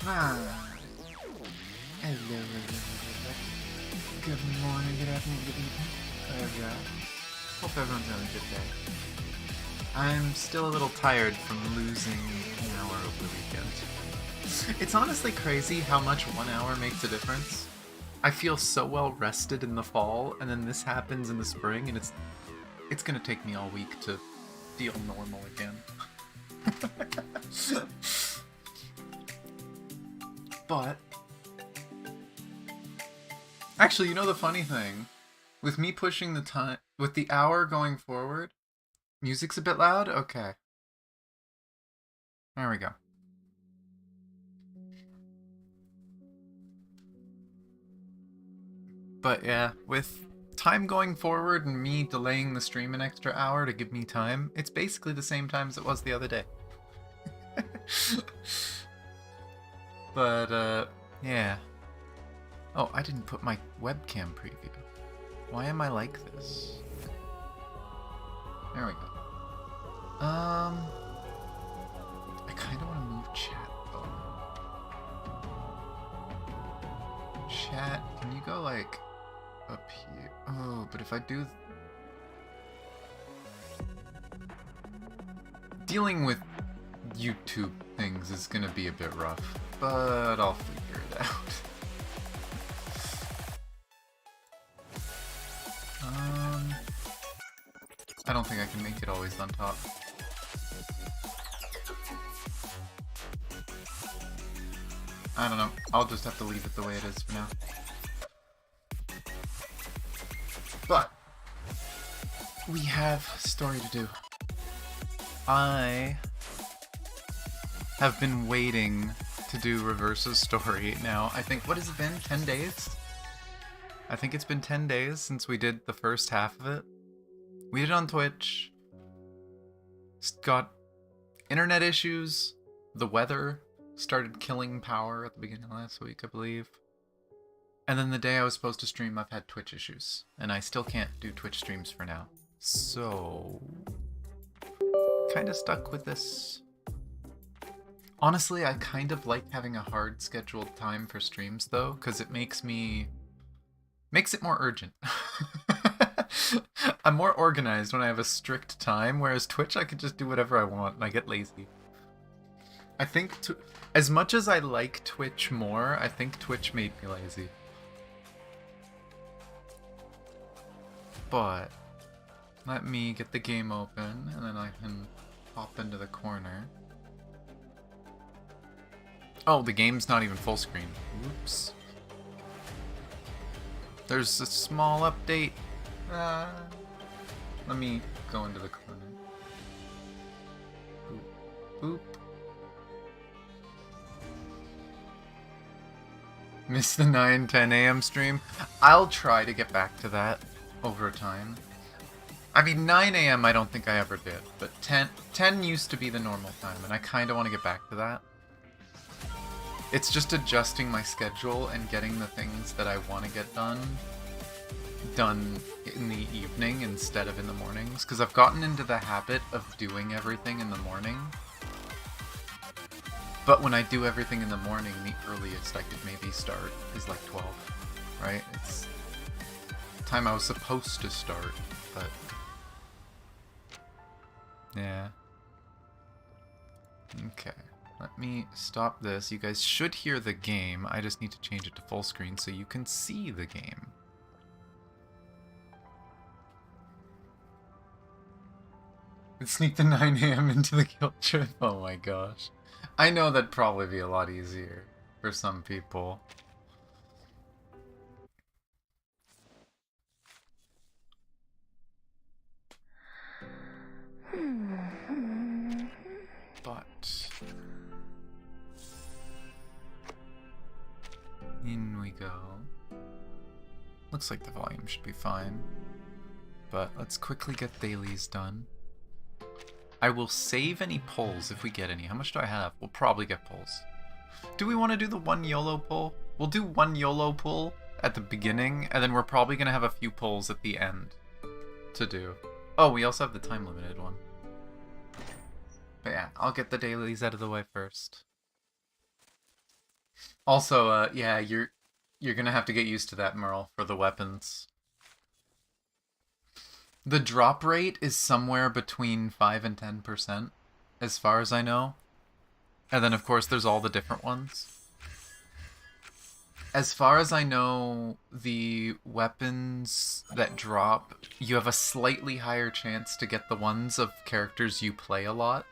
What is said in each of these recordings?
Ah, hello, hello, hello. Good morning, good afternoon, good evening. Wherever you are. Hope everyone's having a good day. I'm still a little tired from losing an hour over the weekend. It's honestly crazy how much 1 hour makes a difference. I feel so well rested in the fall, and then this happens in the spring, and it's gonna take me all week to feel normal again. But actually, you know the funny thing? With me pushing the time, with the hour going forward, music's a bit loud? Okay. There we go. But yeah, with time going forward and me delaying the stream an extra hour to give me time, it's basically the same time as it was the other day. But, yeah. Oh, I didn't put my webcam preview. Why am I like this? There we go. I kind of want to move chat, though. Chat, can you go, like, up here? Oh, but if I do... Dealing with YouTube things is gonna be a bit rough, but I'll figure it out. I don't think I can make it always on top. I don't know. I'll just have to leave it the way it is for now. But we have a story to do. I have been waiting to do Reverse's story now. I think, what has it been? 10 days? I think it's been 10 days since we did the first half of it. We did it on Twitch. Got internet issues. The weather started killing power at the beginning of last week, I believe. And then the day I was supposed to stream, I've had Twitch issues. And I still can't do Twitch streams for now. So... kind of stuck with this. Honestly, I kind of like having a hard scheduled time for streams, though, because it makes it more urgent. I'm more organized when I have a strict time, whereas Twitch I can just do whatever I want and I get lazy. I think, as much as I like Twitch more, I think Twitch made me lazy. But, let me get the game open, and then I can hop into the corner. Oh, the game's not even full screen. Oops. There's a small update. Let me go into the corner. Boop. Boop. Miss the 9-10 a.m. stream? I'll try to get back to that over time. I mean, 9 a.m. I don't think I ever did, but 10 used to be the normal time, and I kind of want to get back to that. It's just adjusting my schedule and getting the things that I want to get done in the evening instead of in the mornings, because I've gotten into the habit of doing everything in the morning. But when I do everything in the morning, the earliest I could maybe start is like 12, right? It's the time I was supposed to start, but... yeah. Okay. Let me stop this. You guys should hear the game. I just need to change it to full screen so you can see the game. Let's sneak the 9 a.m. into the kill trip. Oh my gosh. I know that'd probably be a lot easier for some people. But... in we go. Looks like the volume should be fine. But let's quickly get dailies done. I will save any polls if we get any. How much do I have? We'll probably get polls. Do we want to do the one YOLO poll? We'll do one YOLO poll at the beginning, and then we're probably going to have a few polls at the end to do. Oh, we also have the time limited one. But yeah, I'll get the dailies out of the way first. Also, yeah, you're gonna have to get used to that, Merle, for the weapons. The drop rate is somewhere between 5 and 10%, as far as I know. And then, of course, there's all the different ones. As far as I know, the weapons that drop, you have a slightly higher chance to get the ones of characters you play a lot.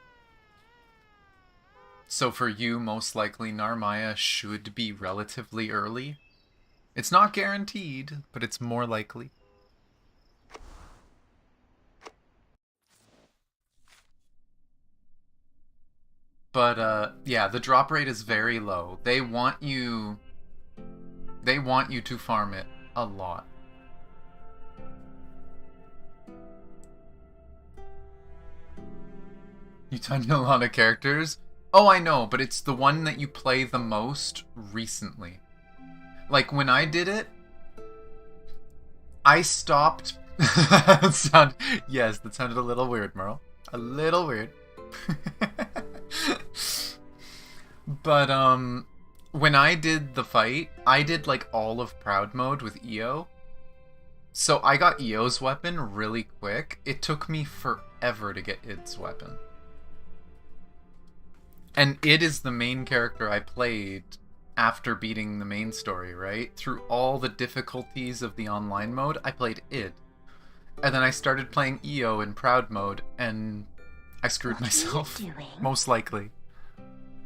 So for you, most likely, Narmaya should be relatively early. It's not guaranteed, but it's more likely. But, yeah, the drop rate is very low. They want you to farm it a lot. You tend a lot of characters? Oh, I know, but it's the one that you play the most recently. Like, when I did it, I stopped... Yes, that sounded a little weird, Merle. A little weird. But, when I did the fight, I did, like, all of Proud Mode with Io. So I got Io's weapon really quick. It took me forever to get Id's weapon. And Id is the main character I played after beating the main story, right? Through all the difficulties of the online mode, I played Id. And then I started playing Io in Proud Mode, and I screwed myself. What are you doing? Most likely.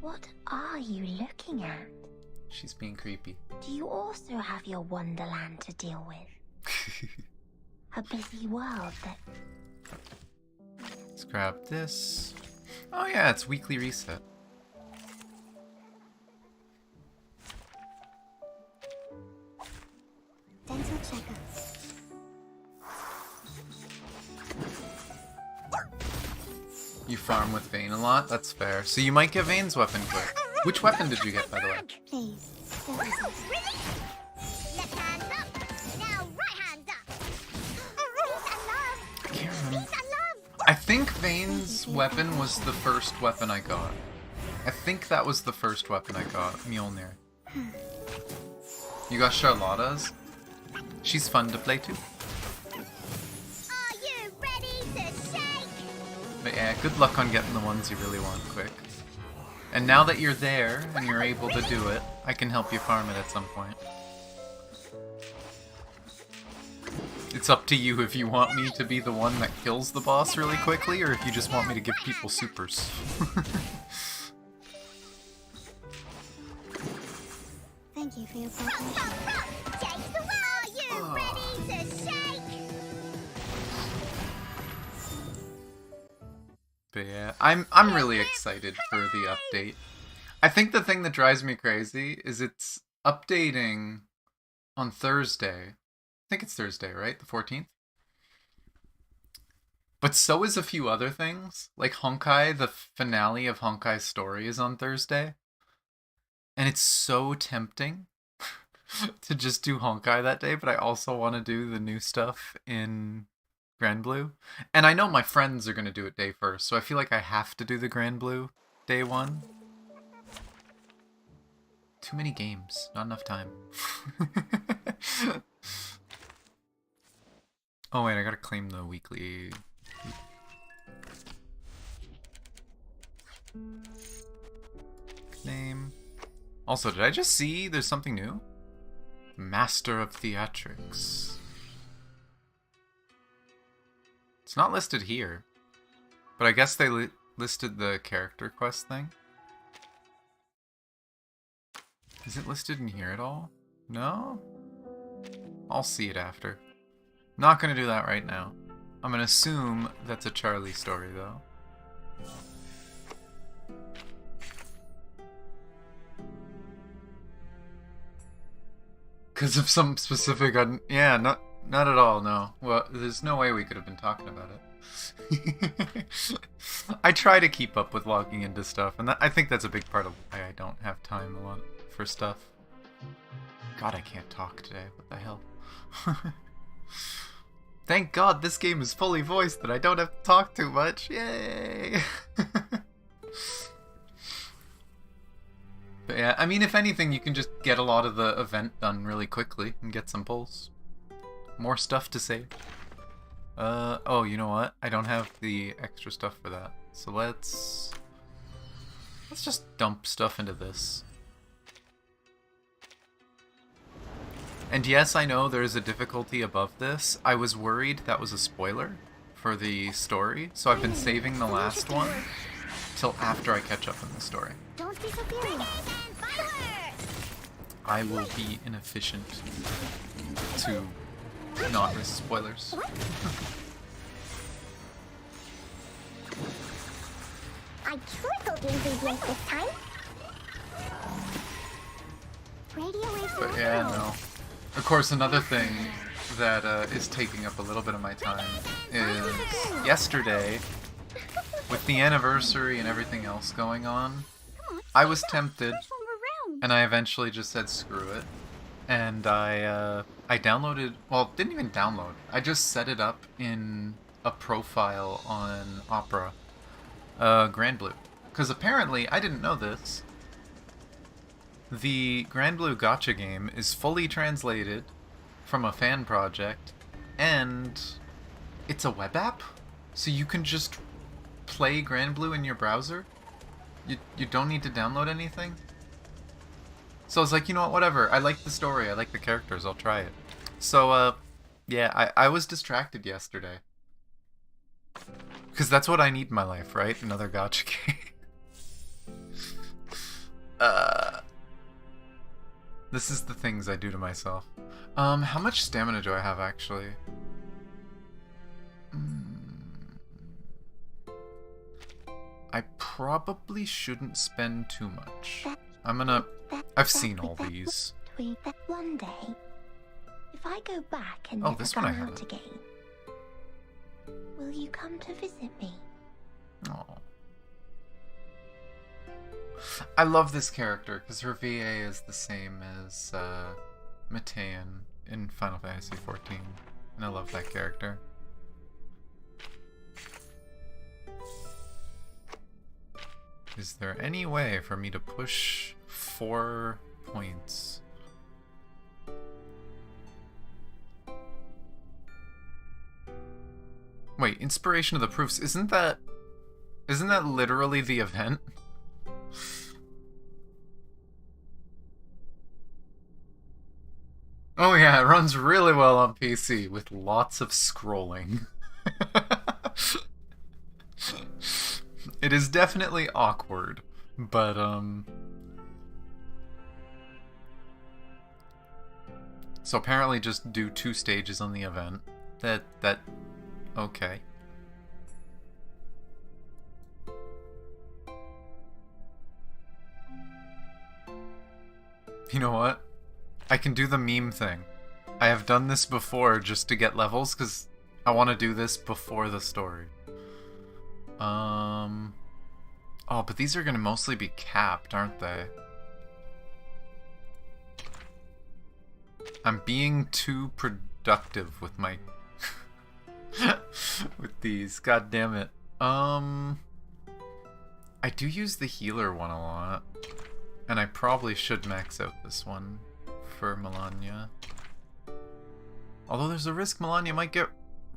What are you looking at? She's being creepy. Do you also have your wonderland to deal with? A busy world that... Let's grab this. Oh yeah, it's weekly reset. Dental checker. You farm with Vayne a lot? That's fair. So you might get Vayne's weapon quick. Which weapon did you get, by the way? Please. Left hand up. Now right hand up. Peace and love. I can't remember. Peace and love. I think Vayne's weapon was the first weapon I got. I think that was the first weapon I got, Mjolnir. You got Charlotta's? She's fun to play too. Are you ready to shake? But yeah, good luck on getting the ones you really want quick. And now that you're there and you're able to do it, I can help you farm it at some point. It's up to you if you want me to be the one that kills the boss really quickly, or if you just want me to give people supers. Thank you for your cooperation. Are you ready to shake? But yeah, I'm really excited for the update. I think the thing that drives me crazy is it's updating on Thursday. I think it's Thursday, right? The 14th? But so is a few other things. Like Honkai, the finale of Honkai's story is on Thursday. And it's so tempting to just do Honkai that day, but I also want to do the new stuff in Grand Blue. And I know my friends are going to do it day first, so I feel like I have to do the Grand Blue day one. Too many games, not enough time. Oh wait, I gotta claim the weekly... Name. Also, did I just see there's something new? Master of Theatrics. It's not listed here. But I guess they listed the character quest thing. Is it listed in here at all? No? I'll see it after. Not gonna do that right now. I'm gonna assume that's a Charlie story, though. Because of some specific... yeah, not at all, no. Well, there's no way we could have been talking about it. I try to keep up with logging into stuff, and I think that's a big part of why I don't have time a lot for stuff. God, I can't talk today. What the hell? Thank God this game is fully voiced that I don't have to talk too much. Yay! But yeah, I mean, if anything, you can just get a lot of the event done really quickly and get some pulls. More stuff to save. Oh, you know what? I don't have the extra stuff for that. So let's just dump stuff into this. And yes, I know there is a difficulty above this. I was worried that was a spoiler for the story, so I've been saving the last one till after I catch up in the story. Don't disappear. I will be inefficient to not risk spoilers. I trickled the ingredients this time. Radio waves. But yeah, no. Of course, another thing that is taking up a little bit of my time is yesterday, with the anniversary and everything else going on, I was tempted, and I eventually just said screw it, and I downloaded, well, didn't even download, I just set it up in a profile on Opera, Grand Blue, because apparently, I didn't know this, the Grand Blue Gacha game is fully translated from a fan project, and it's a web app, so you can just play Grand Blue in your browser. You don't need to download anything. So I was like, you know what, whatever. I like the story, I like the characters, I'll try it. So, yeah, I was distracted yesterday. Because that's what I need in my life, right? Another gacha game. This is the things I do to myself. How much stamina do I have, actually? I probably shouldn't spend too much. I've seen all these. One day, if I go back and Oh, never this one I come had. out again, will you come to visit me? Oh. I love this character because her VA is the same as Matean in Final Fantasy XIV, and I love that character. Is there any way for me to push 4 points? Wait, Inspiration of the Proofs, isn't that literally the event? Oh yeah, it runs really well on PC with lots of scrolling. It is definitely awkward, but so apparently just do 2 stages on the event. Okay. You know what? I can do the meme thing. I have done this before just to get levels, because I want to do this before the story. Oh, but these are going to mostly be capped, aren't they? I'm being too productive with my... with these, god damn it. I do use the healer one a lot. And I probably should max out this one for Melania. Although there's a risk Melania might get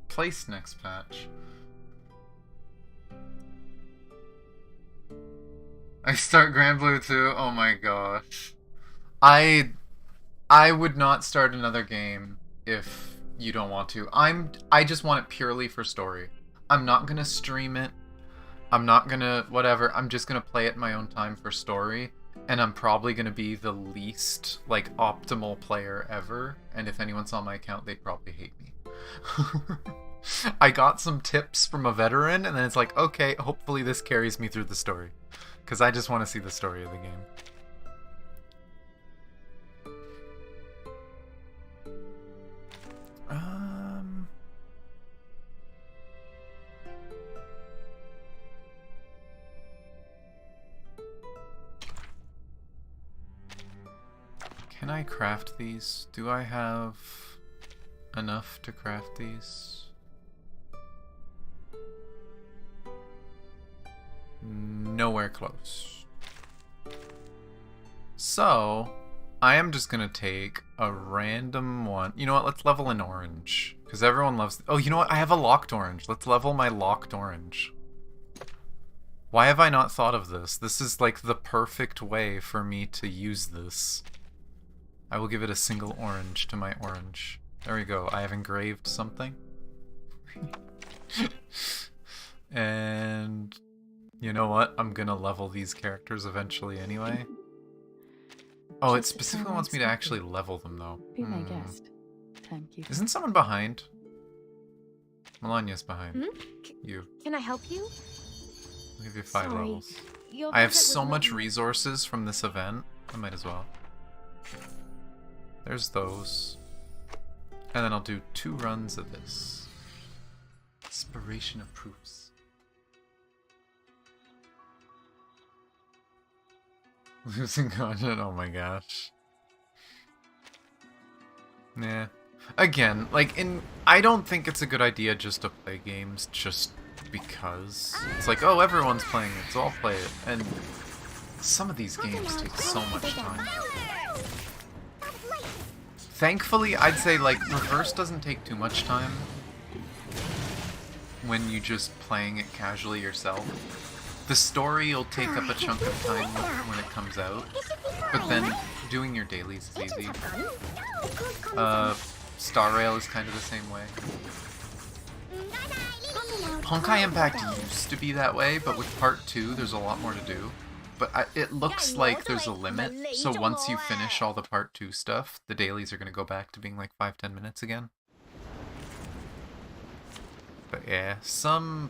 replaced next patch. I start Grand Blue too? Oh my gosh. I would not start another game if you don't want to. I just want it purely for story. I'm not gonna stream it. I'm not gonna whatever. I'm just gonna play it in my own time for story. And I'm probably gonna be the least, like, optimal player ever. And if anyone saw my account, they'd probably hate me. I got some tips from a veteran, and then it's like, okay, hopefully this carries me through the story. Because I just want to see the story of the game. Can I craft these? Do I have enough to craft these? Nowhere close. So, I am just gonna take a random one. You know what? Let's level an orange. Because everyone loves... Oh, you know what? I have a locked orange. Let's level my locked orange. Why have I not thought of this? This is like the perfect way for me to use this. I will give it a single orange to my orange. There we go. I have engraved something. And you know what? I'm gonna level these characters eventually anyway. Oh, it specifically wants me to actually level them though. Be my guest. Thank you. Isn't someone behind? Melania's behind. Hmm? You. Can I help you? I'll give you 5 Sorry. levels. Your I have visit was so much not- resources from this event. I might as well. There's those. And then I'll do 2 runs of this. Inspiration of proofs. Losing content? Oh my gosh. Nah. Again, like, I don't think it's a good idea just to play games just because. It's like, oh, everyone's playing it, so I'll play it. And some of these games take so much time. Thankfully, I'd say, like, Reverse doesn't take too much time when you just playing it casually yourself. The story will take up a chunk of time when it comes out, but then doing your dailies is easy. Star Rail is kind of the same way. Honkai Impact used to be that way, but with Part 2, there's a lot more to do. But it looks like there's a limit, so once you finish all the Part 2 stuff, the dailies are going to go back to being like 5-10 minutes again. But yeah, some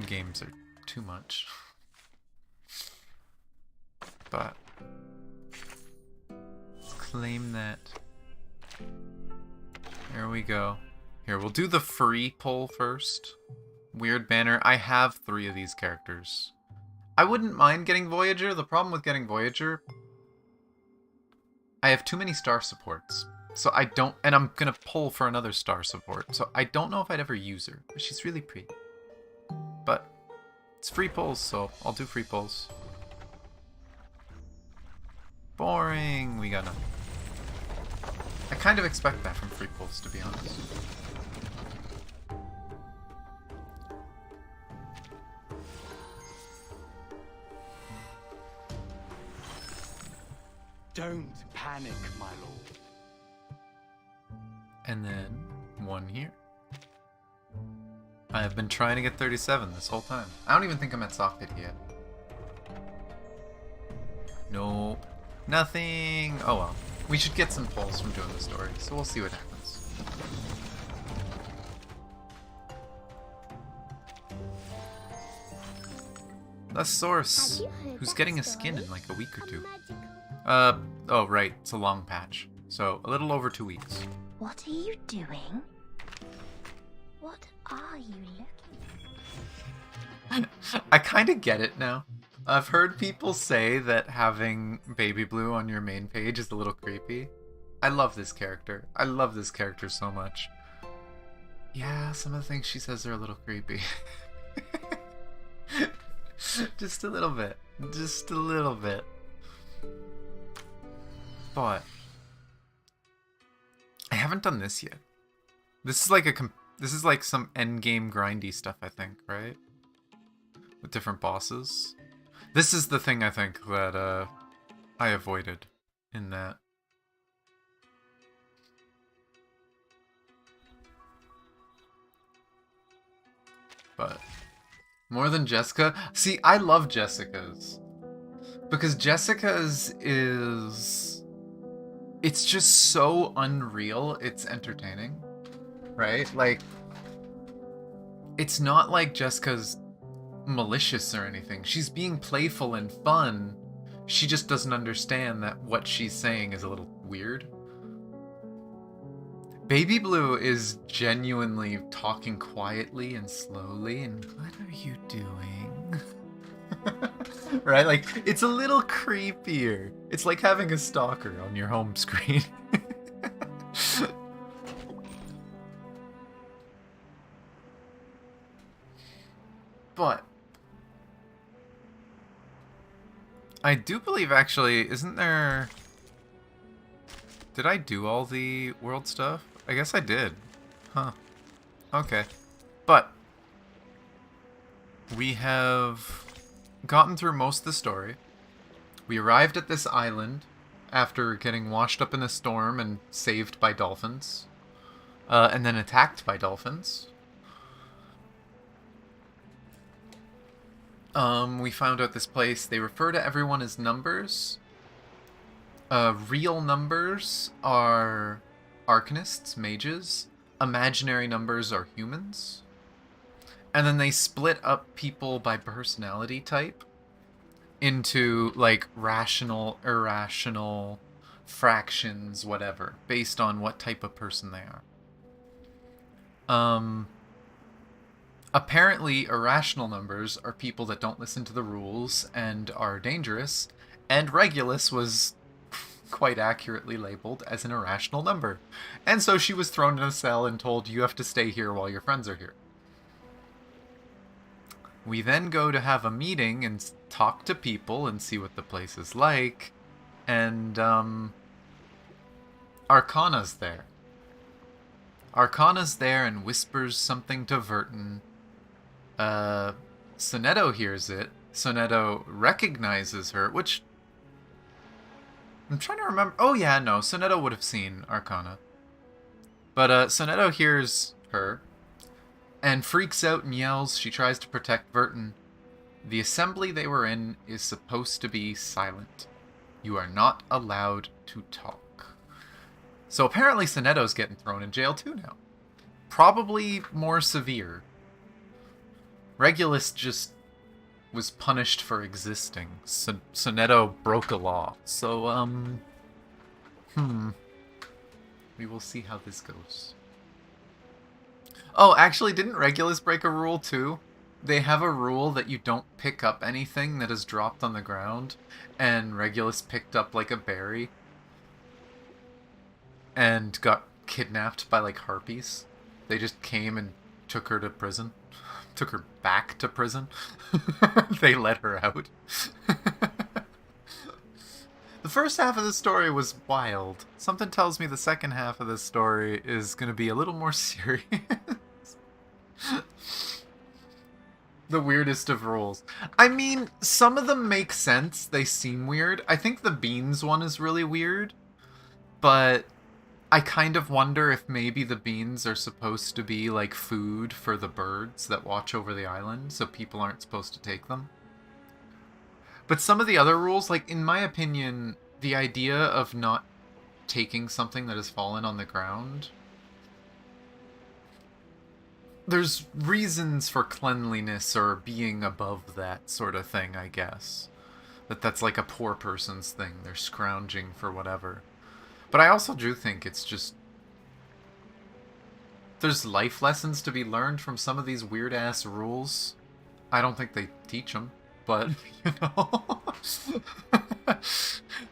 games are too much. But claim that. There we go. Here, we'll do the free pull first. Weird banner. I have 3 of these characters. I wouldn't mind getting Voyager. The problem with getting Voyager, I have too many star supports. So I don't, and I'm gonna pull for another star support. So I don't know if I'd ever use her. But she's really pretty. But it's free pulls, so I'll do free pulls. Boring. We got nothing. I kind of expect that from free pulls, to be honest. Don't panic, my lord. And then 1 here. I have been trying to get 37 this whole time. I don't even think I'm at soft hit yet. Nope. Nothing. Oh well. We should get some pulls from doing the story, so we'll see what happens. The Source, who's getting a skin in like a week or 2. Oh right, it's a long patch. So, a little over 2 weeks. What are you doing? What are you looking at? I kind of get it now. I've heard people say that having Baby Blue on your main page is a little creepy. I love this character. I love this character so much. Yeah, some of the things she says are a little creepy. Just a little bit. Just a little bit. But I haven't done this yet. This is like this is like some endgame grindy stuff, I think, right? With different bosses. This is the thing I think that I avoided in that. But more than Jessica? See, I love Jessica's. Because Jessica's is... It's just so unreal, it's entertaining. Right? Like, it's not like Jessica's malicious or anything. She's being playful and fun. She just doesn't understand that what she's saying is a little weird. Baby Blue is genuinely talking quietly and slowly and what are you doing? Right? Like, it's a little creepier. It's like having a stalker on your home screen. But I do believe, actually, isn't there... Did I do all the world stuff? I guess I did. Huh. Okay. But we have gotten through most of the story. We arrived at this island after getting washed up in a storm and saved by dolphins. And then attacked by dolphins. We found out this place, they refer to everyone as numbers. Real numbers are arcanists, mages. Imaginary numbers are humans. And then they split up people by personality type into, like, rational, irrational, fractions, whatever, based on what type of person they are. Apparently, irrational numbers are people that don't listen to the rules and are dangerous, and Regulus was quite accurately labeled as an irrational number. And so she was thrown in a cell and told, you have to stay here while your friends are here. We then go to have a meeting and talk to people and see what the place is like, and Arcana's there. Arcana's there and whispers something to Vertin. Sonetto hears it. Sonetto recognizes her, which... I'm trying to remember... Oh yeah, no, Sonetto would have seen Arcana. But Sonetto hears her and freaks out and yells. She tries to protect Vertin. The assembly they were in is supposed to be silent. You are not allowed to talk. So apparently Sonetto's getting thrown in jail too now. Probably more severe. Regulus just was punished for existing. Sonetto broke a law. So, we will see how this goes. Oh, actually, didn't Regulus break a rule too? They have a rule that you don't pick up anything that is dropped on the ground, and Regulus picked up, like, a berry and got kidnapped by, like, harpies. They just came and took her to prison. Took her back to prison. They let her out. The first half of the story was wild. Something tells me the second half of this story is going to be a little more serious. The weirdest of rules. I mean, some of them make sense. They seem weird. I think the beans one is really weird. But I kind of wonder if maybe the beans are supposed to be like food for the birds that watch over the island, so people aren't supposed to take them. But some of the other rules, like, in my opinion, the idea of not taking something that has fallen on the ground... There's reasons for cleanliness or being above that sort of thing, I guess. That's like a poor person's thing. They're scrounging for whatever. But I also do think it's just... There's life lessons to be learned from some of these weird-ass rules. I don't think they teach them, but, you know...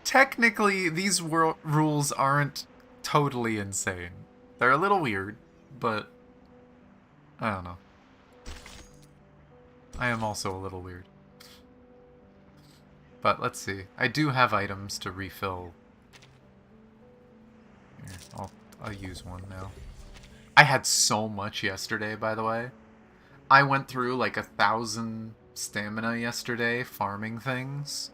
Technically, these rules aren't totally insane. They're a little weird, but... I don't know. I am also a little weird. But let's see. I do have items to refill. Here, I'll use one now. I had so much yesterday, by the way. I went through like 1,000 stamina yesterday farming things.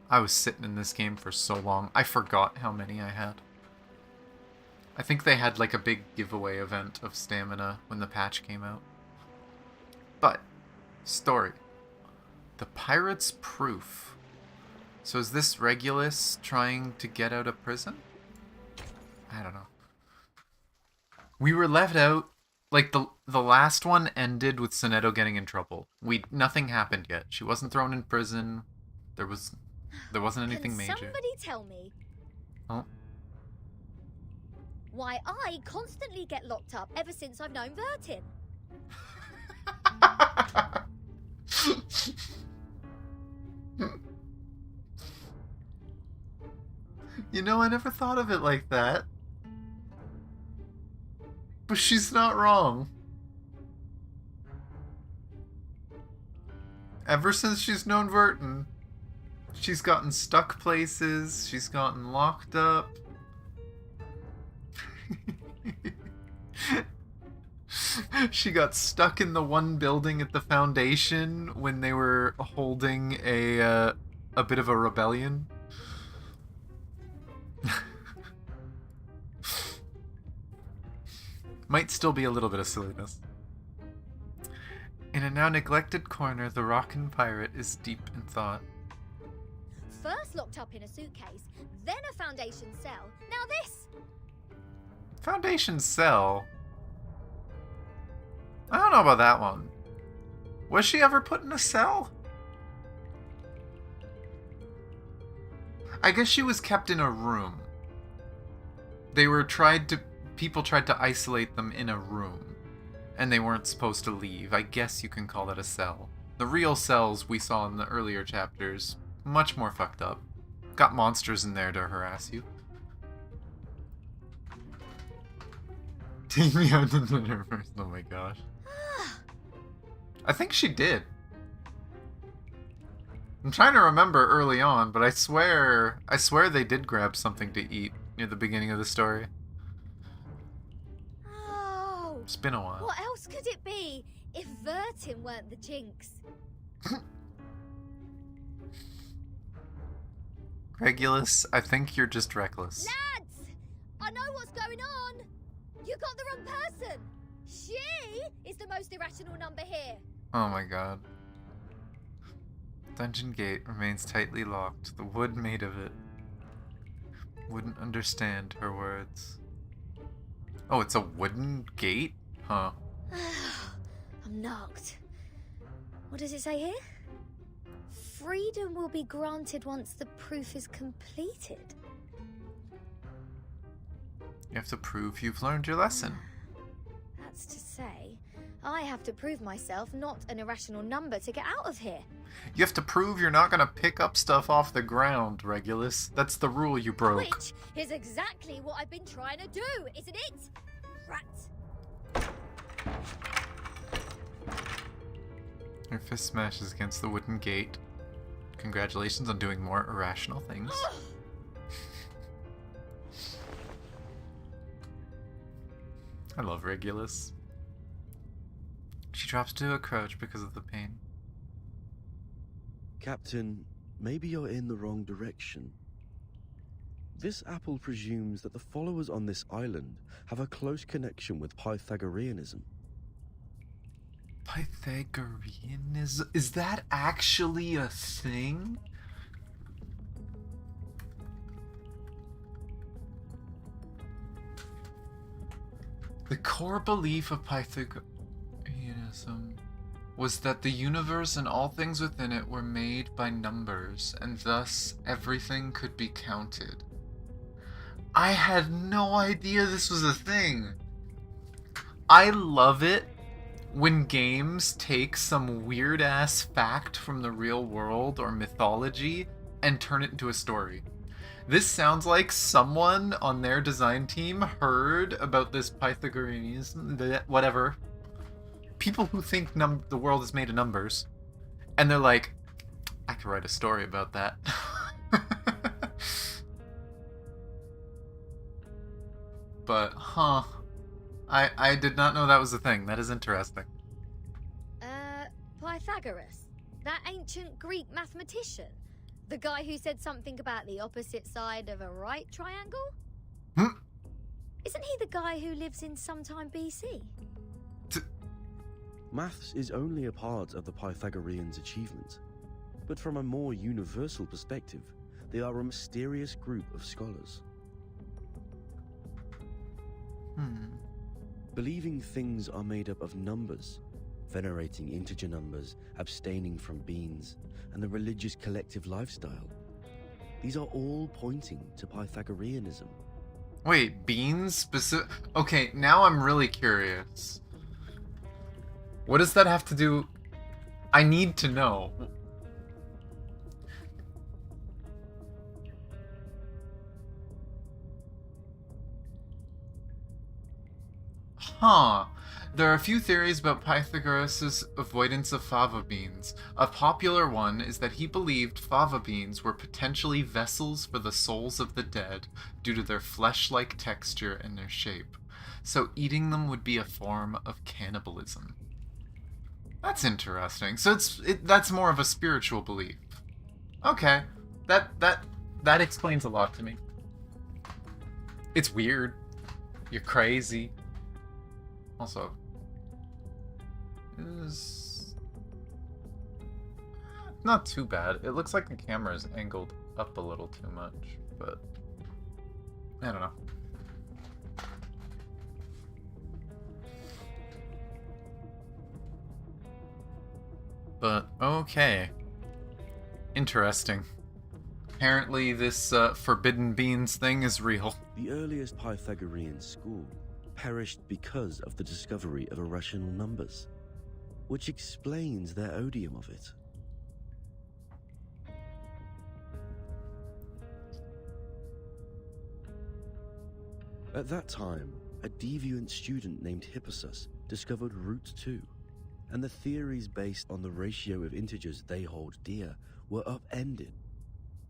I was sitting in this game for so long. I forgot how many I had. I think they had like a big giveaway event of stamina when the patch came out. But, story. The Pirate's Proof. So is this Regulus trying to get out of prison? I don't know. We were left out, like the last one ended with Sonetto getting in trouble. Nothing happened yet. She wasn't thrown in prison. There wasn't anything major. Can somebody tell me Oh. why I constantly get locked up ever since I've known Vertin? You know, I never thought of it like that. But she's not wrong. Ever since she's known Vertin, She's gotten stuck places. She's gotten locked up. She got stuck in the one building at the Foundation when they were holding a bit of a rebellion. Might still be a little bit of silliness. In a now neglected corner, the rockin' pirate is deep in thought. First locked up in a suitcase, then a Foundation cell, now this! Foundation cell? I don't know about that one. Was she ever put in a cell? I guess she was kept in a room. People tried to isolate them in a room, and they weren't supposed to leave. I guess you can call that a cell. The real cells we saw in the earlier chapters, much more fucked up. Got monsters in there to harass you. Take me out into the universe. Oh my gosh. I think she did. I'm trying to remember early on, but I swear they did grab something to eat near the beginning of the story. Oh, It's been a while. what else could it be if Vertin weren't the jinx? Regulus, I think you're just reckless. Lads! I know what's going on! You got the wrong person! She is the most irrational number here! Oh my god. Dungeon gate remains tightly locked. The wood made of it wouldn't understand her words. Oh, it's a wooden gate? Huh. I'm knocked. What does it say here? Freedom will be granted once the proof is completed. You have to prove you've learned your lesson. That's to say, I have to prove myself not an irrational number to get out of here. You have to prove you're not gonna pick up stuff off the ground, Regulus. That's the rule you broke. Which is exactly what I've been trying to do, isn't it? Rat. Your fist smashes against the wooden gate. Congratulations on doing more irrational things. I love Regulus. She drops to a crouch because of the pain. Captain, maybe you're in the wrong direction. This apple presumes that the followers on this island have a close connection with Pythagoreanism. Pythagoreanism? Is that actually a thing? The core belief of Pythagoreanism was that the universe and all things within it were made by numbers, and thus everything could be counted. I had no idea this was a thing. I love it when games take some weird-ass fact from the real world or mythology and turn it into a story. This sounds like someone on their design team heard about this Pythagoreanism, whatever. People who think the world is made of numbers, and they're like, I could write a story about that. But, I did not know that was a thing. That is interesting. Pythagoras, that ancient Greek mathematician, the guy who said something about the opposite side of a right triangle? Isn't he the guy who lives in sometime BC? Maths is only a part of the Pythagoreans' achievement, but from a more universal perspective, they are a mysterious group of scholars. Believing things are made up of numbers, venerating integer numbers, abstaining from beans, and the religious collective lifestyle. These are all pointing to Pythagoreanism. Wait, beans? Okay, now I'm really curious. What does that have to do? I need to know. Huh. There are a few theories about Pythagoras' avoidance of fava beans. A popular one is that he believed fava beans were potentially vessels for the souls of the dead due to their flesh-like texture and their shape. So eating them would be a form of cannibalism. That's interesting. So that's more of a spiritual belief. Okay. That explains a lot to me. It's weird. You're crazy. Also, is not too bad. It looks like the camera is angled up a little too much, but I don't know. But okay. Interesting. Apparently this forbidden beans thing is real. The earliest Pythagorean school perished because of the discovery of irrational numbers, which explains their odium of it. At that time, a deviant student named Hippasus discovered root 2, and the theories based on the ratio of integers they hold dear were upended.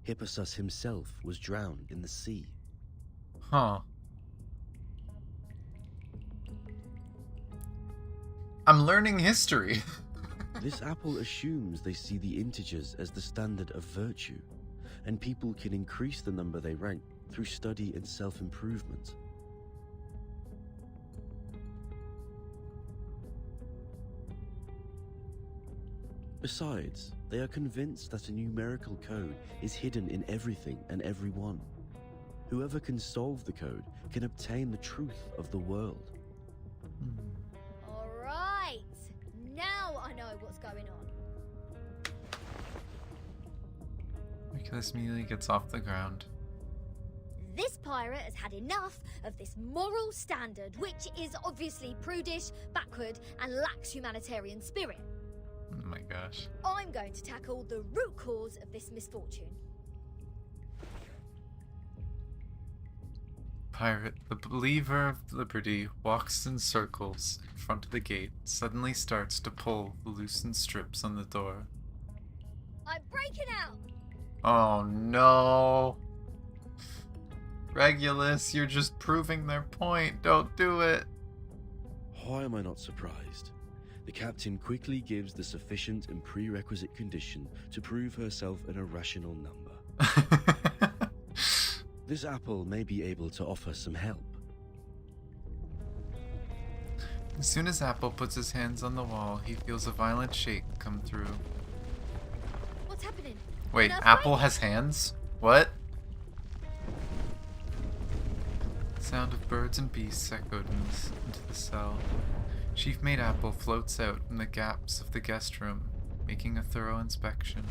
Hippasus himself was drowned in the sea. Huh. I'm learning history. This apple assumes they see the integers as the standard of virtue, and people can increase the number they rank through study and self-improvement. Besides, they are convinced that a numerical code is hidden in everything and everyone. Whoever can solve the code can obtain the truth of the world. All right. Now I know what's going on. Regulus immediately gets off the ground. This pirate has had enough of this moral standard, which is obviously prudish, backward, and lacks humanitarian spirit. Oh my gosh. I'm going to tackle the root cause of this misfortune. Pirate, the believer of liberty, walks in circles in front of the gate, suddenly starts to pull the loosened strips on the door. I'm breaking out! Oh no! Regulus, you're just proving their point. Don't do it. Why am I not surprised? The captain quickly gives the sufficient and prerequisite condition to prove herself an irrational number. This apple may be able to offer some help. As soon as Apple puts his hands on the wall, he feels a violent shake come through. What's happening? Wait, An earthquake? Apple has hands? What? The sound of birds and beasts echoed into the cell. Chief Mate Apple floats out from the gaps of the guest room, making a thorough inspection.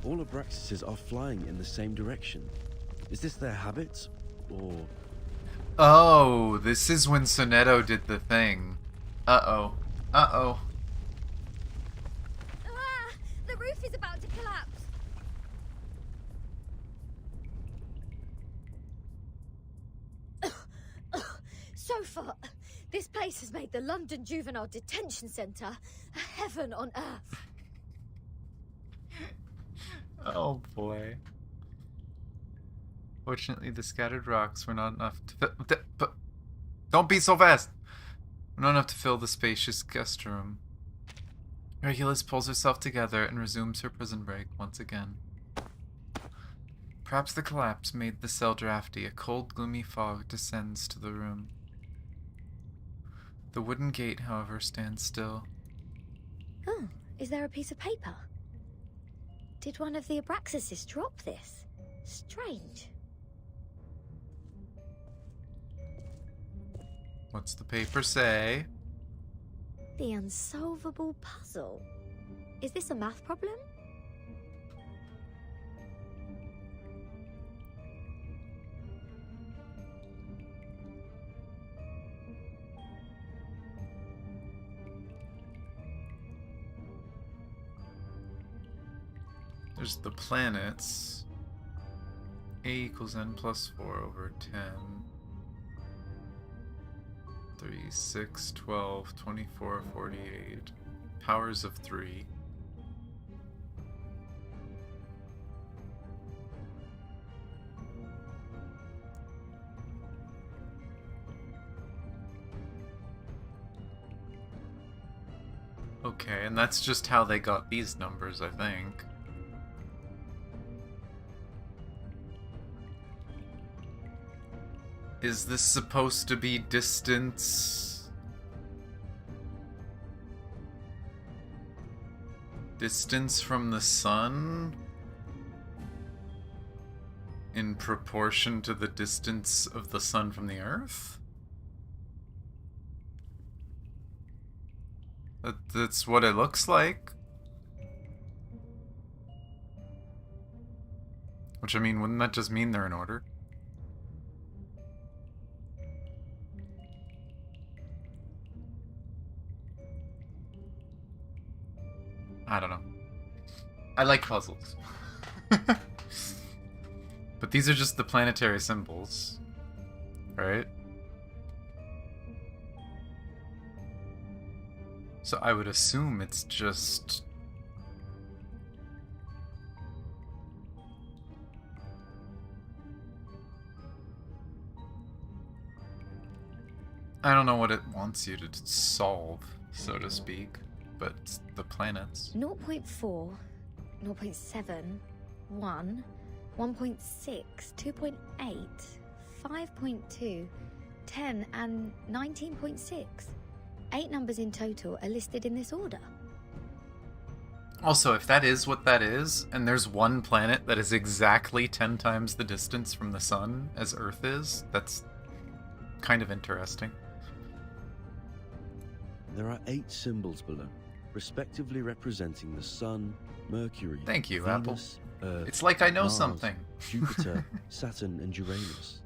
All Abraxases are flying in the same direction. Is this their habit, or... Oh, this is when Sonetto did the thing. Uh-oh. Uh-oh. Ah! The roof is about to collapse! So far, this place has made the London Juvenile Detention Centre a heaven on earth. Oh boy. Fortunately, the scattered rocks were not enough to don't be so fast! Not enough to fill the spacious guest room. Regulus pulls herself together and resumes her prison break once again. Perhaps the collapse made the cell drafty. A cold, gloomy fog descends to the room. The wooden gate, however, stands still. Oh, is there a piece of paper? Did one of the Abraxases drop this? Strange. What's the paper say? The unsolvable puzzle. Is this a math problem? There's the planets. A equals n plus 4 over 10. 3, 6, 12, 24, 48. Powers of 3. Okay, and that's just how they got these numbers, I think. Is this supposed to be distance? Distance from the sun? In proportion to the distance of the sun from the earth? That's what it looks like. Which, I mean, wouldn't that just mean they're in order? I don't know. I like puzzles. But these are just the planetary symbols, right? So I would assume it's just... I don't know what it wants you to solve, so to speak, but it's the planets. 0.4, 0.7, 1, 1.6, 2.8, 5.2, 10, and 19.6. 8 numbers in total are listed in this order. Also, if that is what that is, and there's one planet that is exactly 10 times the distance from the sun as Earth is, that's kind of interesting. There are 8 symbols below, respectively representing the Sun, Mercury, Thank you, Venus, Earth, It's like I know Mars, something. Jupiter, Saturn, and Uranus.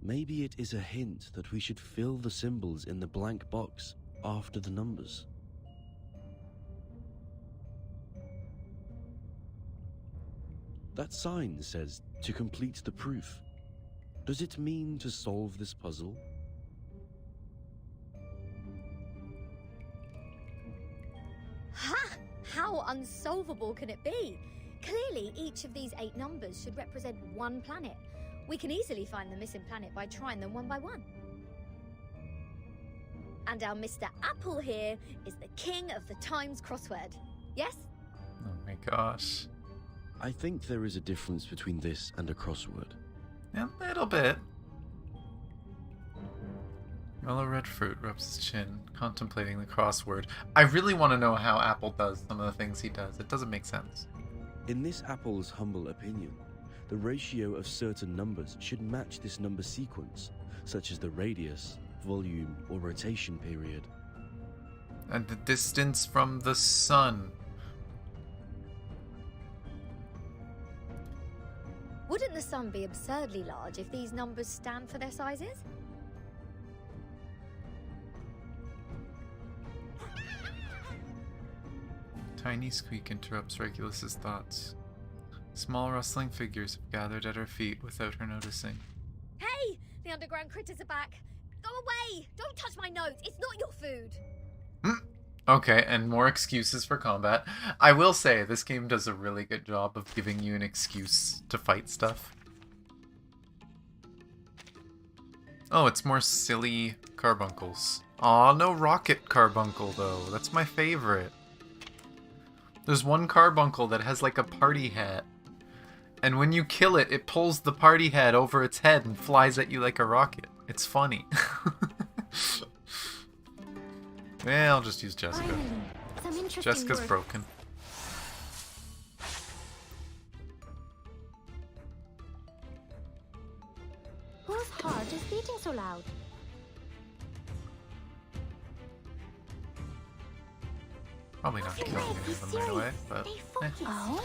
Maybe it is a hint that we should fill the symbols in the blank box after the numbers. That sign says, to complete the proof. Does it mean to solve this puzzle? Ha! How unsolvable can it be? Clearly, each of these 8 numbers should represent one planet. We can easily find the missing planet by trying them one by one. And our Mr. Apple here is the king of the Times crossword. Yes? Oh my gosh. I think there is a difference between this and a crossword. A little bit. Mellow red fruit rubs his chin, contemplating the crossword. I really want to know how Apple does some of the things he does. It doesn't make sense. In this Apple's humble opinion, the ratio of certain numbers should match this number sequence, such as the radius, volume, or rotation period. And the distance from the sun. Wouldn't the sun be absurdly large if these numbers stand for their sizes? Tiny squeak interrupts Regulus's thoughts. Small rustling figures have gathered at her feet without her noticing. Hey! The underground critters are back! Go away! Don't touch my notes! It's not your food! Okay, and more excuses for combat. I will say, this game does a really good job of giving you an excuse to fight stuff. Oh, it's more silly carbuncles. Aw, no rocket carbuncle, though. That's my favorite. There's one carbuncle that has like a party hat. And when you kill it, it pulls the party hat over its head and flies at you like a rocket. It's funny. Yeah, I'll just use Jessica. Finally, some interesting Jessica's work. broken. Whose heart is beating so loud? Probably not killing any of them right away, but Stay eh. focused. Oh?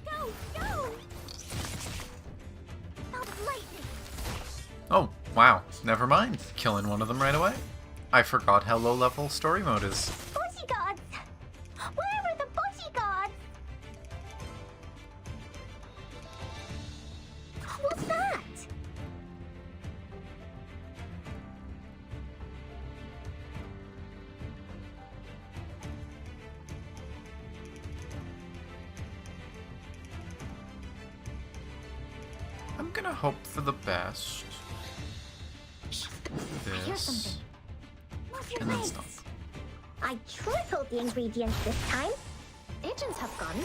Go! Go! Bolt of lightning! Oh, wow. Never mind. Killing one of them right away. I forgot how low-level story mode is. Bodyguards! Where are the bodyguards? What's I'm gonna hope for the best. I hear This. something. Move your And then legs. stop. I tripled the ingredients this time. Agents have gone.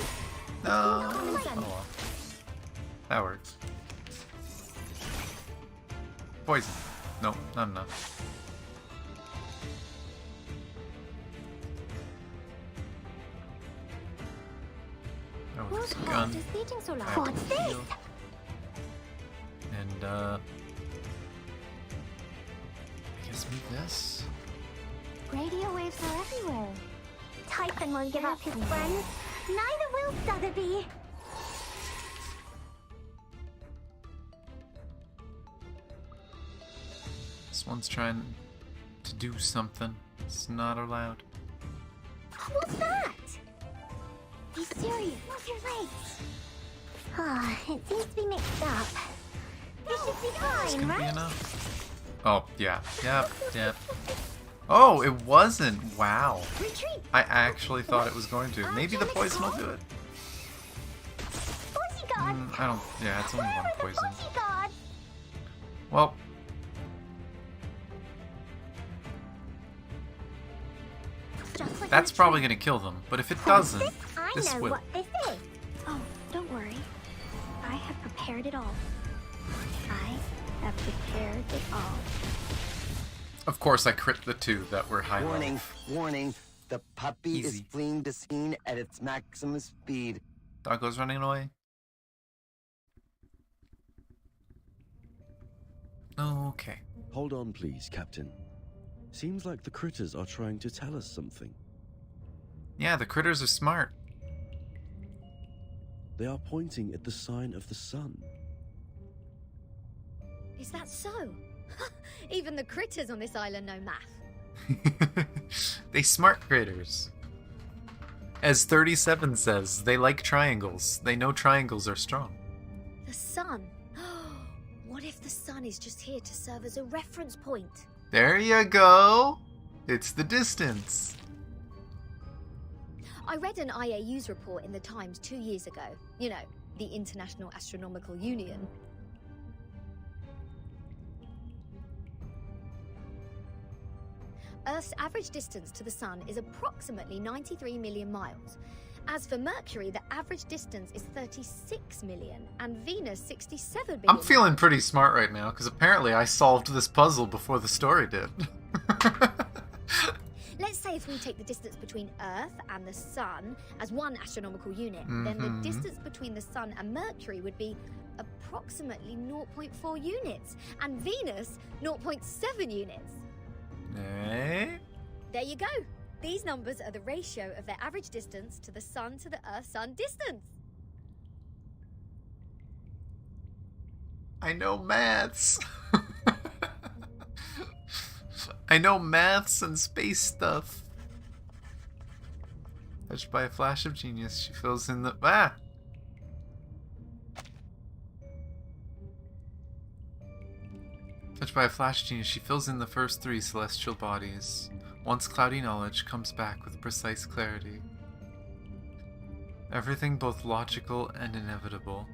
No. Oh, Oh well. That works. Poison. Nope, not enough. Oh, Whose this heart gun. is beating so I loud? have to What's this? heal. And I guess move this. Radio waves are everywhere. Typhon won't give up his friends. Neither will Sotheby. This one's trying to do something. It's not allowed. What's that? Be serious. Move your legs. Ah, it seems to be mixed up. This should be It's fine, gonna be right? enough. Oh, yeah. Yep. Oh, it wasn't. Wow. Retreat. I actually thought it was going to. Maybe the poison will do it. Bodyguard. I don't. Yeah, it's only Where one are the poison. bodyguards? Well, Just like that's retreat. probably gonna kill them. But if it What's doesn't, this? I this know will. what this is. Oh, don't worry. I have prepared it all. I have prepared it all. Of course, I crit the two that were high Warning, level. warning. The puppy is Easy. fleeing the scene at its maximum speed. Doggo's running away. Okay. Hold on, please, Captain. Seems like the critters are trying to tell us something. Yeah, the critters are smart. They are pointing at the sign of the sun. Is that so? Even the critters on this island know math. They smart critters. As 37 says, they like triangles. They know triangles are strong. The sun. What if the sun is just here to serve as a reference point? There you go. It's the distance. I read an IAU's report in the Times 2 years ago. You know, the International Astronomical Union. Earth's average distance to the sun is approximately 93 million miles. As for Mercury, the average distance is 36 million, and Venus 67 billion. I'm feeling pretty smart right now, because apparently I solved this puzzle before the story did. Let's say if we take the distance between Earth and the Sun as one astronomical unit, then the Mhm. distance between the Sun and Mercury would be approximately 0.4 units, and Venus 0.7 units. Eh? There you go. These numbers are the ratio of their average distance to the Sun to the Earth-Sun distance. I know maths. I know maths and space stuff. Touched by a flash of genius, she fills in the... Ah! Touched by a flash of genius, she fills in the first three celestial bodies. Once cloudy knowledge comes back with precise clarity. Everything both logical and inevitable.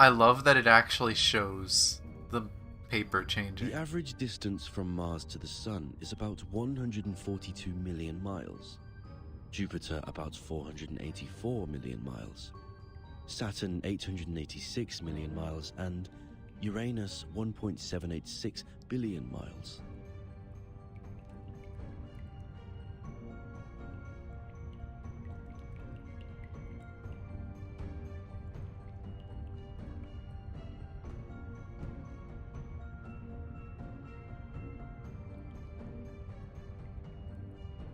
I love that it actually shows the paper changing. The average distance from Mars to the Sun is about 142 million miles. Jupiter about 484 million miles. Saturn 886 million miles, and Uranus 1.786 billion miles.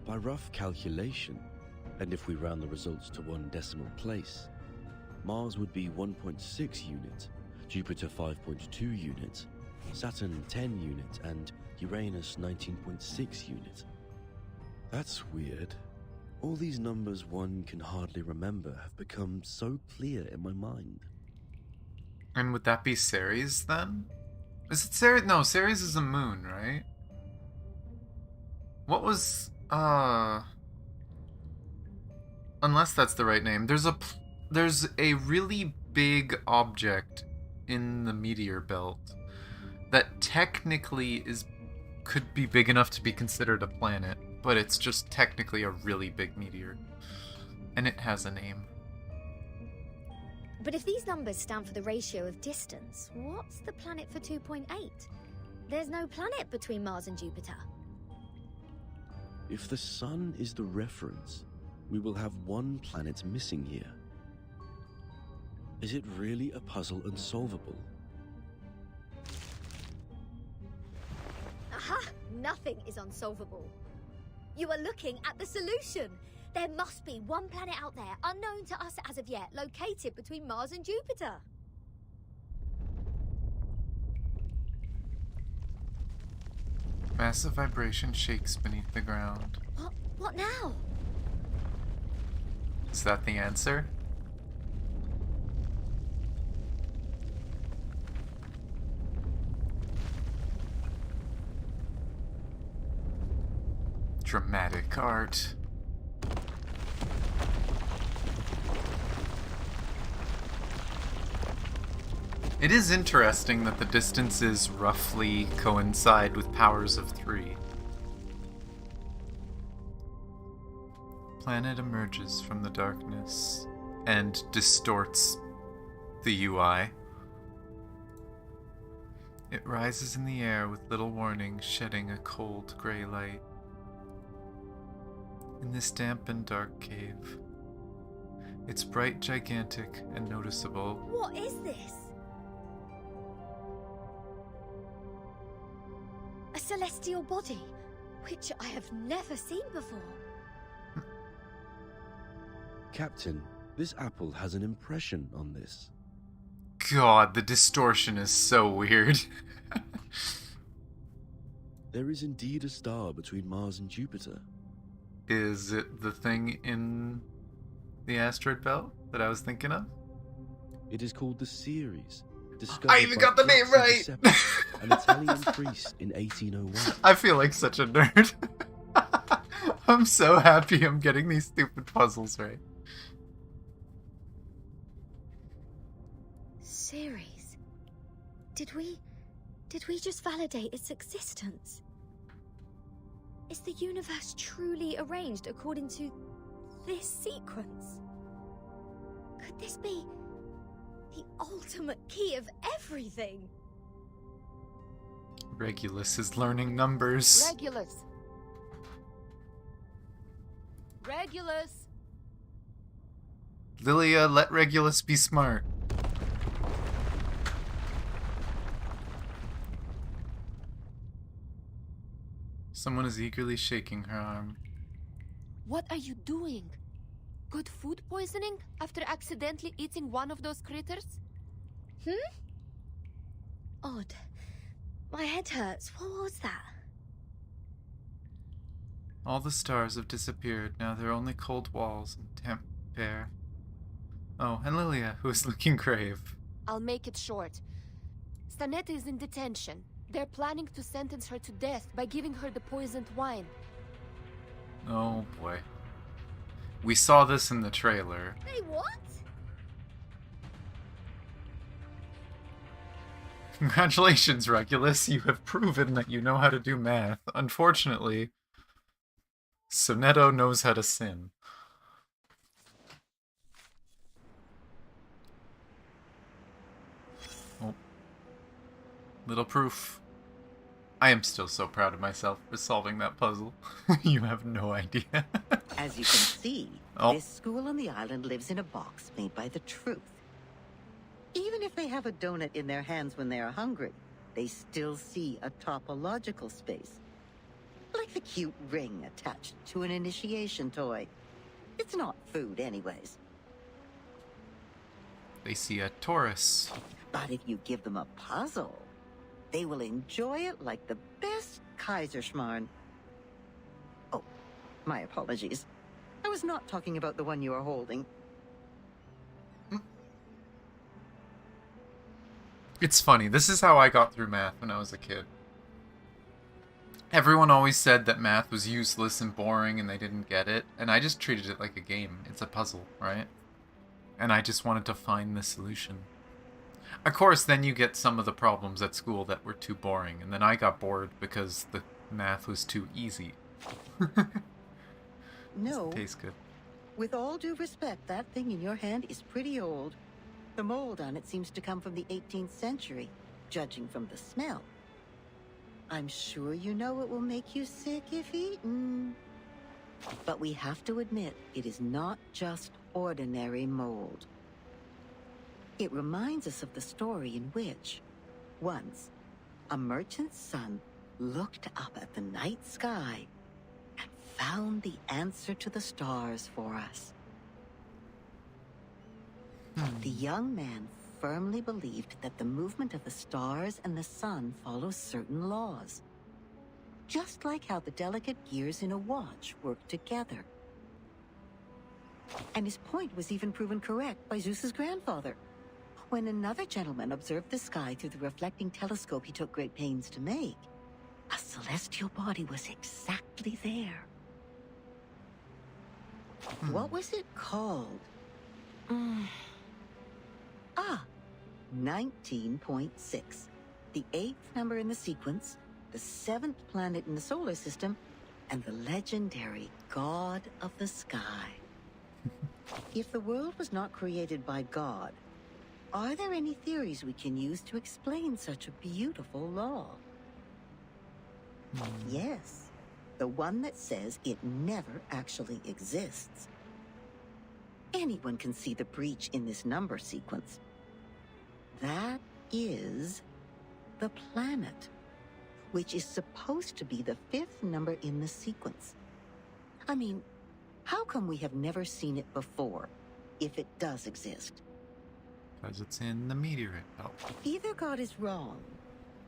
By rough calculation, and if we round the results to one decimal place, Mars would be 1.6 unit, Jupiter 5.2 unit, Saturn 10 unit, and Uranus 19.6 unit. That's weird. All these numbers one can hardly remember have become so clear in my mind. And would that be Ceres then? Is it Ceres? No, Ceres is a moon, right? What was unless that's the right name. There's a really big object in the meteor belt that technically could be big enough to be considered a planet, but it's just technically a really big meteor. And it has a name. But if these numbers stand for the ratio of distance, what's the planet for 2.8? There's no planet between Mars and Jupiter. If the sun is the reference, we will have one planet missing here. Is it really a puzzle unsolvable? Aha! Nothing is unsolvable. You are looking at the solution. There must be one planet out there, unknown to us as of yet, located between Mars and Jupiter. Massive vibration shakes beneath the ground. What now? Is that the answer? Dramatic art. It is interesting that the distances roughly coincide with powers of 3. Planet emerges from the darkness and distorts the UI. It rises in the air with little warning, shedding a cold gray light. In this damp and dark cave, it's bright, gigantic, and noticeable. What is this? A celestial body, which I have never seen before. Captain, this apple has an impression on this. God, the distortion is so weird. There is indeed a star between Mars and Jupiter. Is it the thing in the asteroid belt that I was thinking of? It is called the Ceres. Discovered I even by got the name Jackson right! Giuseppe, an Italian priest in 1801. I feel like such a nerd. I'm so happy I'm getting these stupid puzzles right. Ceres. Did we just validate its existence? Is the universe truly arranged according to this sequence? Could this be the ultimate key of everything? Regulus is learning numbers. Regulus. Regulus. Lilia, let Regulus be smart. Someone is eagerly shaking her arm. What are you doing? Good food poisoning after accidentally eating one of those critters? Odd. My head hurts. What was that? All the stars have disappeared. Now there are only cold walls and damp air. Oh, and Lilia, who is looking grave. I'll make it short. Stanetta is in detention. They're planning to sentence her to death by giving her the poisoned wine. Oh boy. We saw this in the trailer. Hey, what? Congratulations, Regulus. You have proven that you know how to do math. Unfortunately, Sonetto knows how to sin. Oh. Little proof. I am still so proud of myself for solving that puzzle. You have no idea. As you can see, this school on the island lives in a box made by the truth. Even if they have a donut in their hands when they are hungry, they still see a topological space. Like the cute ring attached to an initiation toy. It's not food anyways. They see a Taurus. But if you give them a puzzle, they will enjoy it like the best Kaiserschmarrn. Oh, my apologies. I was not talking about the one you are holding. It's funny. This is how I got through math when I was a kid. Everyone always said that math was useless and boring and they didn't get it, and I just treated it like a game. It's a puzzle, right? And I just wanted to find the solution. Of course, then you get some of the problems at school that were too boring, and then I got bored because the math was too easy. No. Doesn't taste good. With all due respect, that thing in your hand is pretty old. The mold on it seems to come from the 18th century, judging from the smell. I'm sure you know it will make you sick if eaten. But we have to admit, it is not just ordinary mold. It reminds us of the story in which, once, a merchant's son looked up at the night sky and found the answer to the stars for us. The young man firmly believed that the movement of the stars and the sun follows certain laws, just like how the delicate gears in a watch work together. And his point was even proven correct by Zeus's grandfather. When another gentleman observed the sky through the reflecting telescope he took great pains to make, a celestial body was exactly there. What was it called? 19.6. The 8th number in the sequence, the 7th planet in the solar system, and the legendary God of the Sky. If the world was not created by God, are there any theories we can use to explain such a beautiful law? Yes, the one that says it never actually exists. Anyone can see the breach in this number sequence. That is the planet, which is supposed to be the 5th number in the sequence. I mean, how come we have never seen it before, if it does exist? Because it's in the meteorite belt. Either God is wrong,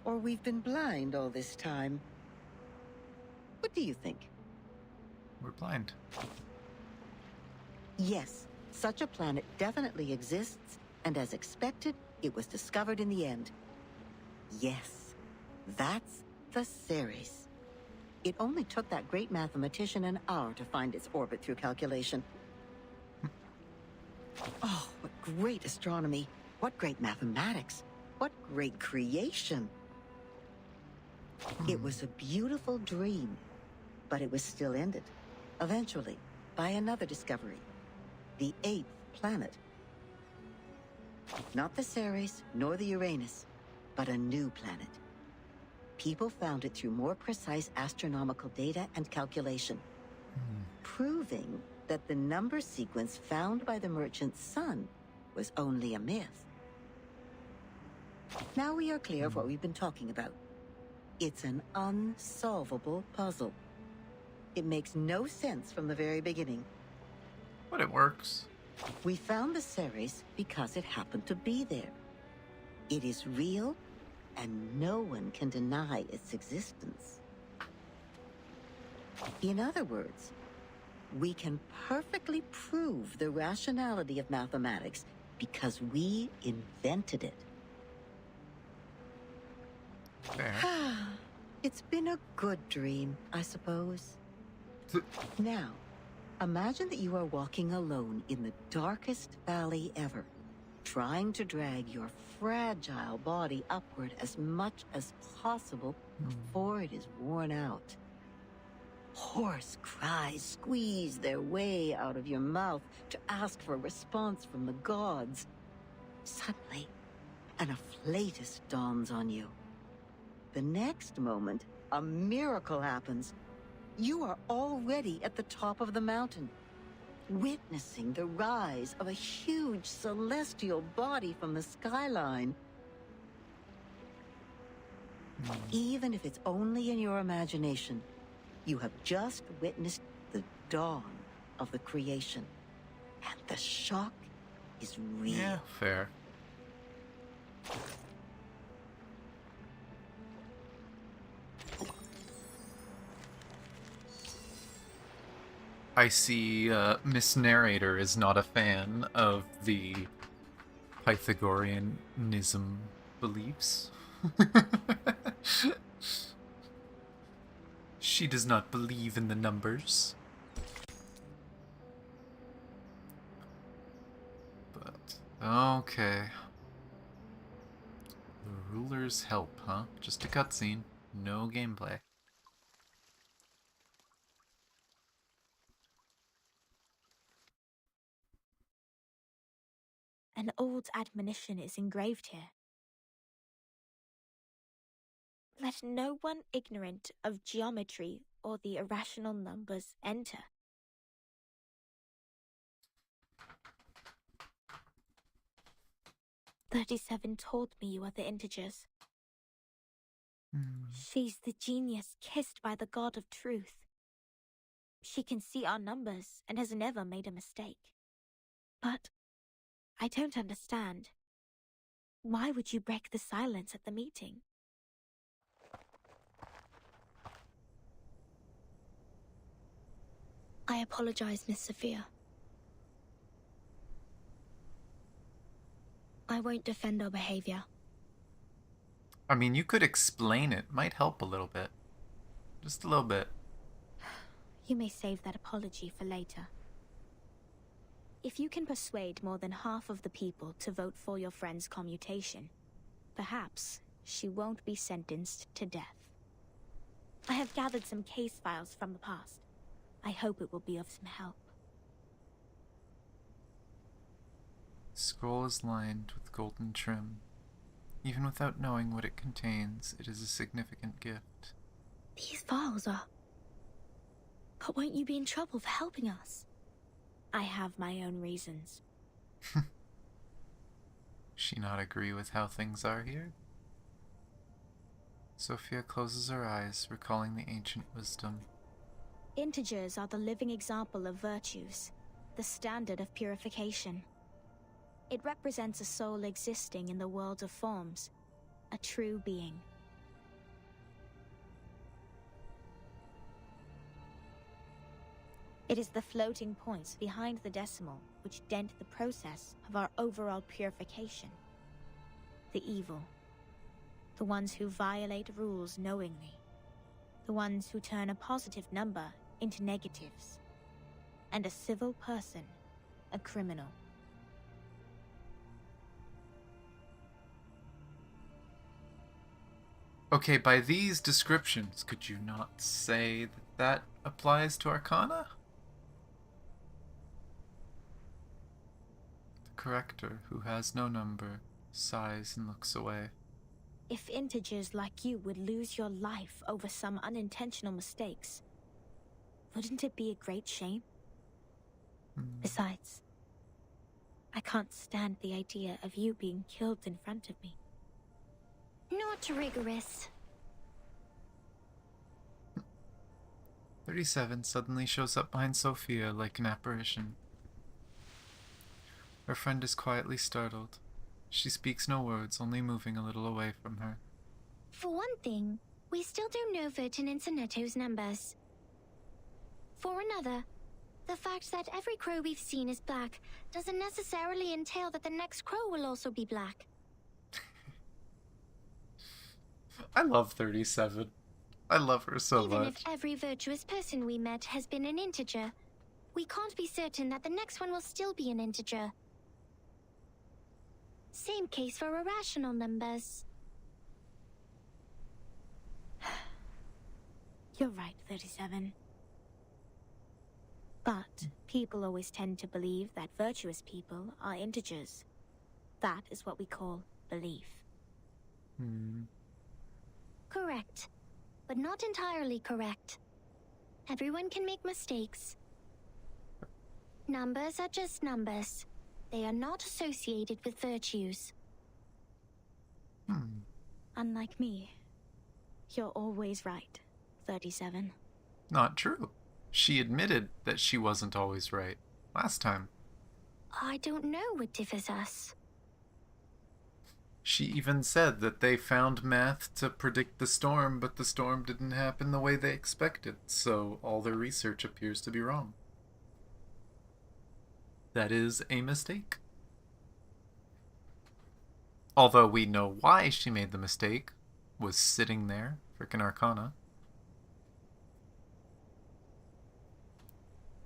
or we've been blind all this time. What do you think? We're blind. Yes, such a planet definitely exists, and as expected, it was discovered in the end. Yes, that's the Ceres. It only took that great mathematician an hour to find its orbit through calculation. Oh, what great astronomy! What great mathematics! What great creation! It was a beautiful dream, but it was still ended, eventually, by another discovery. The 8th planet. Not the Ceres, nor the Uranus, but a new planet. People found it through more precise astronomical data and calculation, proving that the number sequence found by the merchant's son was only a myth. Now we are clear of what we've been talking about. It's an unsolvable puzzle. It makes no sense from the very beginning. But it works. We found the Ceres because it happened to be there. It is real, and no one can deny its existence. In other words, we can perfectly prove the rationality of mathematics because we invented it. Fair. It's been a good dream, I suppose. Now, imagine that you are walking alone in the darkest valley ever, trying to drag your fragile body upward as much as possible before it is worn out. Hoarse cries squeeze their way out of your mouth to ask for a response from the gods. Suddenly, an afflatus dawns on you. The next moment, a miracle happens. You are already at the top of the mountain, witnessing the rise of a huge celestial body from the skyline. Even if it's only in your imagination, you have just witnessed the dawn of the creation, and the shock is real. Yeah, fair. I see Miss Narrator is not a fan of the Pythagoreanism beliefs. She does not believe in the numbers. But, okay. Ruler's help, huh? Just a cutscene. No gameplay. An old admonition is engraved here. Let no one ignorant of geometry or the irrational numbers enter. "37 told me you are the integers. She's the genius kissed by the god of truth. She can see our numbers and has never made a mistake. But I don't understand. Why would you break the silence at the meeting?" "I apologize, Miss Sophia. I won't defend our behavior." I mean, you could explain it. Might help a little bit. Just a little bit. You may save that apology for later. If you can persuade more than half of the people to vote for your friend's commutation, perhaps she won't be sentenced to death. I have gathered some case files from the past. I hope it will be of some help. The scroll is lined with golden trim. Even without knowing what it contains, it is a significant gift. These files are... But won't you be in trouble for helping us? I have my own reasons. She not agree with how things are here? Sophia closes her eyes, recalling the ancient wisdom. Integers are the living example of virtues, the standard of purification. It represents a soul existing in the world of forms, a true being. It is the floating points behind the decimal which dent the process of our overall purification. The evil. The ones who violate rules knowingly. The ones who turn a positive number into negatives. And a civil person, a criminal. Okay, by these descriptions, could you not say that that applies to Arcana? The corrector, who has no number, sighs and looks away. If integers like you would lose your life over some unintentional mistakes, wouldn't it be a great shame? Besides, I can't stand the idea of you being killed in front of me. Not rigorous. 37 suddenly shows up behind Sophia like an apparition. Her friend is quietly startled. She speaks no words, only moving a little away from her. For one thing, we still don't know Vertin and Sonetto's numbers. For another, the fact that every crow we've seen is black doesn't necessarily entail that the next crow will also be black. I love 37. I love her so much. Even if every virtuous person we met has been an integer, we can't be certain that the next one will still be an integer. Same case for irrational numbers. You're right, 37. But people always tend to believe that virtuous people are integers. That is what we call belief. Correct, but not entirely correct. Everyone can make mistakes. Numbers are just numbers. They are not associated with virtues. Unlike me, you're always right, 37. Not true. She admitted that she wasn't always right last time. I don't know what differs us. She even said that they found math to predict the storm, but the storm didn't happen the way they expected, so all their research appears to be wrong. That is a mistake. Although we know why she made the mistake, was sitting there, frickin' Arcana.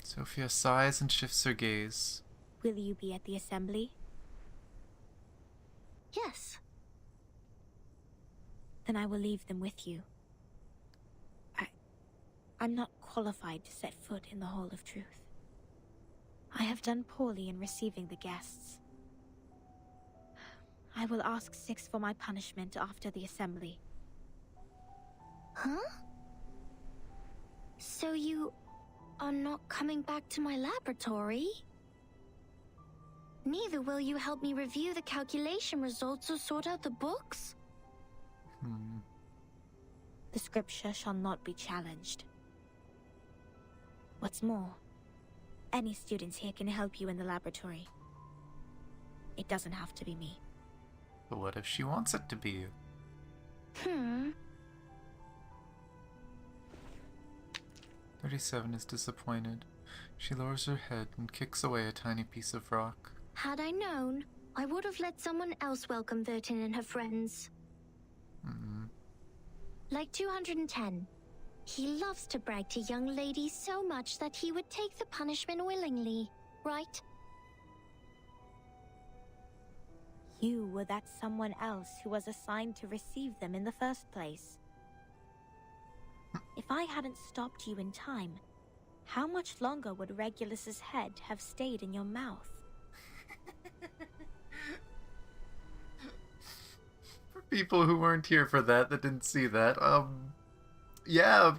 Sophia sighs and shifts her gaze. Will you be at the assembly? Yes. Then I will leave them with you. I'm not qualified to set foot in the Hall of Truth. I have done poorly in receiving the guests. I will ask Six for my punishment after the assembly. Huh? So you are not coming back to my laboratory? Neither will you help me review the calculation results or sort out the books? The scripture shall not be challenged. What's more, any students here can help you in the laboratory. It doesn't have to be me. But what if she wants it to be you? 37 is disappointed. She lowers her head and kicks away a tiny piece of rock. Had I known, I would have let someone else welcome Vertin and her friends. Like 210. He loves to brag to young ladies so much that he would take the punishment willingly, right? You were that someone else who was assigned to receive them in the first place. If I hadn't stopped you in time, how much longer would Regulus's head have stayed in your mouth? For people who weren't here for that didn't see that, yeah.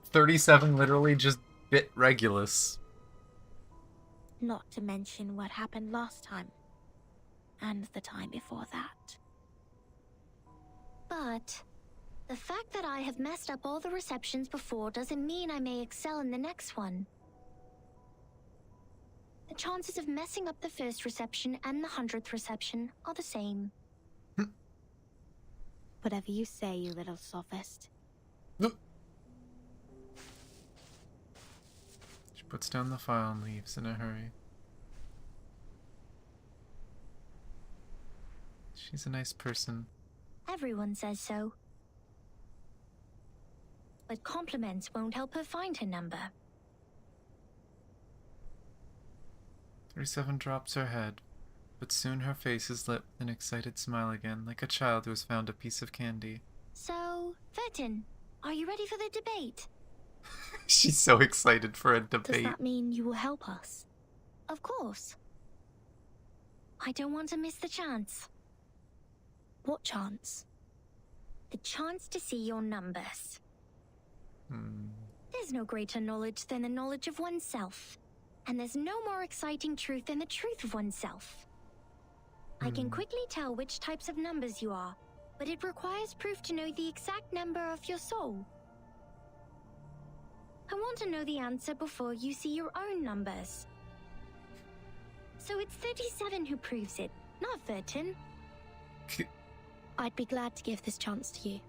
37 literally just bit Regulus. Not to mention what happened last time. And the time before that. But the fact that I have messed up all the receptions before doesn't mean I may excel in the next one. The chances of messing up the first reception and the 100th reception are the same. Whatever you say, you little sophist. She puts down the file and leaves in a hurry. She's a nice person. Everyone says so. But compliments won't help her find her number. 37 drops her head, but soon her face is lit with an excited smile again, like a child who has found a piece of candy. So, Vertin, are you ready for the debate? She's so excited for a Does debate. that mean you will help us? Of course. I don't want to miss the chance. What chance? The chance to see your numbers. There's no greater knowledge than the knowledge of oneself. And there's no more exciting truth than the truth of oneself. I can quickly tell which types of numbers you are, but it requires proof to know the exact number of your soul. I want to know the answer before you see your own numbers. So it's 37 who proves it, not Vertin. I'd be glad to give this chance to you.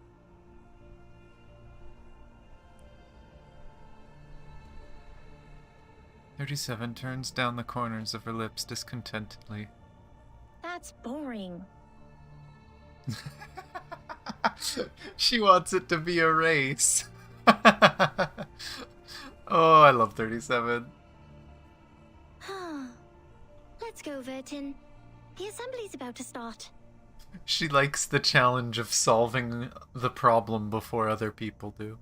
"37 turns down the corners of her lips discontentedly. That's boring. She wants it to be a race. Oh, I love 37. Let's go, Vertin. The assembly's about to start. She likes the challenge of solving the problem before other people do.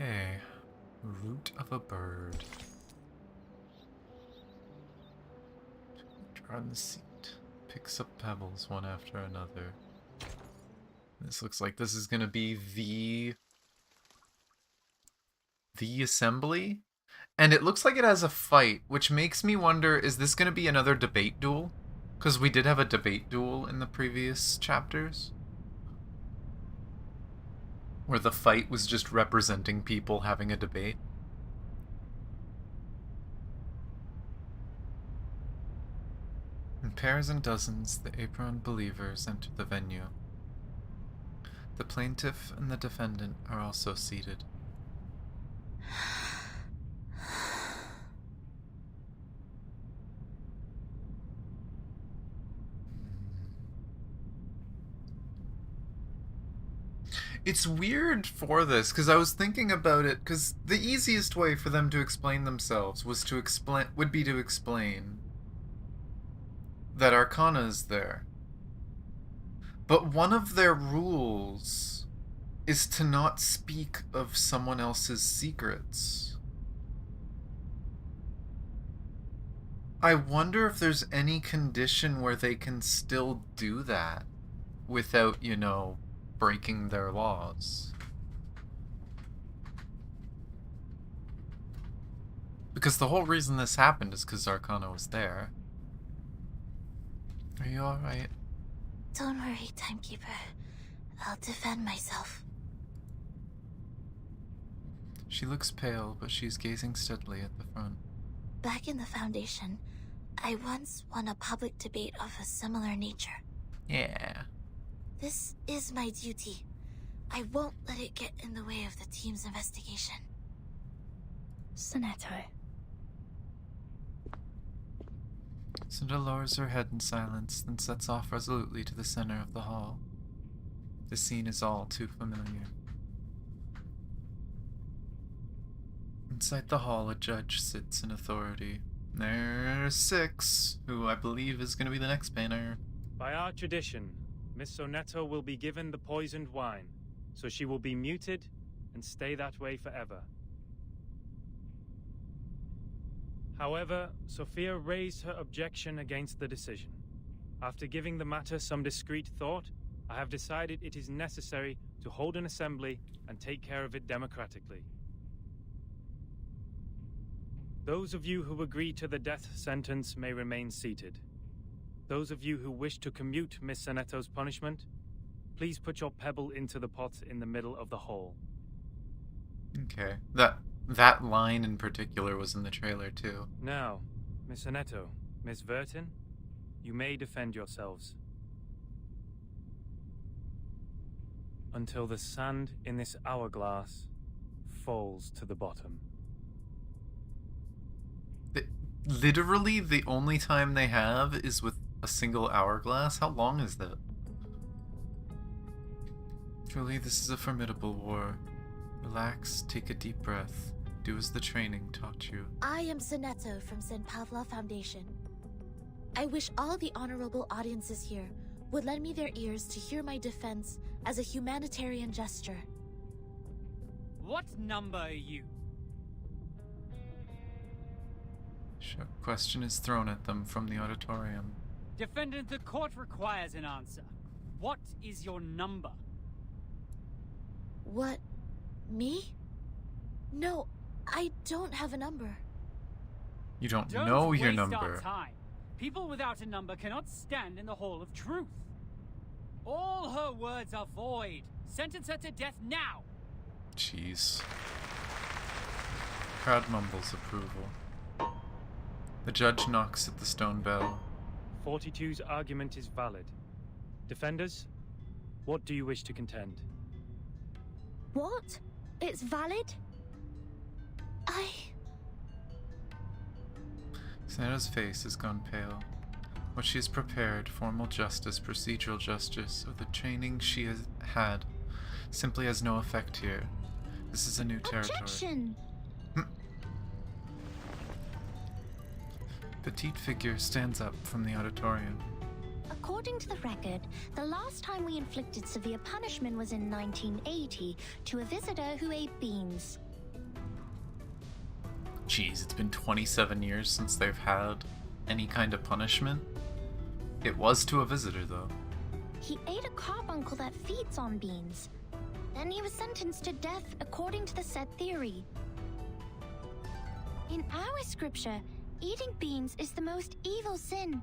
Okay, root of a bird. Draw in the seat. Picks up pebbles one after another. This looks like this is gonna be the assembly, and it looks like it has a fight, which makes me wonder: is this gonna be another debate duel? Because we did have a debate duel in the previous chapters, where the fight was just representing people having a debate. In pairs and dozens, the aproned believers enter the venue. The plaintiff and the defendant are also seated. It's weird for this, because I was thinking about it, because the easiest way for them to explain themselves would be to explain that Arcana is there. But one of their rules is to not speak of someone else's secrets. I wonder if there's any condition where they can still do that without, you know, breaking their laws. Because the whole reason this happened is because Arcana was there. Are you alright? Don't worry, Timekeeper. I'll defend myself. She looks pale, but she's gazing steadily at the front. Back in the Foundation, I once won a public debate of a similar nature. Yeah. This is my duty. I won't let it get in the way of the team's investigation. Sonetto. Cinder lowers her head in silence, then sets off resolutely to the center of the hall. The scene is all too familiar. Inside the hall, a judge sits in authority. There's Six, who I believe is going to be the next banner. By our tradition, Miss Sonetto will be given the poisoned wine, so she will be muted and stay that way forever. However, Sophia raised her objection against the decision. After giving the matter some discreet thought, I have decided it is necessary to hold an assembly and take care of it democratically. Those of you who agree to the death sentence may remain seated. Those of you who wish to commute Miss Sonetto's punishment, please put your pebble into the pot in the middle of the hall. Okay. That line in particular was in the trailer too. Now, Miss Sonetto, Miss Vertin, you may defend yourselves. Until the sand in this hourglass falls to the bottom. Literally, the only time they have is with a single hourglass? How long is that? Truly, this is a formidable war. Relax, take a deep breath. Do as the training taught you. I am Sonetto from St. Pavla Foundation. I wish all the honorable audiences here would lend me their ears to hear my defense as a humanitarian gesture. What number are you? Sure. Question is thrown at them from the auditorium. Defendant, the court requires an answer. What is your number? What? Me? No, I don't have a number. You don't know your number. Our time. People without a number cannot stand in the Hall of Truth. All her words are void. Sentence her to death now. Jeez. Crowd mumbles approval. The judge knocks at the stone bell. 42's argument is valid. Defenders, what do you wish to contend? What? It's valid? Sonetto's face has gone pale. What she has prepared, formal justice, procedural justice, or the training she has had, simply has no effect here. This is a new territory. Objection! Petite figure stands up from the auditorium. According to the record, the last time we inflicted severe punishment was in 1980 to a visitor who ate beans. Jeez, it's been 27 years since they've had any kind of punishment. It was to a visitor, though. He ate a carbuncle that feeds on beans. Then he was sentenced to death according to the set theory. In our scripture, eating beans is the most evil sin,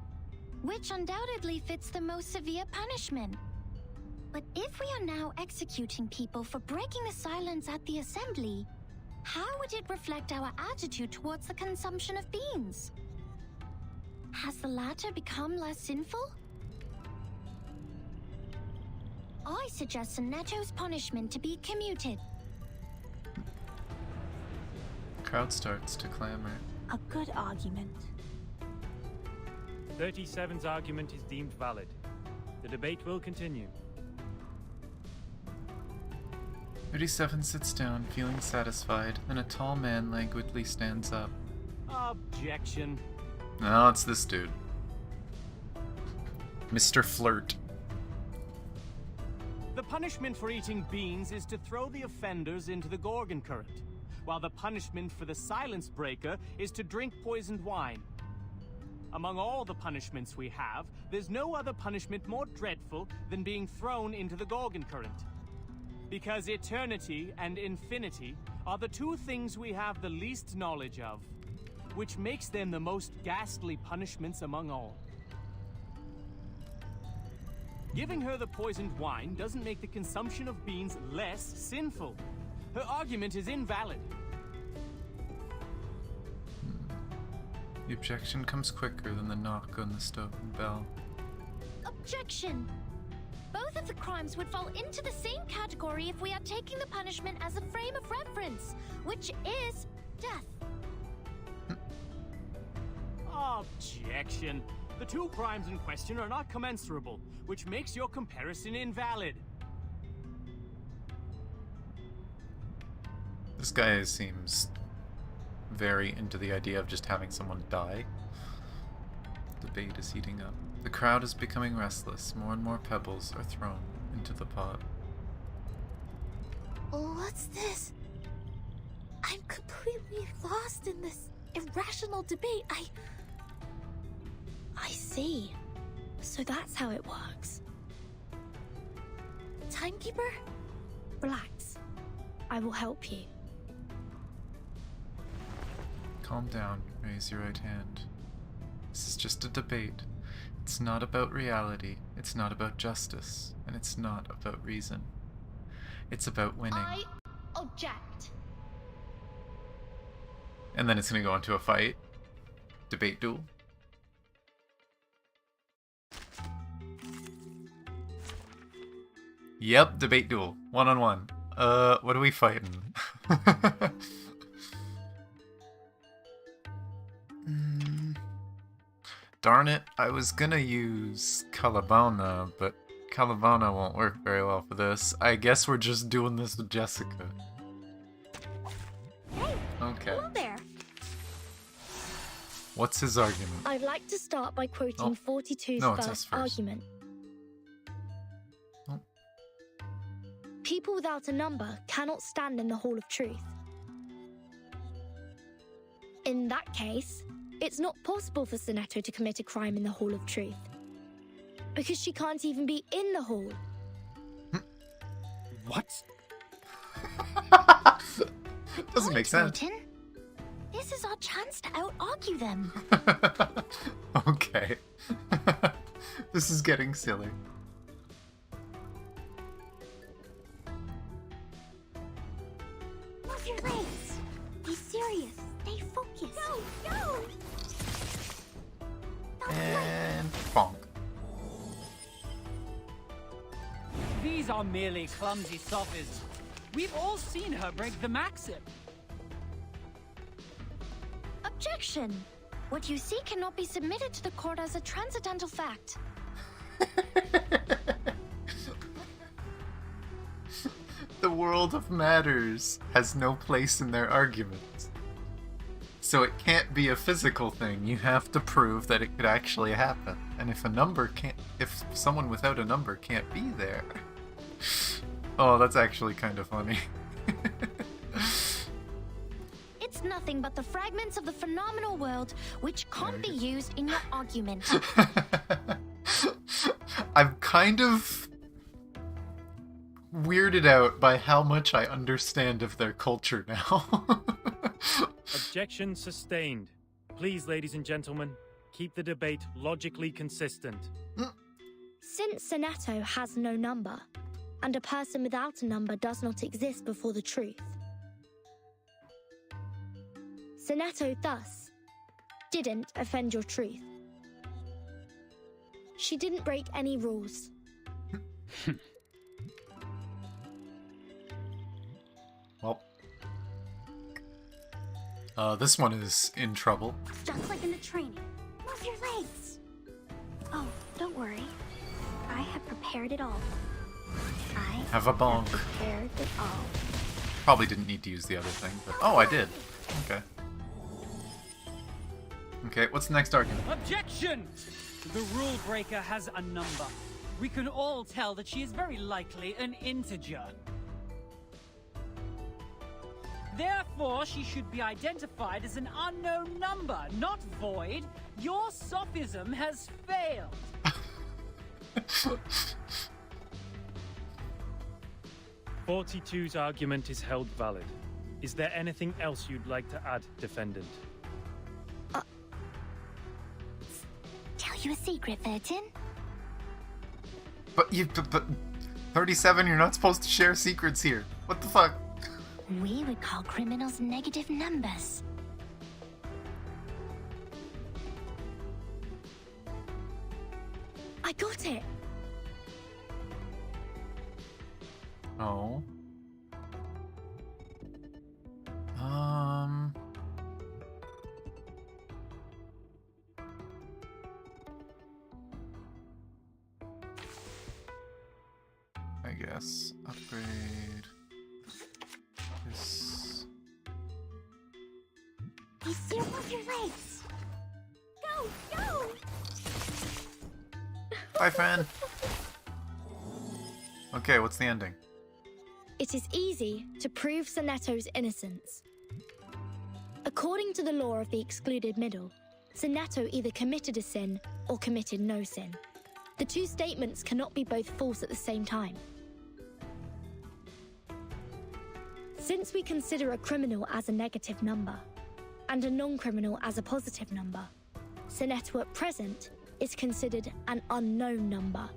which undoubtedly fits the most severe punishment. But if we are now executing people for breaking the silence at the assembly, how would it reflect our attitude towards the consumption of beans? Has the latter become less sinful? I suggest Sonetto's punishment to be commuted. Crowd starts to clamor. A good argument. 37's argument is deemed valid. The debate will continue. 37 sits down, feeling satisfied, and a tall man languidly stands up. Objection. No, it's this dude. Mr. Flirt. The punishment for eating beans is to throw the offenders into the Gorgon current, while the punishment for the silence breaker is to drink poisoned wine. Among all the punishments we have, there's no other punishment more dreadful than being thrown into the Gorgon current. Because eternity and infinity are the two things we have the least knowledge of, which makes them the most ghastly punishments among all. Giving her the poisoned wine doesn't make the consumption of beans less sinful. Her argument is invalid. The objection comes quicker than the knock on the stone bell. Objection! Both of the crimes would fall into the same category if we are taking the punishment as a frame of reference, which is death. Objection. The two crimes in question are not commensurable, which makes your comparison invalid. This guy seems very into the idea of just having someone die. The debate is heating up. The crowd is becoming restless. More and more pebbles are thrown into the pot. What's this? I'm completely lost in this irrational debate. I see. So that's how it works. Timekeeper? Relax. I will help you. Calm down. Raise your right hand. This is just a debate. It's not about reality. It's not about justice. And it's not about reason. It's about winning. I object. And then it's going to go into a fight. Debate duel. Yep, debate duel. 1-on-1. What are we fighting? Darn it, I was gonna use Calabona, but Calabona won't work very well for this. I guess we're just doing this with Jessica. Hey, okay. Hello there. What's his argument? I'd like to start by quoting 42's first argument. Oh. People without a number cannot stand in the Hall of Truth. In that case, it's not possible for Sonetto to commit a crime in the Hall of Truth. Because she can't even be in the hall. What? Doesn't make sense. Milton, this is our chance to out-argue them. Okay. This is getting silly. Move your legs. Be serious. Stay focused. No! And bonk. These are merely clumsy sophisms. We've all seen her break the maxim. Objection! What you see cannot be submitted to the court as a transcendental fact. The world of matters has no place in their arguments. So it can't be a physical thing. You have to prove that it could actually happen. And if someone without a number can't be there. Oh, that's actually kind of funny. It's nothing but the fragments of the phenomenal world which can't be used in your argument. I'm kind of weirded out by how much I understand of their culture now. Objection sustained. Please, ladies and gentlemen, keep the debate logically consistent. Since Sonetto has no number, and a person without a number does not exist before the truth, Sonetto thus didn't offend your truth. She didn't break any rules. Well, this one is in trouble. Just like in the training. Move your legs. Oh, don't worry. I have prepared it all. I have a bonk. Prepared it all. Probably didn't need to use the other thing, but... Oh, I did. Okay. Okay, what's the next argument? Objection! The rule breaker has a number. We can all tell that she is very likely an integer. Therefore, she should be identified as an unknown number, not void. Your sophism has failed. 42's argument is held valid. Is there anything else you'd like to add, defendant? Tell you a secret, 13? But 37, you're not supposed to share secrets here. What the fuck? We would call criminals negative numbers. I got it! Oh. I guess. Upgrade. This. These still move your legs. Go! Go! Bye, friend. Okay, what's the ending? It is easy to prove Sonetto's innocence. According to the law of the excluded middle, Sonetto either committed a sin or committed no sin. The two statements cannot be both false at the same time. Since we consider a criminal as a negative number, and a non-criminal as a positive number, Sonetto at present is considered an unknown number.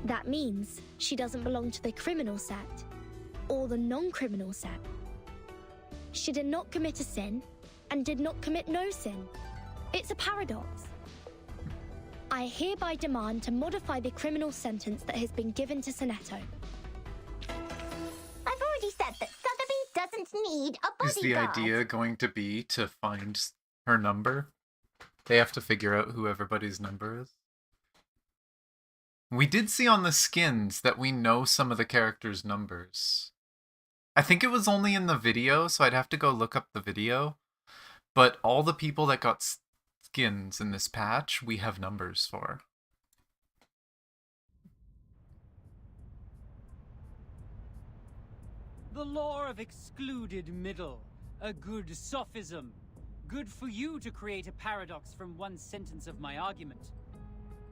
That means she doesn't belong to the criminal set, or the non-criminal set. She did not commit a sin, and did not commit no sin. It's a paradox. I hereby demand to modify the criminal sentence that has been given to Sonetto. I've already said that Sotheby doesn't need a bodyguard. Is the idea going to be to find her number? They have to figure out who everybody's number is? We did see on the skins that we know some of the characters' numbers. I think it was only in the video, so I'd have to go look up the video. But all the people that got skins in this patch, we have numbers for. The law of excluded middle. A good sophism. Good for you to create a paradox from one sentence of my argument.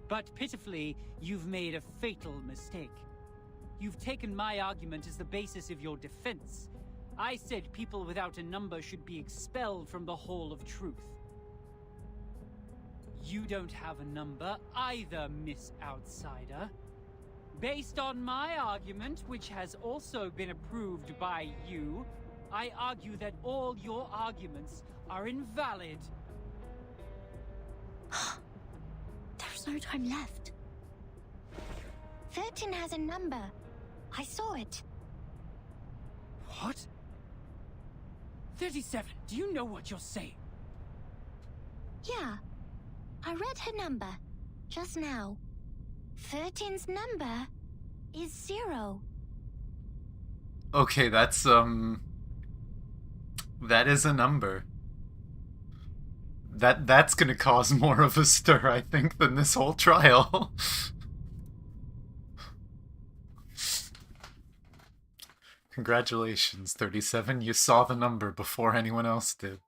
But pitifully, you've made a fatal mistake. You've taken my argument as the basis of your defense. I said people without a number should be expelled from the Hall of Truth. You don't have a number either, Miss Outsider. Based on my argument, which has also been approved by you, I argue that all your arguments are invalid. There's no time left. 13 has a number. I saw it. What? 37, do you know what you're saying? Yeah. I read her number. Just now. 13's number is 0. Okay, that's, that is a number. That's gonna cause more of a stir, I think, than this whole trial. Congratulations, 37. You saw the number before anyone else did.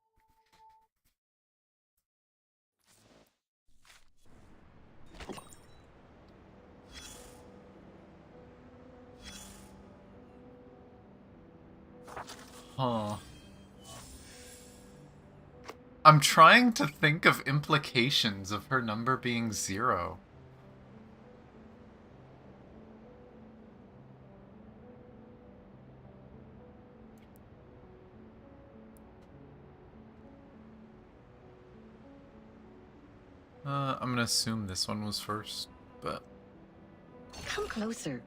Huh. I'm trying to think of implications of her number being 0. I'm gonna assume this one was first, but... Come closer.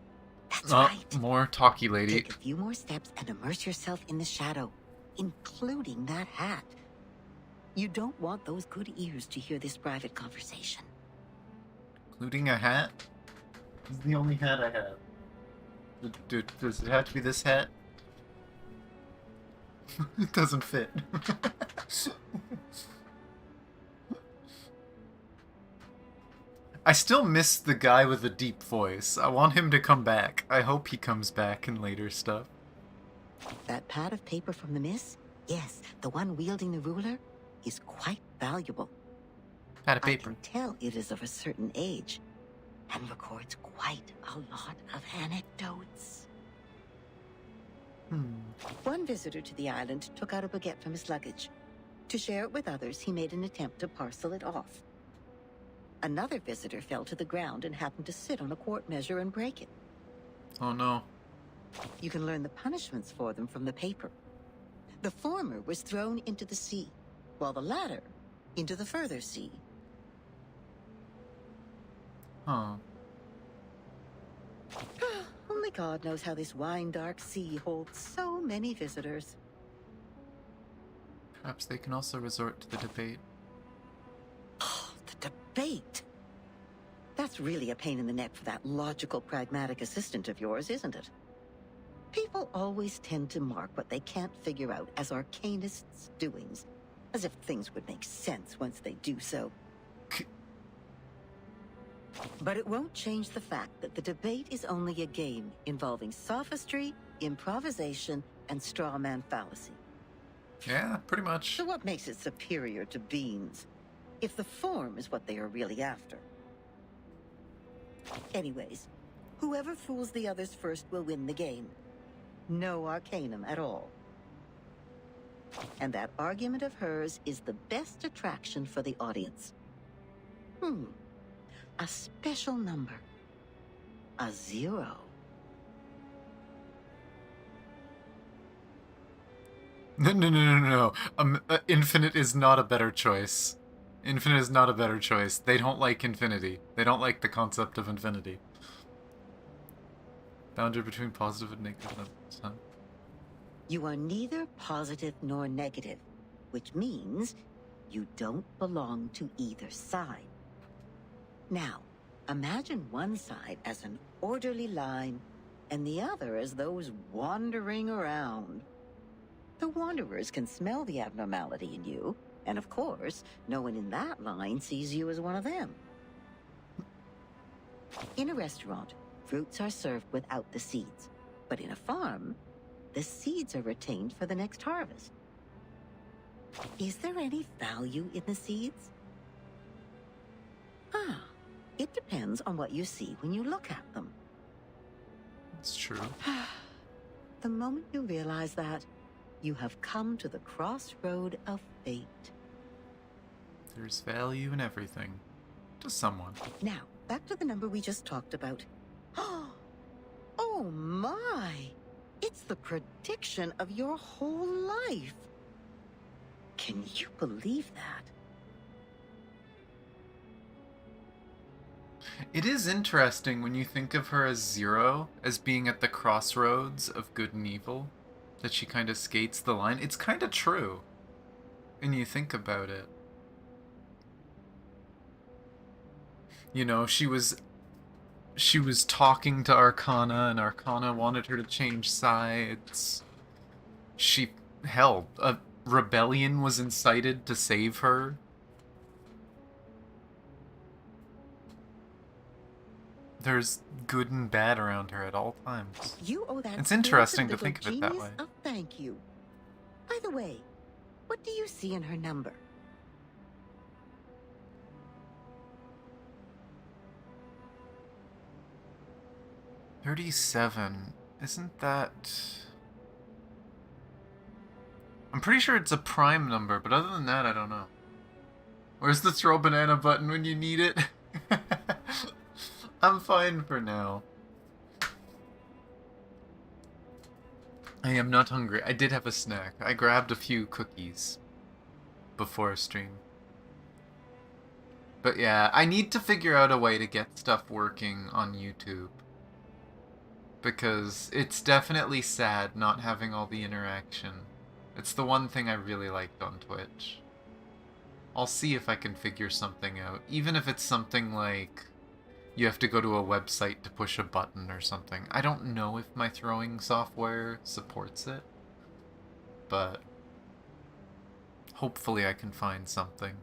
That's right. More talky lady. Take a few more steps and immerse yourself in the shadow, including that hat. You don't want those good ears to hear this private conversation. Including a hat? This is the only hat I have. Does it have to be this hat? It doesn't fit. I still miss the guy with the deep voice. I want him to come back. I hope he comes back in later stuff. That pad of paper from the miss? Yes, the one wielding the ruler is quite valuable. Pad of paper. I can tell it is of a certain age and records quite a lot of anecdotes. One visitor to the island took out a baguette from his luggage. To share it with others, he made an attempt to parcel it off. Another visitor fell to the ground and happened to sit on a quart measure and break it. Oh no. You can learn the punishments for them from the paper. The former was thrown into the sea, while the latter into the further sea. Huh. Only God knows how this wine-dark sea holds so many visitors. Perhaps they can also resort to the debate. The debate? That's really a pain in the neck for that logical, pragmatic assistant of yours, isn't it? People always tend to mark what they can't figure out as arcanists' doings, as if things would make sense once they do so. But it won't change the fact that the debate is only a game involving sophistry, improvisation, and straw man fallacy. Yeah, pretty much. So what makes it superior to beans, if the form is what they are really after? Anyways, whoever fools the others first will win the game. No arcanum at all. And that argument of hers is the best attraction for the audience. A special number. A 0. No. Infinite is not a better choice. Infinite is not a better choice. They don't like infinity. They don't like the concept of infinity. Boundary between positive and negative numbers, huh? You are neither positive nor negative, which means you don't belong to either side. Now, imagine one side as an orderly line and the other as those wandering around. The wanderers can smell the abnormality in you, and of course, no one in that line sees you as one of them. In a restaurant, fruits are served without the seeds, but in a farm, the seeds are retained for the next harvest. Is there any value in the seeds? It depends on what you see when you look at them. It's true. The moment you realize that, you have come to the crossroad of fate. There's value in everything. To someone. Now, back to the number we just talked about. Oh my! It's the prediction of your whole life. Can you believe that? It is interesting when you think of her as 0, as being at the crossroads of good and evil, that she kind of skates the line. It's kind of true when you think about it. You know, she was talking to Arcana, and Arcana wanted her to change sides. A rebellion was incited to save her. There's good and bad around her at all times. You owe that. It's interesting to think of it that way. Thank you. By the way, what do you see in her number? $37. Isn't that... I'm pretty sure it's a prime number, but other than that, I don't know. Where's the throw banana button when you need it? I'm fine for now. I am not hungry. I did have a snack. I grabbed a few cookies before stream. But yeah, I need to figure out a way to get stuff working on YouTube. Because it's definitely sad not having all the interaction. It's the one thing I really liked on Twitch. I'll see if I can figure something out. Even if it's something like you have to go to a website to push a button or something. I don't know if my throwing software supports it. but hopefully I can find something.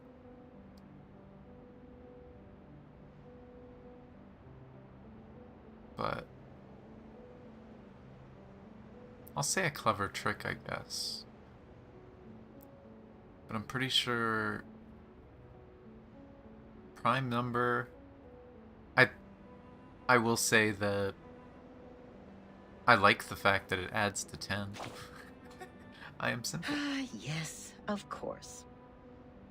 But I'll say a clever trick, I guess. But I'm pretty sure prime number, I will say that I like the fact that it adds to 10. I am simple. Yes, of course.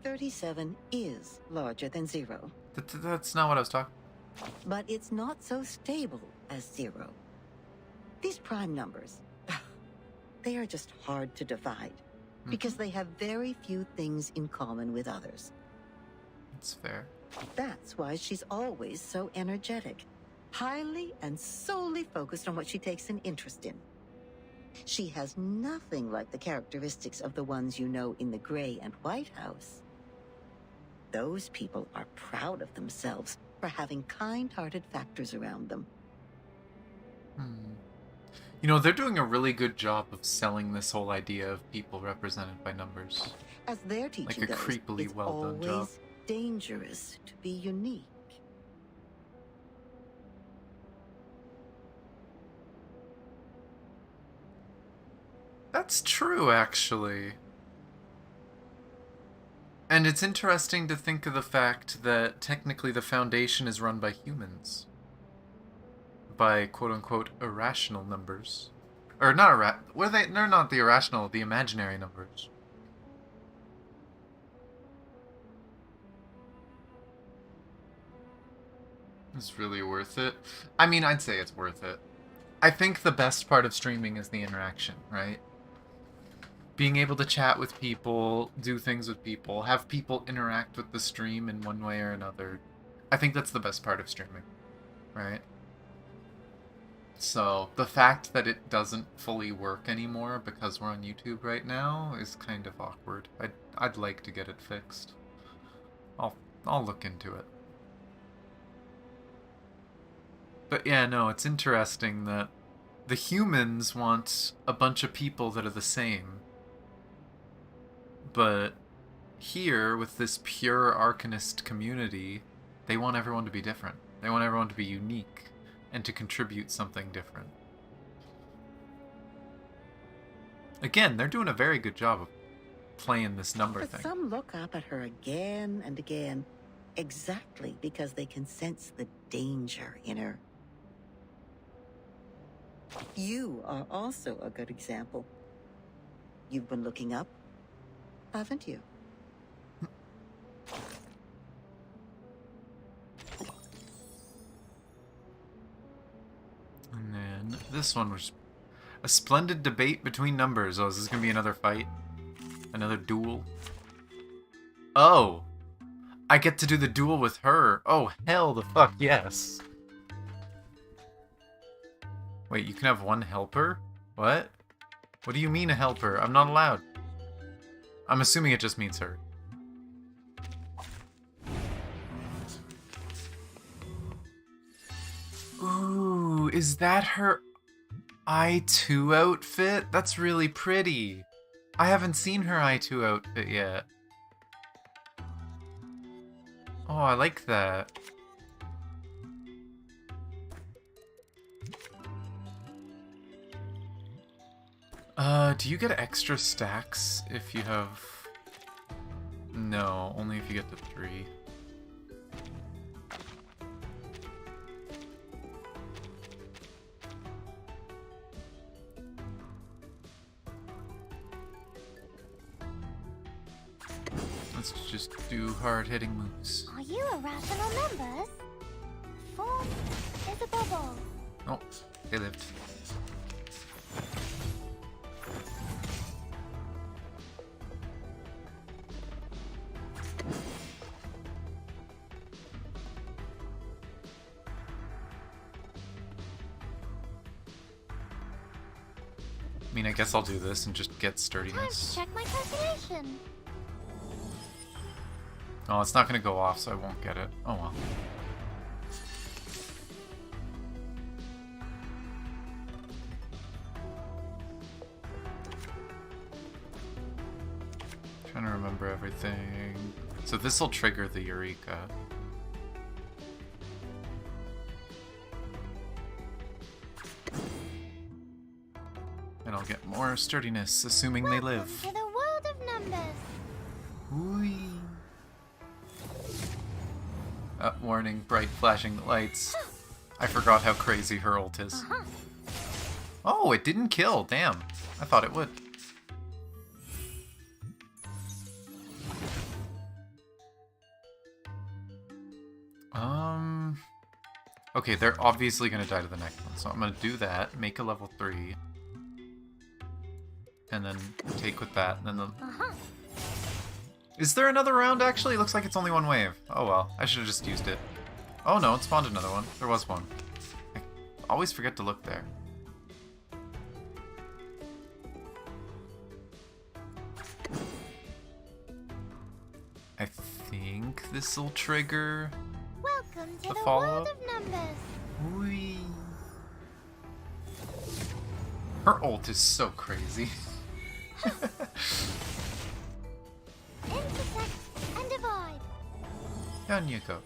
37 is larger than 0. That's not what I was talking about. But it's not so stable as 0. These prime numbers, they are just hard to divide because they have very few things in common with others. That's fair. That's why she's always so energetic, highly and solely focused on what she takes an interest in. She has nothing like the characteristics of the ones you know in the Gray and White House. Those people are proud of themselves for having kind-hearted factors around them. You know, they're doing a really good job of selling this whole idea of people represented by numbers. As their teaching like a goes, creepily it's well done job. always dangerous to be unique. That's true, actually. And it's interesting to think of the fact that technically the Foundation is run by humans. By quote-unquote irrational numbers. Or not they're not the irrational, the imaginary numbers. It's really worth it. I mean, I'd say it's worth it. I think the best part of streaming is the interaction, right? Being able to chat with people, do things with people, have people interact with the stream in one way or another. I think that's the best part of streaming, right? So, the fact that it doesn't fully work anymore because we're on YouTube right now is kind of awkward. I'd like to get it fixed. I'll look into it. But yeah, no, it's interesting that the humans want a bunch of people that are the same. But here, with this pure Arcanist community, they want everyone to be different. They want everyone to be unique and to contribute something different. Again, they're doing a very good job of playing this number But thing. some look up at her again and again, exactly because they can sense the danger in her. You are also a good example. You've been looking up, haven't you? And then this one was a splendid debate between numbers. Oh, is this going to be another fight? Another duel? Oh! I get to do the duel with her. Oh, hell the fuck yes. Wait, you can have one helper? What? What do you mean a helper? I'm not allowed. I'm assuming it just means her. Ooh, is that her I2 outfit? That's really pretty. I haven't seen her I2 outfit yet. Oh, I like that. Do you get extra stacks if you have... No, only if you get to 3. Let's just do hard-hitting moves. Are you irrational numbers? 4 is a bubble. Oh, they lived. I mean, I guess I'll do this and just get sturdiness. Check my calculation. Oh, it's not going to go off, so I won't get it. Oh well. Trying to remember everything. So this will trigger the Eureka. And I'll get more sturdiness, assuming they live. To the world of numbers. Whee. Warning, bright flashing lights. I forgot how crazy her ult is. Oh, it didn't kill. Damn. I thought it would. Okay, they're obviously gonna die to the next one, so I'm gonna do that, make a level 3. And then take with that, and then the... Is there another round, actually? It looks like it's only one wave. Oh well, I should have just used it. Oh no, it spawned another one. There was one. I always forget to look there. I think this'll trigger... Welcome to the follow-up. world of numbers. Whee. Her ult is so crazy. Intersect and divide. Down you go.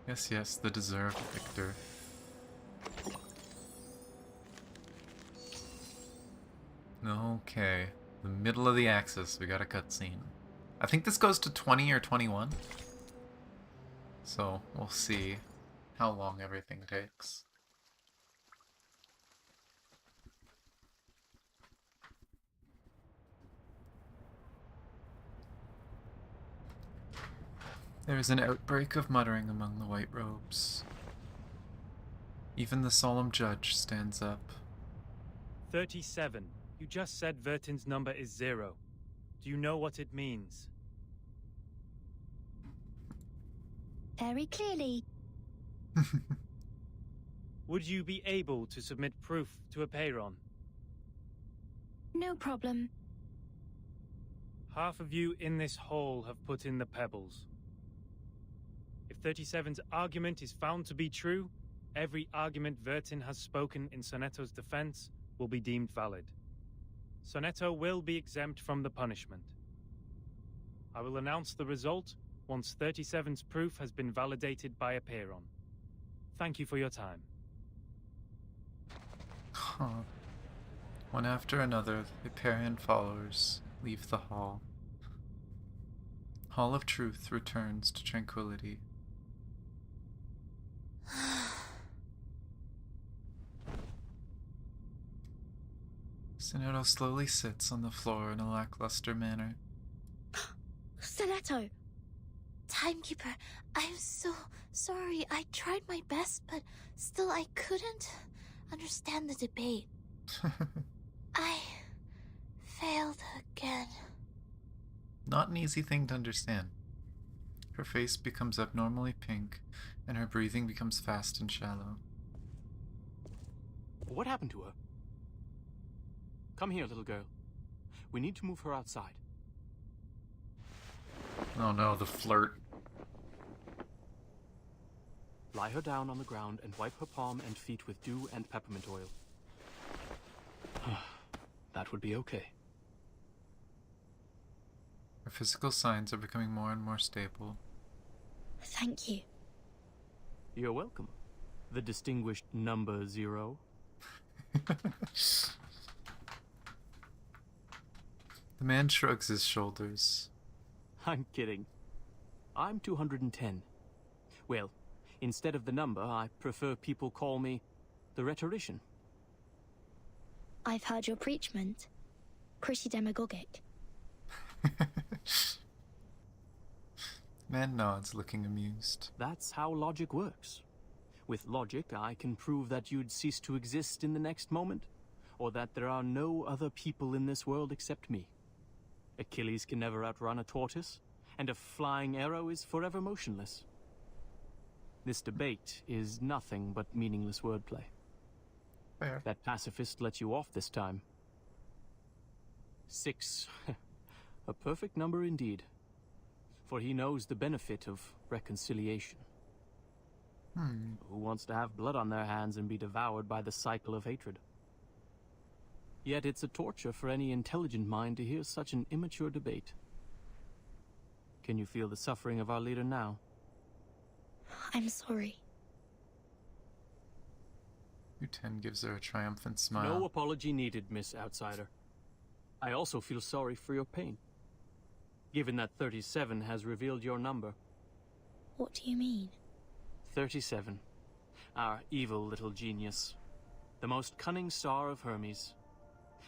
Yes, yes, the deserved victor. Okay, the middle of the axis, we got a cutscene. I think this goes to 20 or 21. So, we'll see how long everything takes. There is an outbreak of muttering among the white robes. Even the solemn judge stands up. 37. You just said Vertin's number is 0. Do you know what it means? Very clearly. Would you be able to submit proof to Apeiron? No problem. Half of you in this hall have put in the pebbles. If 37's argument is found to be true, every argument Vertin has spoken in Sonetto's defense will be deemed valid. Sonetto will be exempt from the punishment. I will announce the result once 37's proof has been validated by Apeiron. Thank you for your time. Huh. One after another, the Apeiron followers leave the hall. Hall of Truth returns to tranquility. Sonetto slowly sits on the floor in a lackluster manner. Sonetto! Timekeeper, I'm so sorry. I tried my best, but still I couldn't understand the debate. I failed again. Not an easy thing to understand. Her face becomes abnormally pink, and her breathing becomes fast and shallow. What happened to her? Come here, little girl. We need to move her outside. Oh no, the flirt. Lie her down on the ground and wipe her palm and feet with dew and peppermint oil. That would be okay. Her physical signs are becoming more and more stable. Thank you. You're welcome. The distinguished number 0. The man shrugs his shoulders. I'm kidding. I'm 210. Well, instead of the number, I prefer people call me the rhetorician. I've heard your preachment. Pretty demagogic. Man nods, looking amused. That's how logic works. With logic, I can prove that you'd cease to exist in the next moment, or that there are no other people in this world except me. Achilles can never outrun a tortoise, and a flying arrow is forever motionless. This debate is nothing but meaningless wordplay. Fair. That pacifist let you off this time. 6. A perfect number indeed. For he knows the benefit of reconciliation. Who wants to have blood on their hands and be devoured by the cycle of hatred? Yet it's a torture for any intelligent mind to hear such an immature debate. Can you feel the suffering of our leader now? I'm sorry. U10 gives her a triumphant smile. No apology needed, Miss Outsider. I also feel sorry for your pain, given that 37 has revealed your number. What do you mean? 37. Our evil little genius. The most cunning star of Hermes.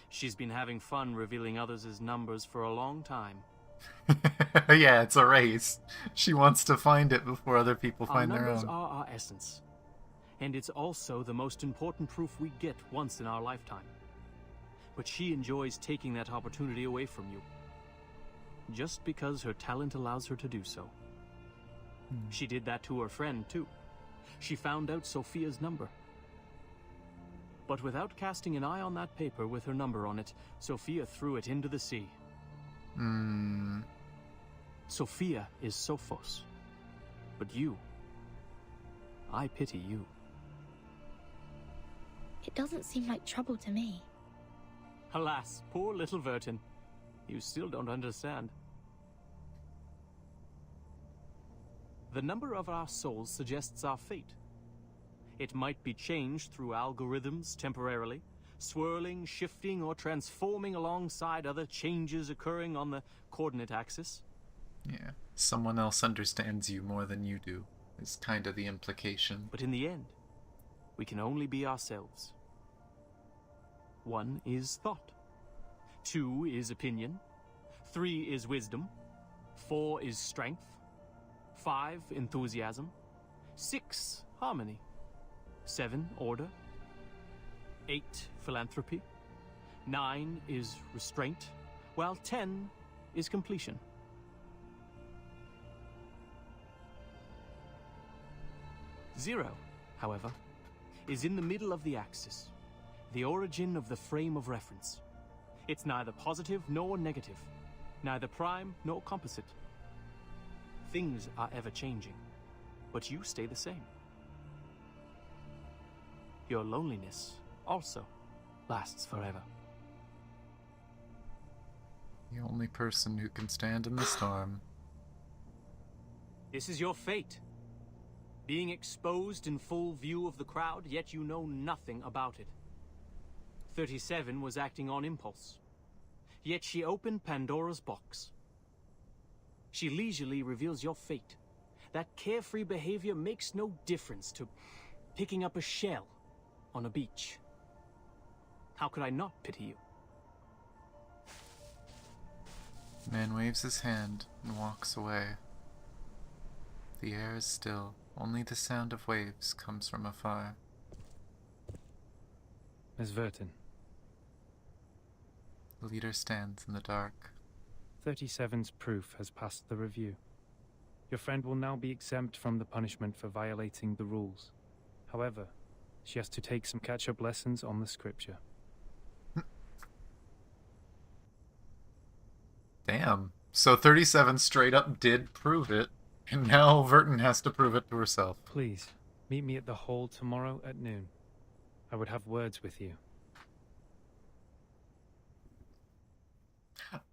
She's been having fun revealing others' numbers for a long time. Yeah, it's a race. She wants to find it before other people find their own. Our numbers are our essence. And it's also the most important proof we get once in our lifetime. But she enjoys taking that opportunity away from you. Just because her talent allows her to do so. She did that to her friend, too. She found out Sophia's number. But without casting an eye on that paper with her number on it, Sophia threw it into the sea. Sophia is Sophos. But you... I pity you. It doesn't seem like trouble to me. Alas, poor little Vertin. You still don't understand. The number of our souls suggests our fate. It might be changed through algorithms temporarily, swirling, shifting, or transforming alongside other changes occurring on the coordinate axis. Yeah, someone else understands you more than you do, is kind of the implication. But in the end, we can only be ourselves. 1 is thought. 2 is opinion. 3 is wisdom. 4 is strength. 5, enthusiasm. 6, harmony. 7, order. 8, philanthropy. 9 is restraint, while 10 is completion. 0, however, is in the middle of the axis, the origin of the frame of reference. It's neither positive nor negative, neither prime nor composite. Things are ever changing, but you stay the same. Your loneliness also lasts forever. The only person who can stand in the storm. This is your fate. Being exposed in full view of the crowd, yet you know nothing about it. 37 was acting on impulse, yet she opened Pandora's box. She leisurely reveals your fate. That carefree behavior makes no difference to picking up a shell on a beach. How could I not pity you? Man waves his hand and walks away. The air is still. Only the sound of waves comes from afar. Miss Vertin. The leader stands in the dark. 37's proof has passed the review. Your friend will now be exempt from the punishment for violating the rules. However, she has to take some catch-up lessons on the scripture. Damn. So 37 straight up did prove it, and now Vertin has to prove it to herself. Please, meet me at the hall tomorrow at noon. I would have words with you.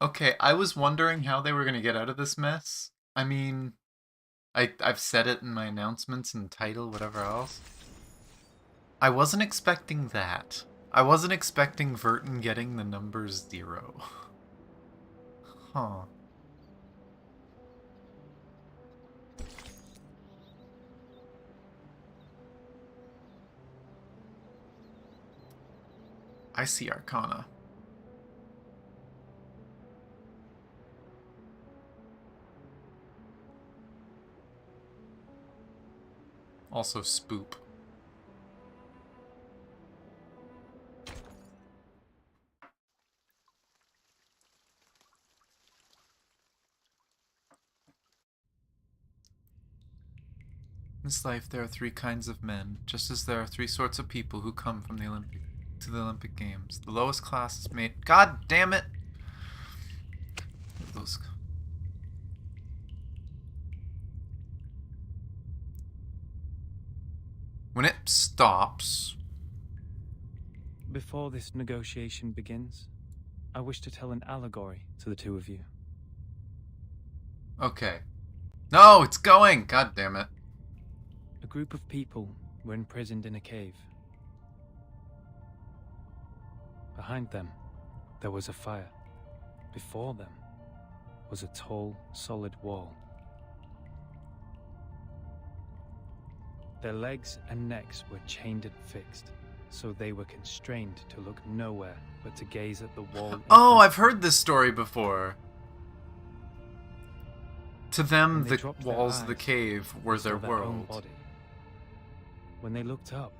Okay, I was wondering how they were going to get out of this mess. I mean, I've said it in my announcements and title, whatever else. I wasn't expecting that. I wasn't expecting Vertin getting the number 0. Huh. I see Arcana. Also Spoop. In this life there are 3 kinds of men, just as there are 3 sorts of people who come from the to the Olympic Games. The lowest class is made... God damn it! Those... When it stops... before this negotiation begins, I wish to tell an allegory to the two of you. Okay. No, it's going! God damn it. A group of people were imprisoned in a cave. Behind them, there was a fire. Before them was a tall, solid wall. Their legs and necks were chained and fixed, so they were constrained to look nowhere but to gaze at the wall. Oh, I've heard this story before. To them, the walls of the cave were their world. When they looked up,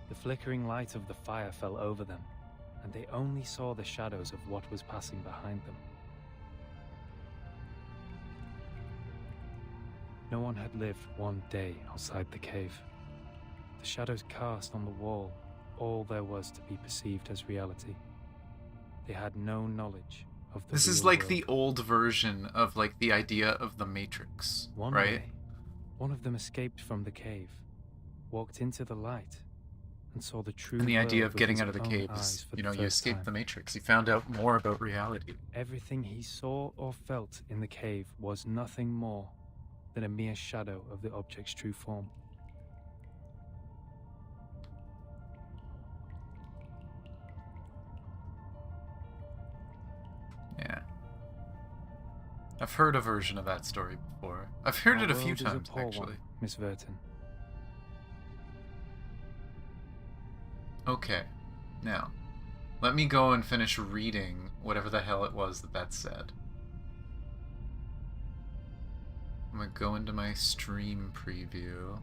the flickering light of the fire fell over them, and they only saw the shadows of what was passing behind them. No one had lived one day outside the cave. The shadows cast on the wall all there was to be perceived as reality. They had no knowledge of the This is real like world. the old version of like the idea of the Matrix, One right? day, one of them escaped from the cave, walked into the light, and saw the true And the idea world of with getting his out of the own cave eyes is, for you the know, you first escape time. the Matrix. You found out more about reality. Everything he saw or felt in the cave was nothing more than a mere shadow of the object's true form. Yeah. I've heard a version of that story before. I've heard Our it a few world is times, poor actually. one, Miss Verton. Okay. Now, let me go and finish reading whatever the hell it was that said. I'm gonna go into my stream preview.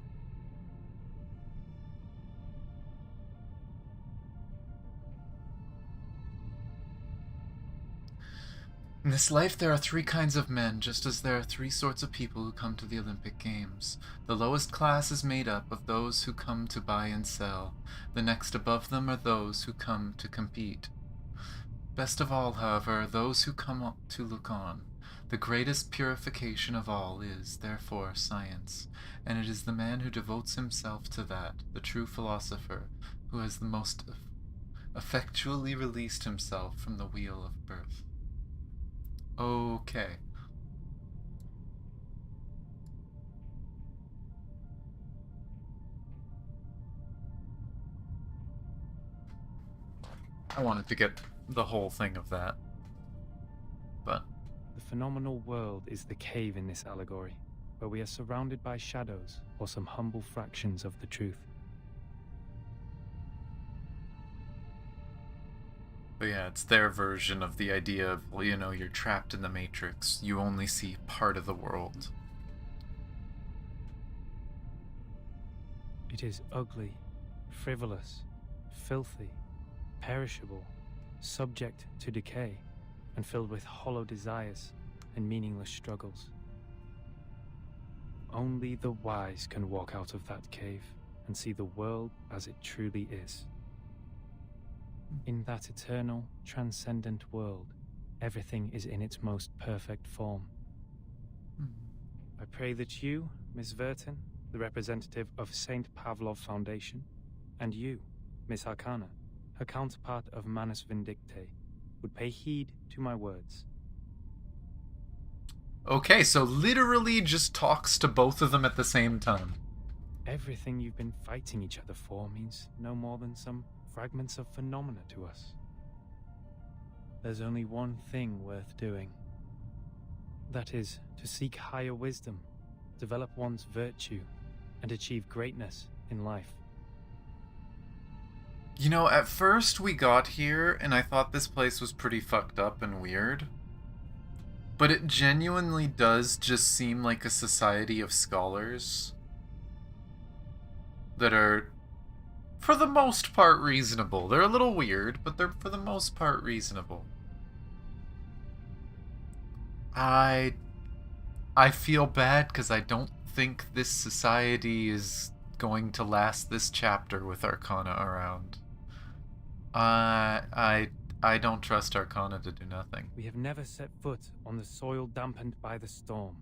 In this life, there are three kinds of men, just as there are three sorts of people who come to the Olympic Games. The lowest class is made up of those who come to buy and sell. The next above them are those who come to compete. Best of all, however, are those who come up to look on. The greatest purification of all is, therefore, science, and it is the man who devotes himself to that, the true philosopher, who has the most effectually released himself from the wheel of birth. Okay. I wanted to get the whole thing of that. But The phenomenal world is the cave in this allegory, where we are surrounded by shadows or some humble fractions of the truth. But yeah, it's their version of the idea of, well, you know, you're trapped in the Matrix. You only see part of the world. It is ugly, frivolous, filthy, perishable, subject to decay, and filled with hollow desires and meaningless struggles. Only the wise can walk out of that cave and see the world as it truly is. In that eternal, transcendent world, everything is in its most perfect form. I pray that you, Miss Verton, the representative of St. Pavlov Foundation, and you, Miss Arcana, her counterpart of Manus Vindicte, would pay heed to my words. Okay, so literally just talks to both of them at the same time. Everything you've been fighting each other for means no more than some fragments of phenomena to us. There's only one thing worth doing. That is, to seek higher wisdom, develop one's virtue, and achieve greatness in life. You know, at first we got here, and I thought this place was pretty fucked up and weird. But it genuinely does just seem like a society of scholars that are, for the most part, reasonable. They're a little weird, but they're, for the most part, reasonable. I feel bad because I don't think this society is going to last this chapter with Arcana around. I don't trust Arcana to do nothing. We have never set foot on the soil dampened by the storm,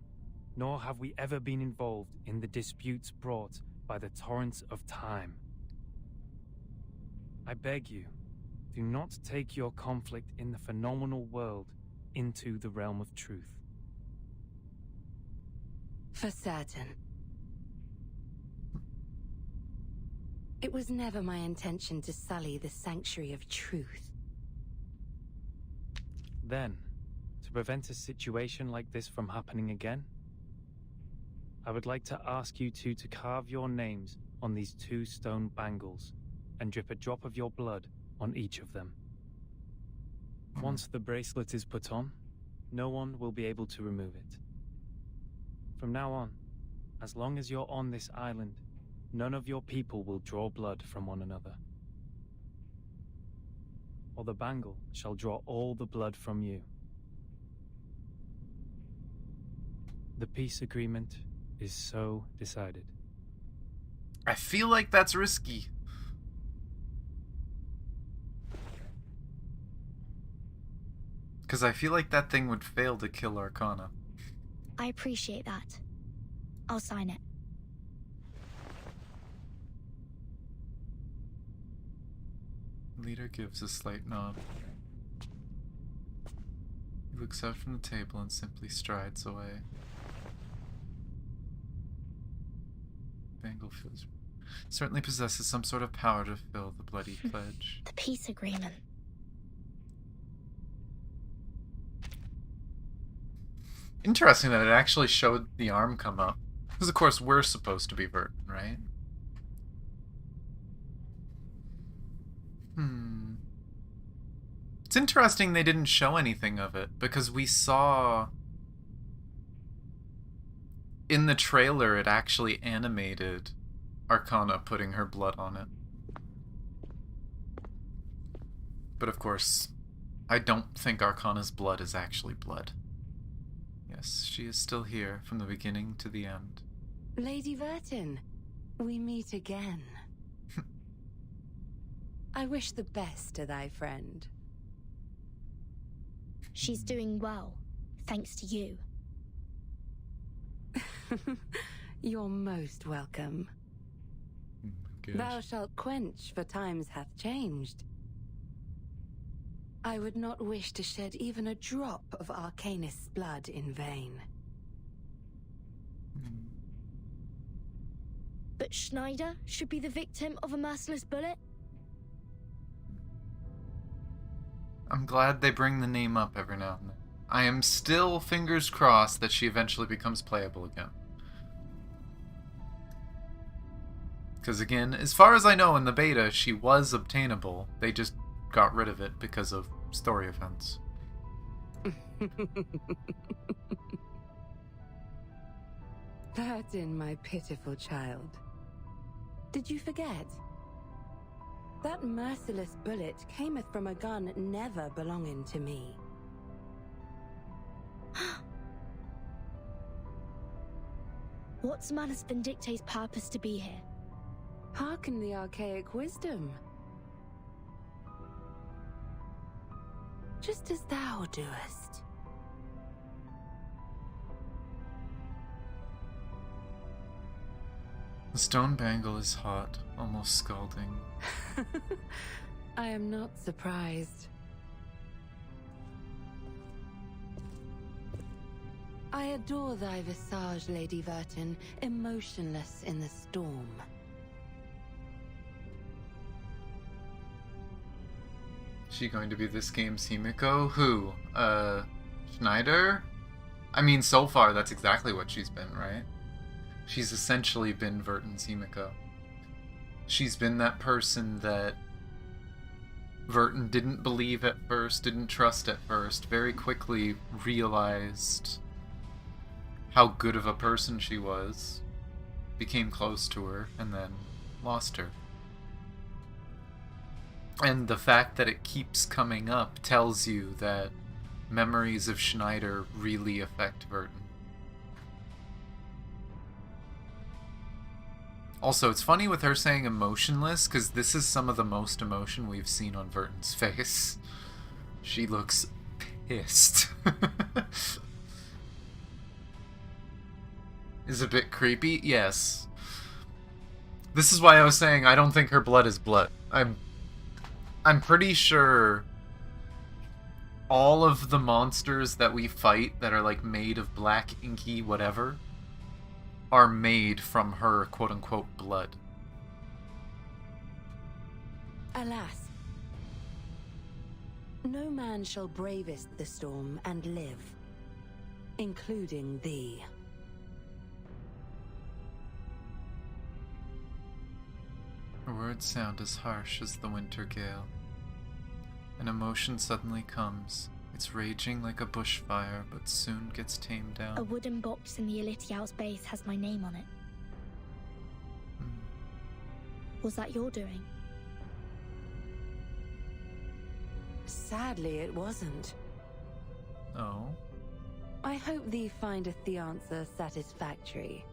nor have we ever been involved in the disputes brought by the torrents of time. I beg you, Do not take your conflict in the phenomenal world into the realm of truth. For certain. It was never my intention to sully the sanctuary of truth. Then, to prevent a situation like this from happening again, I would like to ask you two to carve your names on these 2 stone bangles and drip a drop of your blood on each of them. Once the bracelet is put on, no one will be able to remove it. From now on, as long as you're on this island, none of your people will draw blood from one another. Or the bangle shall draw all the blood from you. The peace agreement is so decided. I feel like that's risky. Because I feel like that thing would fail to kill Arcana. I appreciate that. I'll sign it. Leader gives a slight nod. He looks out from the table and simply strides away. Bangle feels certainly possesses some sort of power to fill the bloody pledge. The peace agreement. Interesting that it actually showed the arm come up. Because of course we're supposed to be Vertin, right? It's interesting they didn't show anything of it, because we saw in the trailer it actually animated Arcana putting her blood on it. But of course, I don't think Arcana's blood is actually blood. Yes, she is still here from the beginning to the end. Lady Vertin, we meet again. I wish the best to thy friend. She's doing well, thanks to you. You're most welcome. Good. Thou shalt quench, for times hath changed. I would not wish to shed even a drop of Arcanist's blood in vain. But Schneider should be the victim of a merciless bullet? I'm glad they bring the name up every now and then. I am still fingers crossed that she eventually becomes playable again. Because again, as far as I know in the beta, she was obtainable. They just got rid of it because of story events. Vertin, my pitiful child. Did you forget? That merciless bullet cameth from a gun never belonging to me. What's Manus Vindicte's purpose to be here? Hearken the archaic wisdom. Just as thou doest. The stone bangle is hot, almost scalding. I am not surprised. I adore thy visage, Lady Vertin, emotionless in the storm. She going to be this game's Himiko? Who? Schneider? I mean, so far that's exactly what she's been, right? She's essentially been Vertin's Himiko. She's been that person that Vertin didn't believe at first, didn't trust at first, very quickly realized how good of a person she was, became close to her, and then lost her. And the fact that it keeps coming up tells you that memories of Schneider really affect Vertin. Also, it's funny with her saying emotionless, because this is some of the most emotion we've seen on Vertin's face. She looks pissed. Is a bit creepy? Yes. This is why I was saying I don't think her blood is blood. I'm pretty sure all of the monsters that we fight that are like made of black inky whatever are made from her quote-unquote blood. Alas, no man shall bravest the storm and live, including thee. Her words sound as harsh as the winter gale. An emotion suddenly comes. It's raging like a bushfire, but soon gets tamed down. A wooden box in the Elitiao's base has my name on it. Was that your doing? Sadly, it wasn't. Oh? I hope thee findeth the answer satisfactory.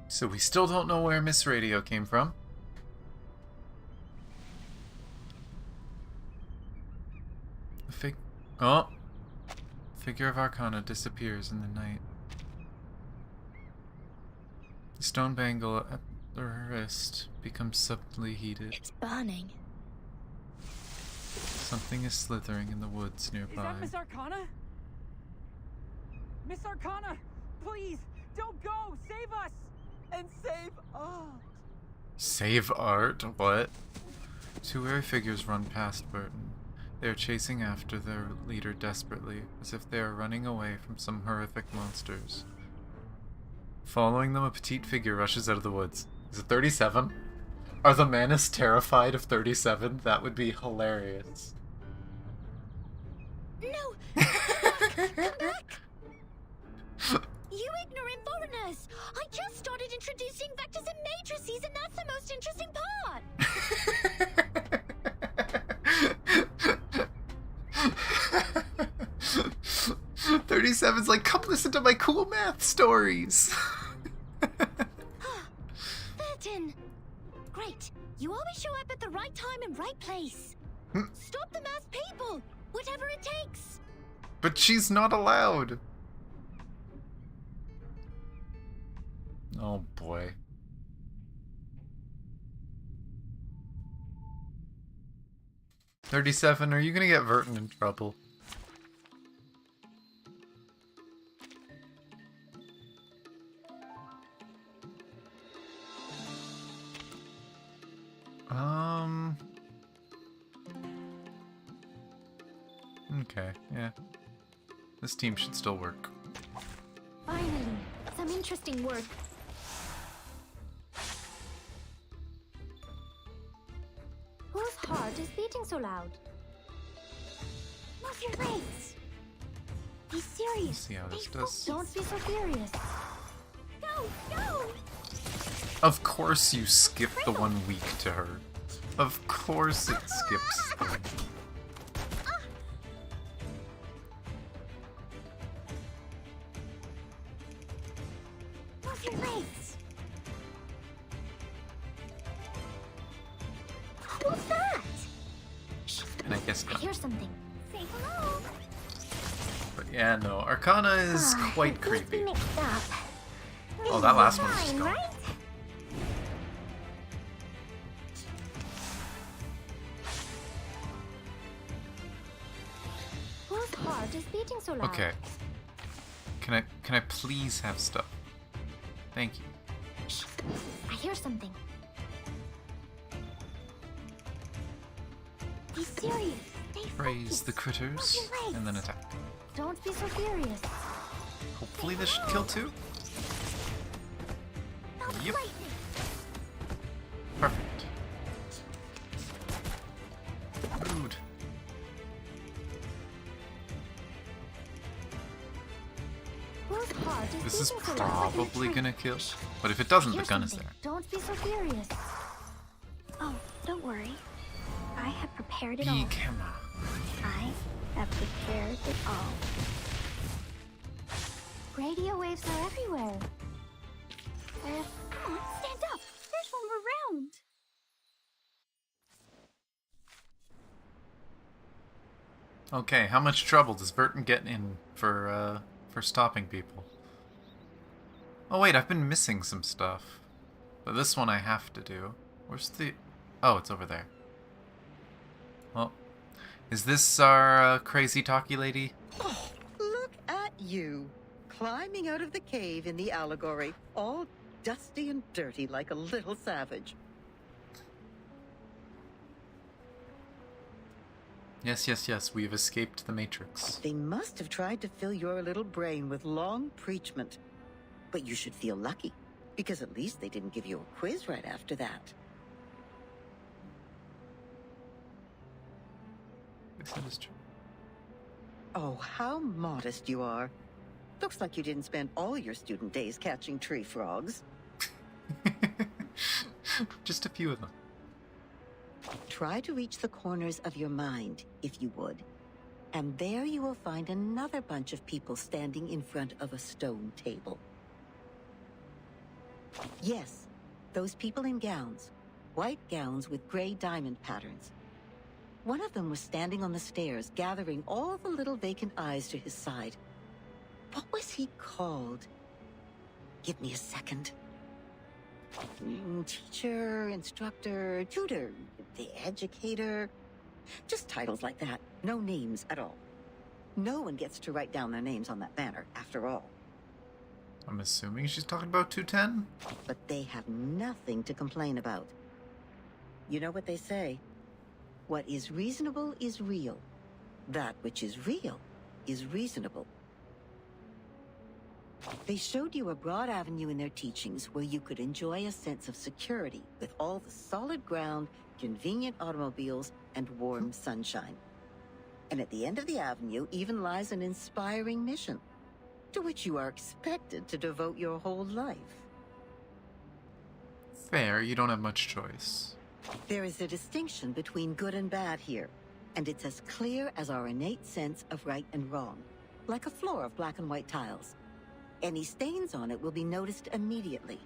So we still don't know where Miss Radio came from. The figure of Arcana disappears in the night. The stone bangle at her wrist becomes subtly heated. It's burning. Something is slithering in the woods nearby. Is that Miss Arcana? Miss Arcana, please, don't go! Save us! And save Art! Save Art? What? Two weary figures run past Burton. They are chasing after their leader desperately, as if they are running away from some horrific monsters. Following them, a petite figure rushes out of the woods. Is it 37? Are the Manus terrified of 37? That would be hilarious. No! Come back! You ignorant foreigners! I just started introducing vectors and matrices, and that's the most interesting part! 37's like, come listen to my cool math stories! Burton! Great. You always show up at the right time and right place. Stop the masked people! Whatever it takes! But she's not allowed! Oh boy. $37, are you gonna get Verton in trouble? Okay, yeah. This team should still work. Finally, some interesting work. Whose heart is beating so loud? Move your legs. Be serious. Let's see how this does. Don't be so furious. Go, go! Of course you skip the 1 week to her. Of course it skips them. Move your legs. What's that? And I guess I not. hear something. Say hello. But yeah, no. Arcana is quite creepy. Mixed up. Oh, that last one was just Fine, gone. right? Whose heart is beating so loud? Okay. Can I please have stuff? Thank you. I hear something. Be serious. Stay Praise the focused. critters, Move your legs. and then attack. Don't be so furious. Hopefully this should kill two. Yep. Perfect. Rude. Whose heart is This is beating so loud? probably gonna kill, but if it doesn't, the Here's gun is something. there. Don't be so furious. Oh, don't worry. I have prepared it Be all. camera. I have prepared it all. Radio waves are everywhere. Come on, stand up. There's one around. Okay, how much trouble does Burton get in for stopping people? Oh wait, I've been missing some stuff. But this one I have to do. Where's the... Oh, it's over there. Well, is this our crazy talkie lady? Oh, look at you. Climbing out of the cave in the allegory, all dusty and dirty like a little savage. Yes, yes, yes, we have escaped the Matrix. They must have tried to fill your little brain with long preachment. But you should feel lucky, because at least they didn't give you a quiz right after that. Yes, that is true. Oh, how modest you are. Looks like you didn't spend all your student days catching tree frogs. Just a few of them. Try to reach the corners of your mind, if you would. And there you will find another bunch of people standing in front of a stone table. Yes, those people in gowns. White gowns with gray diamond patterns. One of them was standing on the stairs, gathering all the little vacant eyes to his side. What was he called? Give me a second. Teacher, instructor, tutor, the educator. Just titles like that. No names at all. No one gets to write down their names on that banner, after all. I'm assuming she's talking about 210? But they have nothing to complain about. You know what they say? What is reasonable is real. That which is real is reasonable. They showed you a broad avenue in their teachings where you could enjoy a sense of security with all the solid ground, convenient automobiles, and warm sunshine. And at the end of the avenue even lies an inspiring mission, to which you are expected to devote your whole life. Fair, you don't have much choice. There is a distinction between good and bad here, and it's as clear as our innate sense of right and wrong, like a floor of black and white tiles. Any stains on it will be noticed immediately.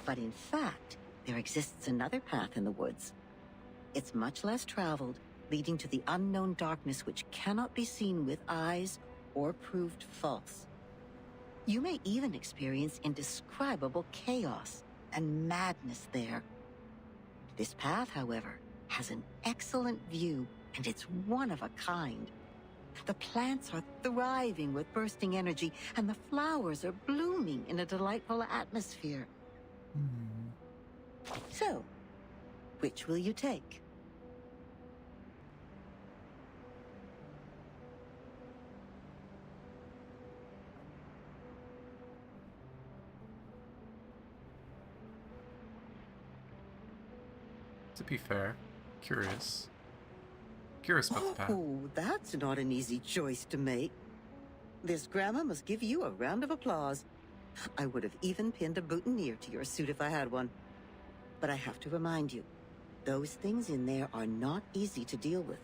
But in fact, there exists another path in the woods. It's much less traveled, leading to the unknown darkness which cannot be seen with eyes or proved false. You may even experience indescribable chaos and madness there. This path, however, has an excellent view, and it's one of a kind. The plants are thriving with bursting energy, and the flowers are blooming in a delightful atmosphere. So, which will you take? To be fair, curious. Curious about the path. Oh, that's not an easy choice to make. This grandma must give you a round of applause. I would have even pinned a boutonniere to your suit if I had one. But I have to remind you, those things in there are not easy to deal with.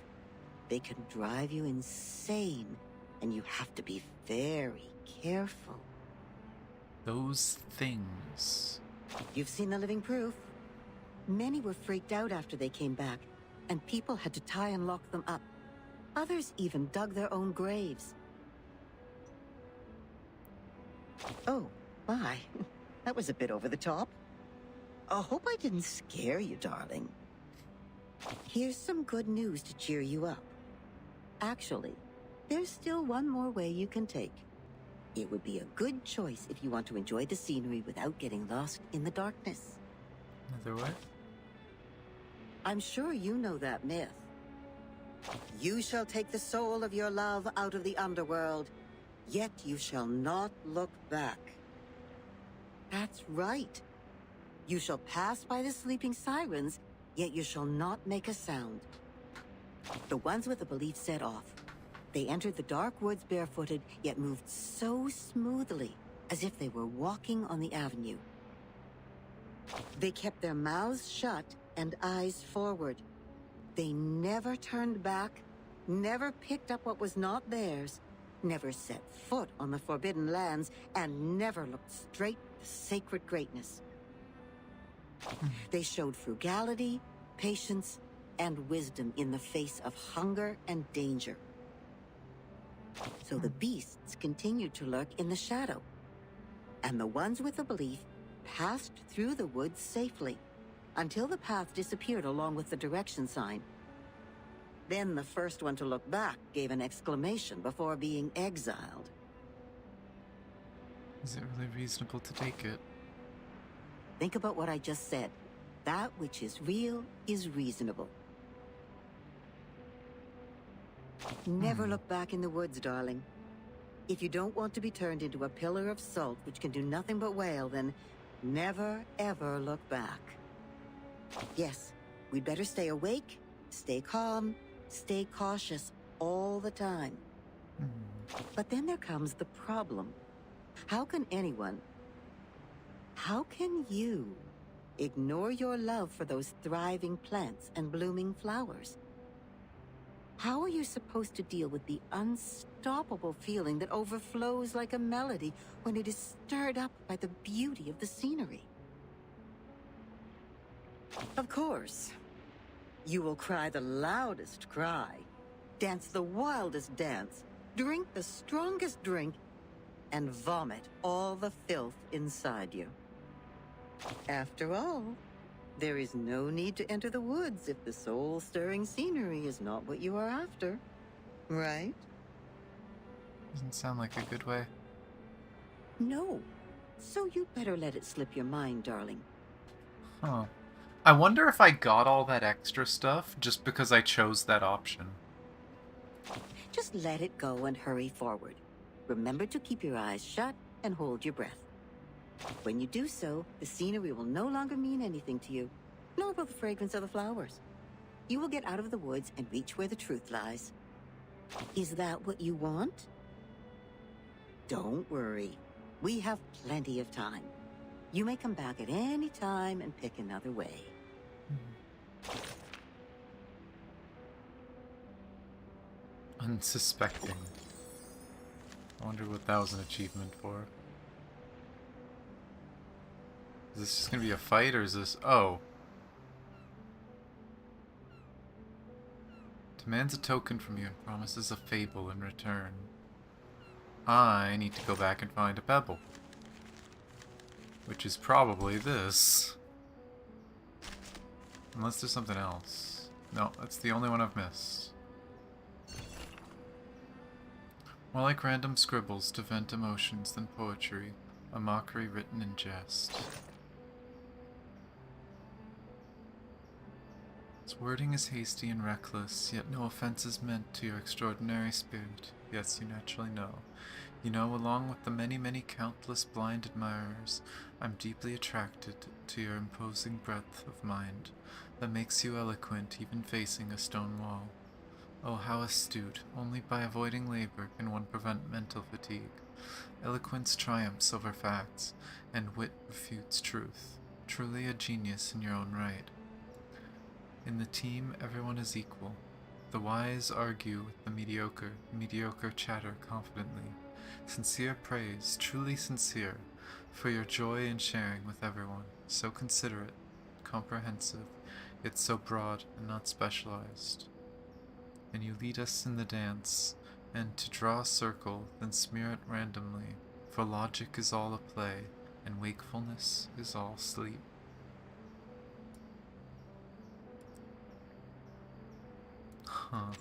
They can drive you insane, and you have to be very careful. Those things. You've seen the living proof. Many were freaked out after they came back, and people had to tie and lock them up. Others even dug their own graves. Oh, my. That was a bit over the top. I hope I didn't scare you, darling. Here's some good news to cheer you up. Actually, there's still one more way you can take. It would be a good choice if you want to enjoy the scenery without getting lost in the darkness. Another way? I'm sure you know that myth. You shall take the soul of your love out of the underworld, yet you shall not look back. That's right. You shall pass by the sleeping sirens, yet you shall not make a sound. The ones with the belief set off. They entered the dark woods barefooted, yet moved so smoothly, as if they were walking on the avenue. They kept their mouths shut and eyes forward. They never turned back, never picked up what was not theirs, never set foot on the forbidden lands, and never looked straight to sacred greatness. They showed frugality, patience, and wisdom in the face of hunger and danger. So the beasts continued to lurk in the shadow, and the ones with the belief passed through the woods safely, until the path disappeared along with the direction sign. Then the first one to look back gave an exclamation before being exiled. Is it really reasonable to take it? Think about what I just said. That which is real is reasonable. Never look back in the woods, darling. If you don't want to be turned into a pillar of salt which can do nothing but wail, then never, ever look back. Yes, we'd better stay awake, stay calm, stay cautious all the time. But then there comes the problem. How can you ignore your love for those thriving plants and blooming flowers? How are you supposed to deal with the unstoppable feeling that overflows like a melody when it is stirred up by the beauty of the scenery? Of course, you will cry the loudest cry, dance the wildest dance, drink the strongest drink, and vomit all the filth inside you. After all, there is no need to enter the woods if the soul-stirring scenery is not what you are after, right? Doesn't sound like a good way. No. So you'd better let it slip your mind, darling. Huh. I wonder if I got all that extra stuff just because I chose that option. Just let it go and hurry forward. Remember to keep your eyes shut and hold your breath. When you do so, the scenery will no longer mean anything to you, nor will the fragrance of the flowers. You will get out of the woods and reach where the truth lies. Is that what you want? Don't worry. We have plenty of time. You may come back at any time and pick another way. Unsuspecting. I wonder what that was an achievement for. Is this just gonna be a fight, or is this... Oh. Demands a token from you and promises a fable in return. I need to go back and find a pebble. Which is probably this. Unless there's something else. No, that's the only one I've missed. More like random scribbles to vent emotions than poetry. A mockery written in jest. Its wording is hasty and reckless, yet no offense is meant to your extraordinary spirit. Yes, you naturally know. You know, along with the many, many countless blind admirers, I'm deeply attracted to your imposing breadth of mind that makes you eloquent even facing a stone wall. Oh, how astute! Only by avoiding labor can one prevent mental fatigue. Eloquence triumphs over facts, and wit refutes truth. Truly a genius in your own right. In the team, everyone is equal. The wise argue with the mediocre, mediocre chatter confidently. Sincere praise, truly sincere, for your joy in sharing with everyone. So considerate, comprehensive, yet so broad and not specialized. And you lead us in the dance, and to draw a circle, then smear it randomly, for logic is all a play, and wakefulness is all sleep. Huh.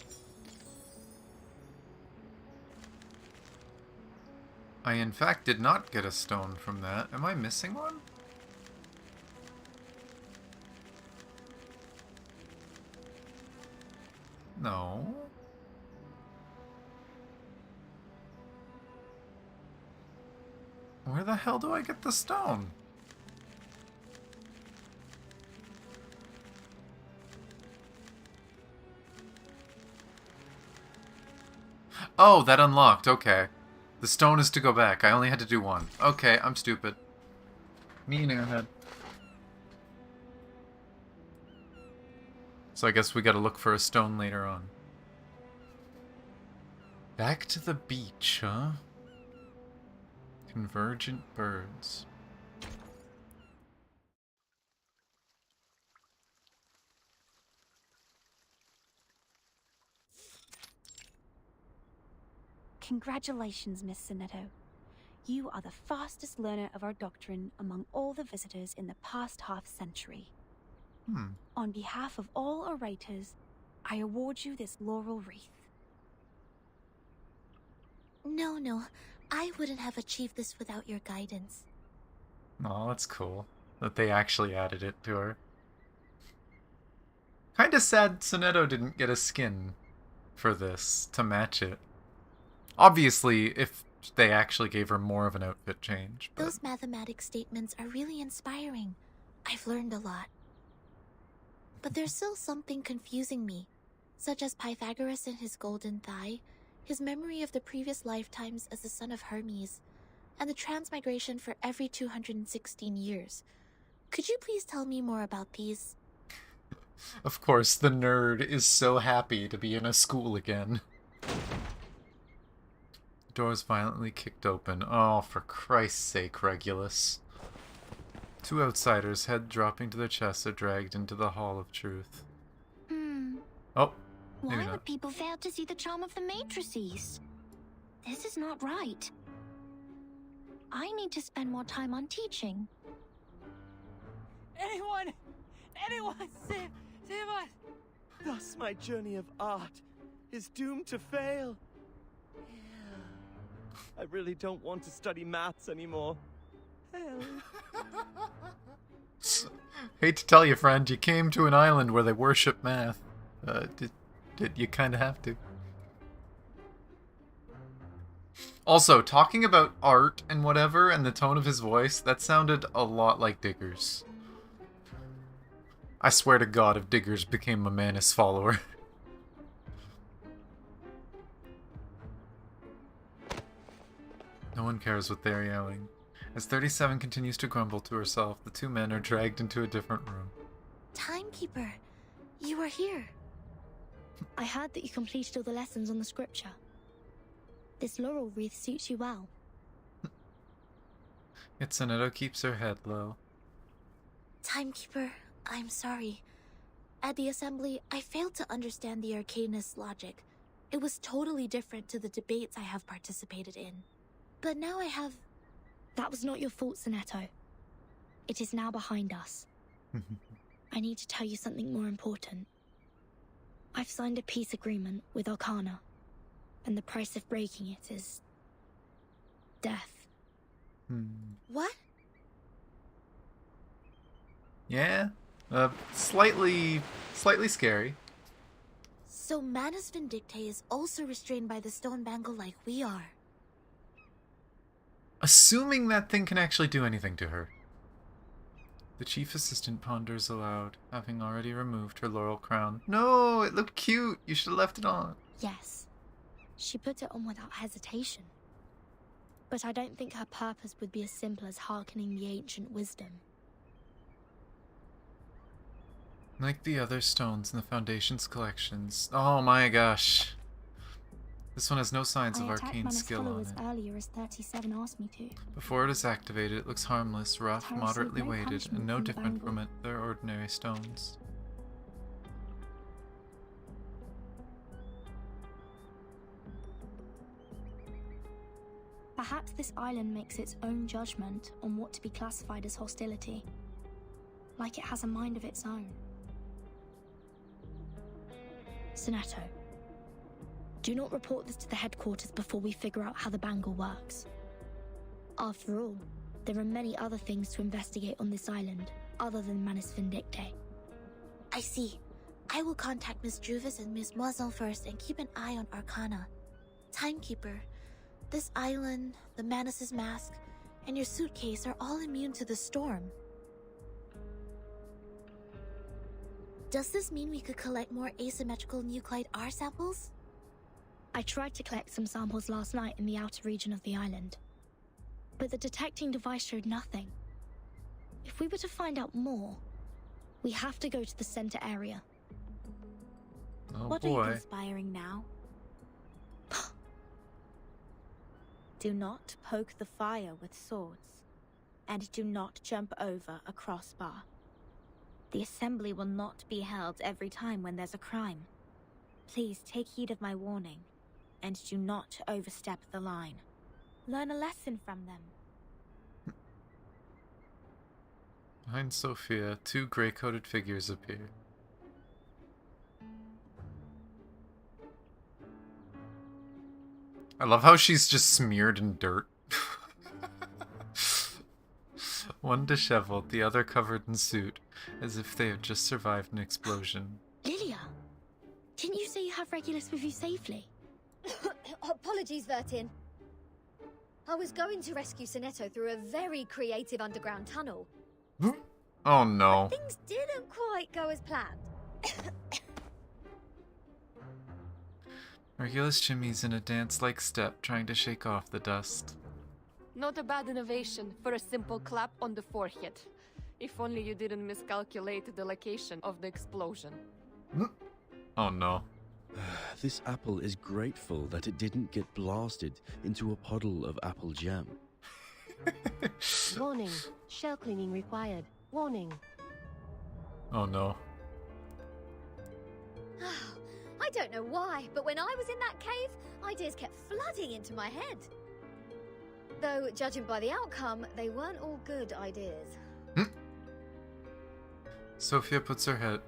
I in fact did not get a stone from that. Am I missing one? No. Where the hell do I get the stone? Oh, that unlocked. Okay. The stone is to go back. I only had to do one. Okay, I'm stupid. Me and Airhead. So I guess we gotta look for a stone later on. Back to the beach, huh? Convergent birds. Congratulations, Miss Sonetto. You are the fastest learner of our doctrine among all the visitors in the past half-century. On behalf of all orators, I award you this laurel wreath. No, I wouldn't have achieved this without your guidance. Oh, that's cool that they actually added it to her. Kinda sad Sonetto didn't get a skin for this to match it. Obviously, if they actually gave her more of an outfit change. But... Those mathematics statements are really inspiring. I've learned a lot. But there's still something confusing me, such as Pythagoras and his golden thigh, his memory of the previous lifetimes as the son of Hermes, and the transmigration for every 216 years. Could you please tell me more about these? Of course, the nerd is so happy to be in a school again. The door is violently kicked open. Oh, for Christ's sake, Regulus. Two outsiders, head dropping to their chests, are dragged into the Hall of Truth. Oh, maybe Why not. would people fail to see the charm of the matrices? This is not right. I need to spend more time on teaching. Anyone, save us! Thus my journey of art is doomed to fail. I really don't want to study maths anymore. Hate to tell you, friend, you came to an island where they worship math. Did you kind of have to? Also, talking about art and whatever, and the tone of his voice, that sounded a lot like Diggers. I swear to God, if Diggers became a Manus follower. No one cares what they're yelling. As 37 continues to grumble to herself, the two men are dragged into a different room. Timekeeper, you are here. I heard that you completed all the lessons on the scripture. This laurel wreath suits you well. Yet Sonetto keeps her head low. Timekeeper, I'm sorry. At the assembly, I failed to understand the Arcanist's logic. It was totally different to the debates I have participated in. But now I have... That was not your fault, Sonetto. It is now behind us. I need to tell you something more important. I've signed a peace agreement with Arcana, and the price of breaking it is... death. What? Yeah, slightly scary. So Manus Vindictae is also restrained by the stone bangle like we are. Assuming that thing can actually do anything to her. The chief assistant ponders aloud, having already removed her laurel crown. No, it looked cute. You should have left it on. Yes, she put it on without hesitation. But I don't think her purpose would be as simple as hearkening the ancient wisdom. Like the other stones in the Foundation's collections. Oh my gosh. This one has no signs of arcane skill on it. Earlier as 37 asked me to. Before it is activated, it looks harmless, rough, moderately weighted, and no different from their ordinary stones. Perhaps this island makes its own judgment on what to be classified as hostility. Like it has a mind of its own. Sonetto, do not report this to the headquarters before we figure out how the bangle works. After all, there are many other things to investigate on this island, other than Manus Vindictae. I see. I will contact Miss Juvis and Miss Moiselle first and keep an eye on Arcana. Timekeeper, this island, the Manus's mask, and your suitcase are all immune to the storm. Does this mean we could collect more asymmetrical nuclide R samples? I tried to collect some samples last night in the outer region of the island, but the detecting device showed nothing. If we were to find out more, we have to go to the center area. Oh What boy. are you conspiring now? Do not poke the fire with swords, and do not jump over a crossbar. The assembly will not be held every time when there's a crime. Please take heed of my warning, and do not overstep the line. Learn a lesson from them. Behind Sophia, two gray-coated figures appear. I love how she's just smeared in dirt. One disheveled, the other covered in soot, as if they had just survived an explosion. Lilia, didn't you say you have Regulus with you safely? Apologies, Vertin. I was going to rescue Sonetto through a very creative underground tunnel. Oh no. But things didn't quite go as planned. Regulus shimmies in a dance-like step, trying to shake off the dust. Not a bad innovation for a simple clap on the forehead. If only you didn't miscalculate the location of the explosion. Oh no. This apple is grateful that it didn't get blasted into a puddle of apple jam. Warning. Shell cleaning required. Warning. Oh no. I don't know why, but when I was in that cave, ideas kept flooding into my head. Though, judging by the outcome, they weren't all good ideas. Sophia puts her head...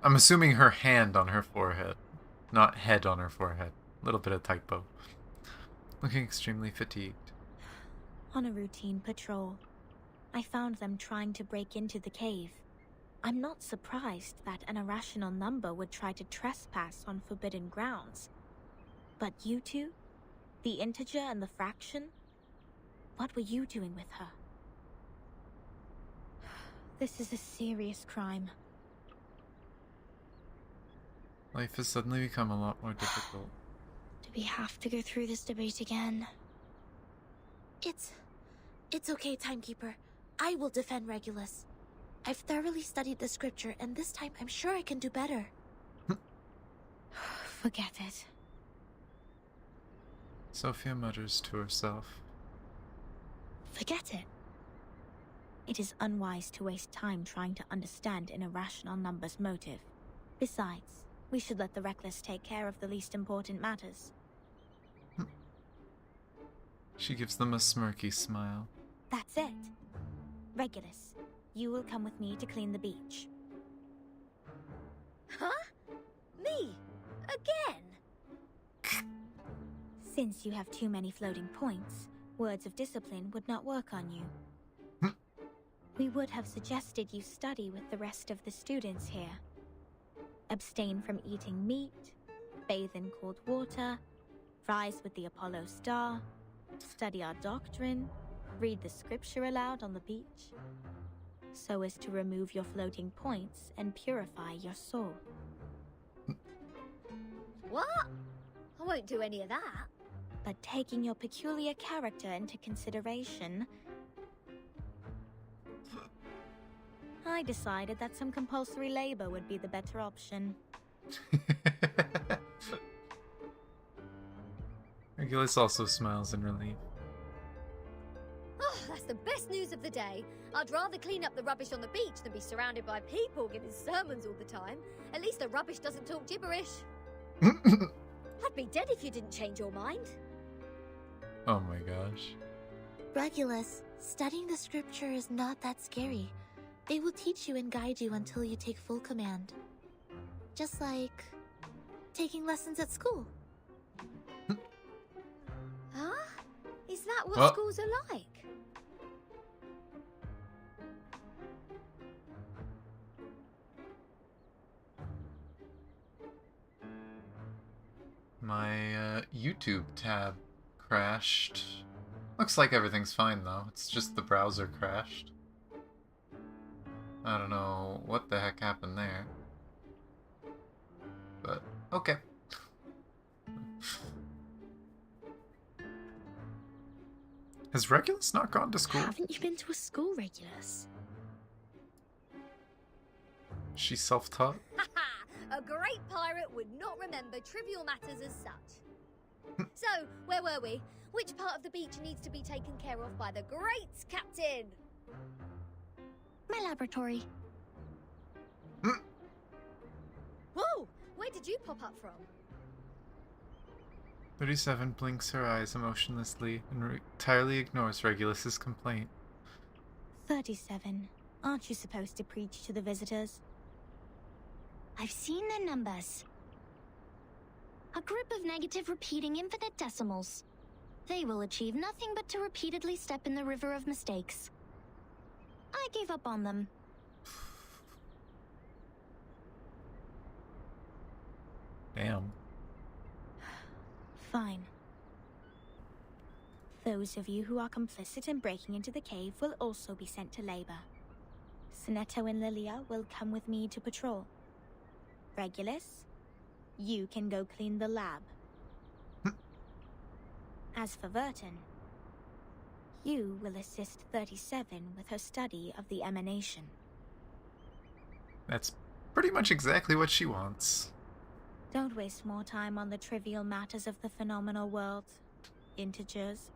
I'm assuming her hand on her forehead, not head on her forehead. Little bit of typo. Looking extremely fatigued. On a routine patrol, I found them trying to break into the cave. I'm not surprised that an irrational number would try to trespass on forbidden grounds. But you two? The integer and the fraction? What were you doing with her? This is a serious crime. Life has suddenly become a lot more difficult. Do we have to go through this debate again? It's okay, Timekeeper. I will defend Regulus. I've thoroughly studied the scripture, and this time I'm sure I can do better. Forget it. Sophia mutters to herself. Forget it. It is unwise to waste time trying to understand an irrational number's motive. Besides, we should let the Reckless take care of the least important matters. She gives them a smirky smile. That's it. Regulus, you will come with me to clean the beach. Huh? Me? Again? Since you have too many floating points, words of discipline would not work on you. We would have suggested you study with the rest of the students here. Abstain from eating meat, bathe in cold water, rise with the Apollo star, study our doctrine, read the scripture aloud on the beach, so as to remove your floating points and purify your soul. What? I won't do any of that. But taking your peculiar character into consideration, I decided that some compulsory labor would be the better option. Regulus also smiles in relief. Oh, that's the best news of the day. I'd rather clean up the rubbish on the beach than be surrounded by people giving sermons all the time. At least the rubbish doesn't talk gibberish. I'd be dead if you didn't change your mind. Oh my gosh. Regulus, studying the scripture is not that scary. They will teach you and guide you until you take full command. Just like taking lessons at school. Huh? Is that what schools are like? My YouTube tab crashed. Looks like everything's fine though. It's just the browser crashed. I don't know what the heck happened there. But, okay. Has Regulus not gone to school? Haven't you been to a school, Regulus? She's self-taught? A great pirate would not remember trivial matters as such. So, where were we? Which part of the beach needs to be taken care of by the great captain? My laboratory. Whoa! Where did you pop up from? 37 blinks her eyes emotionlessly and entirely ignores Regulus's complaint. 37. Aren't you supposed to preach to the visitors? I've seen their numbers. A group of negative repeating infinite decimals. They will achieve nothing but to repeatedly step in the river of mistakes. I gave up on them. Damn. Fine. Those of you who are complicit in breaking into the cave will also be sent to labor. Sonetto and Lilia will come with me to patrol. Regulus, you can go clean the lab. As for Verton, you will assist 37 with her study of the emanation. That's pretty much exactly what she wants. Don't waste more time on the trivial matters of the phenomenal world. Integers.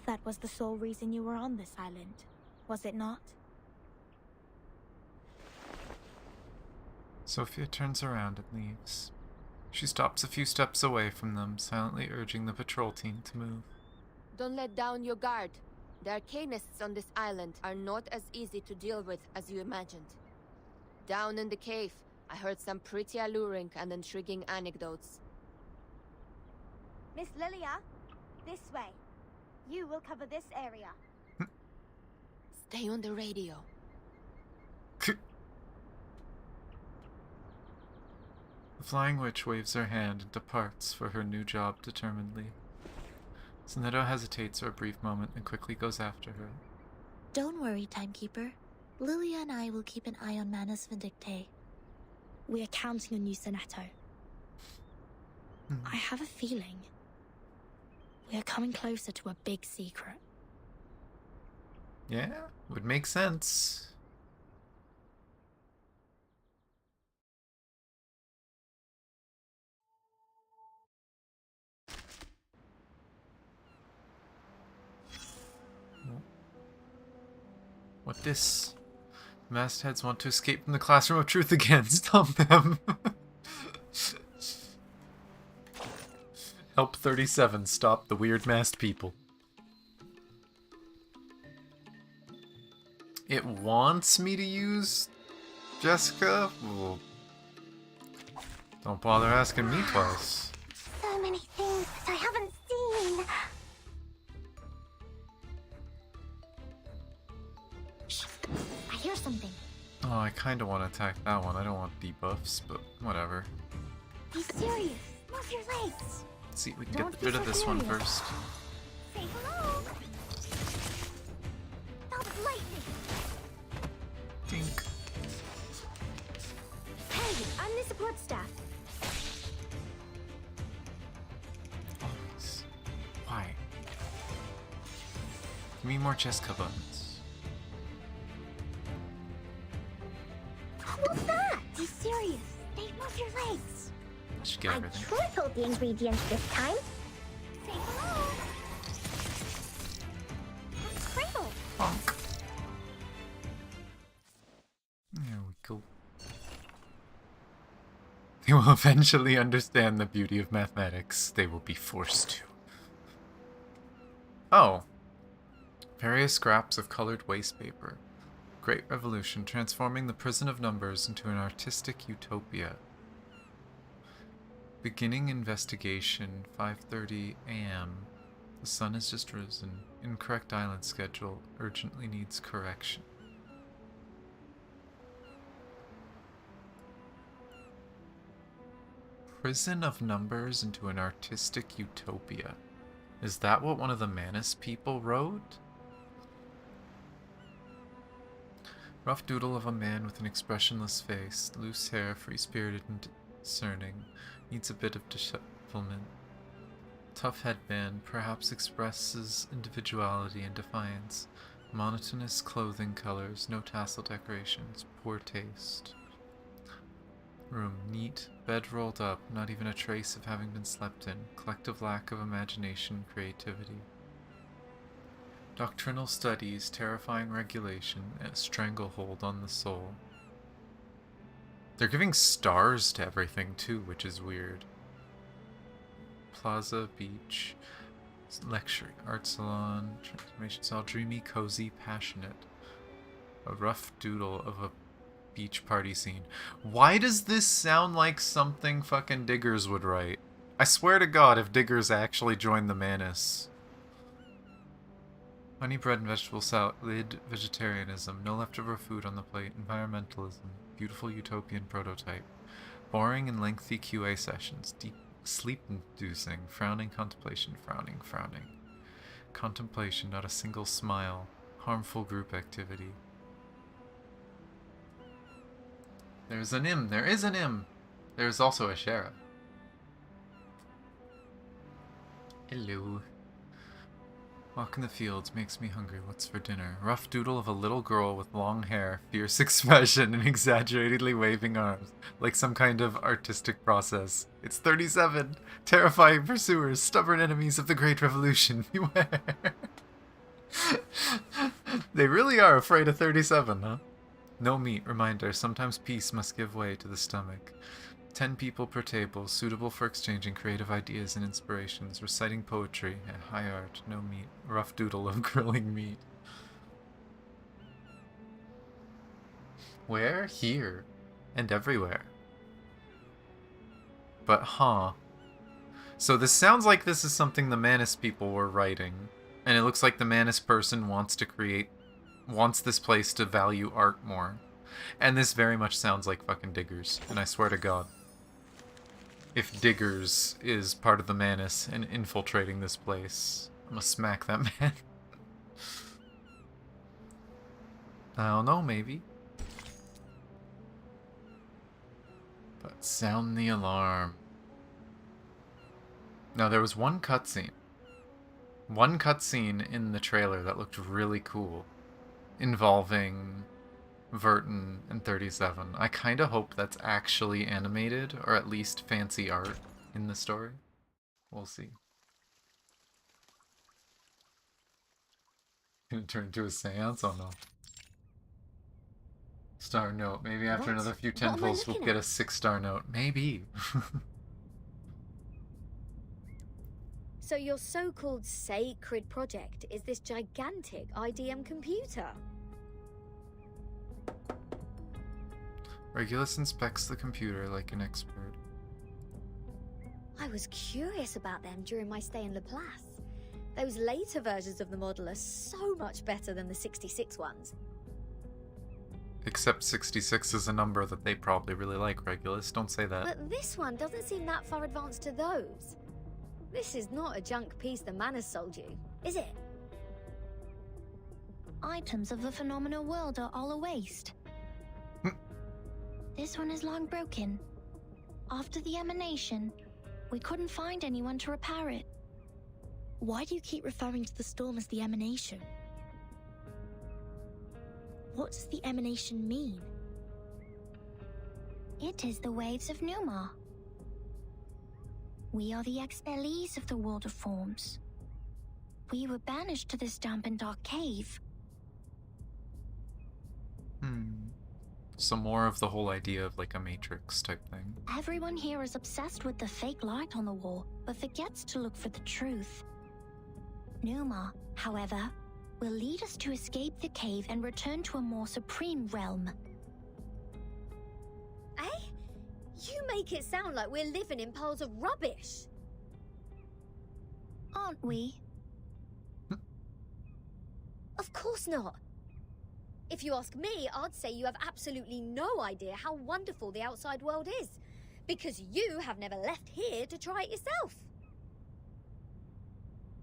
That was the sole reason you were on this island, was it not? Sophia turns around and leaves. She stops a few steps away from them, silently urging the patrol team to move. Don't let down your guard. The arcanists on this island are not as easy to deal with as you imagined. Down in the cave, I heard some pretty alluring and intriguing anecdotes. Miss Lilia, this way. You will cover this area. Stay on the radio. The Flying Witch waves her hand and departs for her new job determinedly. Sonetto hesitates for a brief moment and quickly goes after her. Don't worry, Timekeeper. Lilia and I will keep an eye on Manus Vindictae. We are counting on you, Sonetto. I have a feeling we are coming closer to a big secret. Yeah, would make sense. What this? Mastheads want to escape from the classroom of truth again. Stop them. Help 37 stop the weird masked people. It wants me to use Jessica? Well, don't bother asking me twice. So many things that I haven't seen. Shh. I hear something. Oh, I kinda want to attack that one. I don't want debuffs, but whatever. Be serious. Move your legs. Let's see if we can get rid of this one first. Say hello. That was lightning. Dink. Hey, I'm the support staff. Always. Why? Give me more Jessica buttons. What's that? Be serious. They move your legs. I should get everything. I tripled the ingredients this time. Say hello. That's Kringle. Bonk. There we go. They will eventually understand the beauty of mathematics. They will be forced to. Oh. Various scraps of colored waste paper. Great revolution, transforming the prison of numbers into an artistic utopia. Beginning investigation, 5:30 a.m. The sun has just risen. Incorrect island schedule. Urgently needs correction. Prison of numbers into an artistic utopia. Is that what one of the Manus people wrote? Rough doodle of a man with an expressionless face, loose hair, free-spirited and discerning, needs a bit of dishevelment. Tough headband, perhaps expresses individuality and defiance. Monotonous clothing colors, no tassel decorations, poor taste. Room, neat, bed rolled up, not even a trace of having been slept in, collective lack of imagination, creativity. Doctrinal studies, terrifying regulation, and a stranglehold on the soul. They're giving stars to everything too, which is weird. Plaza Beach. Lecture, art salon, transformation cell, dreamy, cozy, passionate. A rough doodle of a beach party scene. Why does this sound like something fucking Diggers would write? I swear to God, if Diggers actually joined the Manus. Honey bread and vegetable salad, vegetarianism, no leftover food on the plate, environmentalism, beautiful utopian prototype. Boring and lengthy QA sessions, deep sleep-inducing, frowning contemplation, frowning. Contemplation, not a single smile. Harmful group activity. There's an M. There is an M. There's also a sheriff. Hello. Walk in the fields makes me hungry. What's for dinner? Rough doodle of a little girl with long hair, fierce expression, and exaggeratedly waving arms, like some kind of artistic process. It's 37. Terrifying pursuers, stubborn enemies of the Great Revolution. Beware. They really are afraid of 37, huh? No meat. Reminder, sometimes peace must give way to the stomach. 10 people per table, suitable for exchanging creative ideas and inspirations, reciting poetry, high art, no meat, rough doodle of grilling meat. Where? Here. And everywhere. But, huh. So this sounds like this is something the Manus people were writing, and it looks like the Manus person wants this place to value art more. And this very much sounds like fucking Diggers, and I swear to God. If Diggers is part of the Manus and infiltrating this place, I'm gonna smack that man. I don't know, maybe. But sound the alarm. Now, there was one cutscene. One cutscene in the trailer that looked really cool, involving Vertin and 37. I kind of hope that's actually animated, or at least fancy art in the story. We'll see. Gonna turn into a seance? Oh no. Star note. Maybe after another few tentacles we'll get a 6-star note. Maybe. So your so-called sacred project is this gigantic IDM computer? Regulus inspects the computer like an expert. I was curious about them during my stay in Laplace. Those later versions of the model are so much better than the 66 ones. Except 66 is a number that they probably really like, Regulus. Don't say that. But this one doesn't seem that far advanced to those. This is not a junk piece the Manus sold you, is it? Items of the phenomenal world are all a waste. This one is long broken. After the emanation, we couldn't find anyone to repair it. Why do you keep referring to the storm as the emanation? What does the emanation mean? It is the waves of Numa. We are the expellees of the world of forms. We were banished to this damp and dark cave. Some more of the whole idea of like a Matrix type thing. Everyone here is obsessed with the fake light on the wall, but forgets to look for the truth. Numa, however, will lead us to escape the cave and return to a more supreme realm. Eh? You make it sound like we're living in piles of rubbish. Aren't we? Of course not. If you ask me, I'd say you have absolutely no idea how wonderful the outside world is, because you have never left here to try it yourself.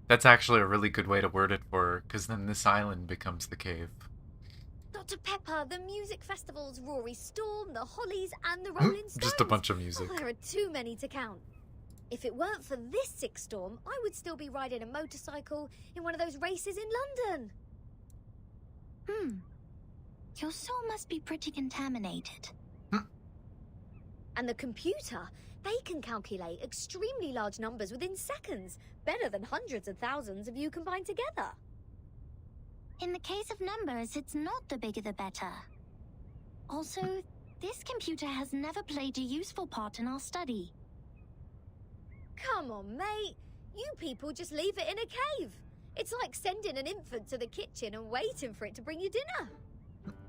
That's actually a really good way to word it for her, because then this island becomes the cave. Dr. Pepper, the music festivals, Rory Storm, the Hollies, and the Rolling Stones. Just a bunch of music. Oh, there are too many to count. If it weren't for this sick storm, I would still be riding a motorcycle in one of those races in London. Your soul must be pretty contaminated. And the computer, they can calculate extremely large numbers within seconds, better than hundreds of thousands of you combined together. In the case of numbers, it's not the bigger the better. Also, this computer has never played a useful part in our study. Come on, mate. You people just leave it in a cave. It's like sending an infant to the kitchen and waiting for it to bring you dinner.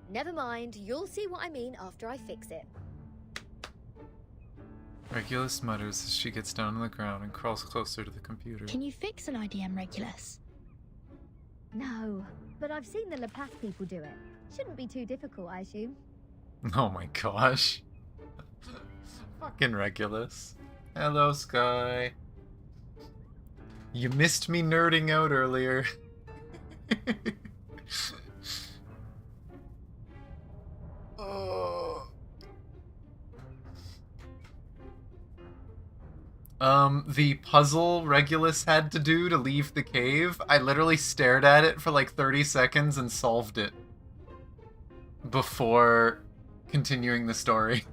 Never mind, you'll see what I mean after I fix it. Regulus mutters as she gets down on the ground and crawls closer to the computer. Can you fix an IDM, Regulus? No, but I've seen the Laplace people do it. Shouldn't be too difficult, I assume. Oh my gosh. Fucking Regulus. Hello, Sky. You missed me nerding out earlier. Oh. The puzzle Regulus had to do to leave the cave, I literally stared at it for like 30 seconds and solved it before continuing the story.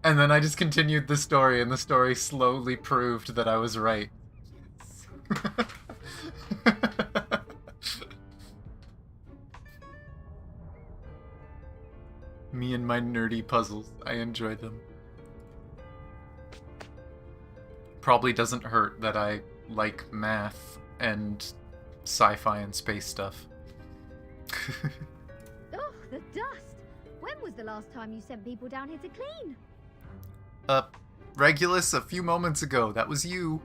And then I just continued the story, and the story slowly proved that I was right. Me and my nerdy puzzles. I enjoy them. Probably doesn't hurt that I like math and sci-fi and space stuff. Oh, the dust! When was the last time you sent people down here to clean? Regulus, a few moments ago. That was you.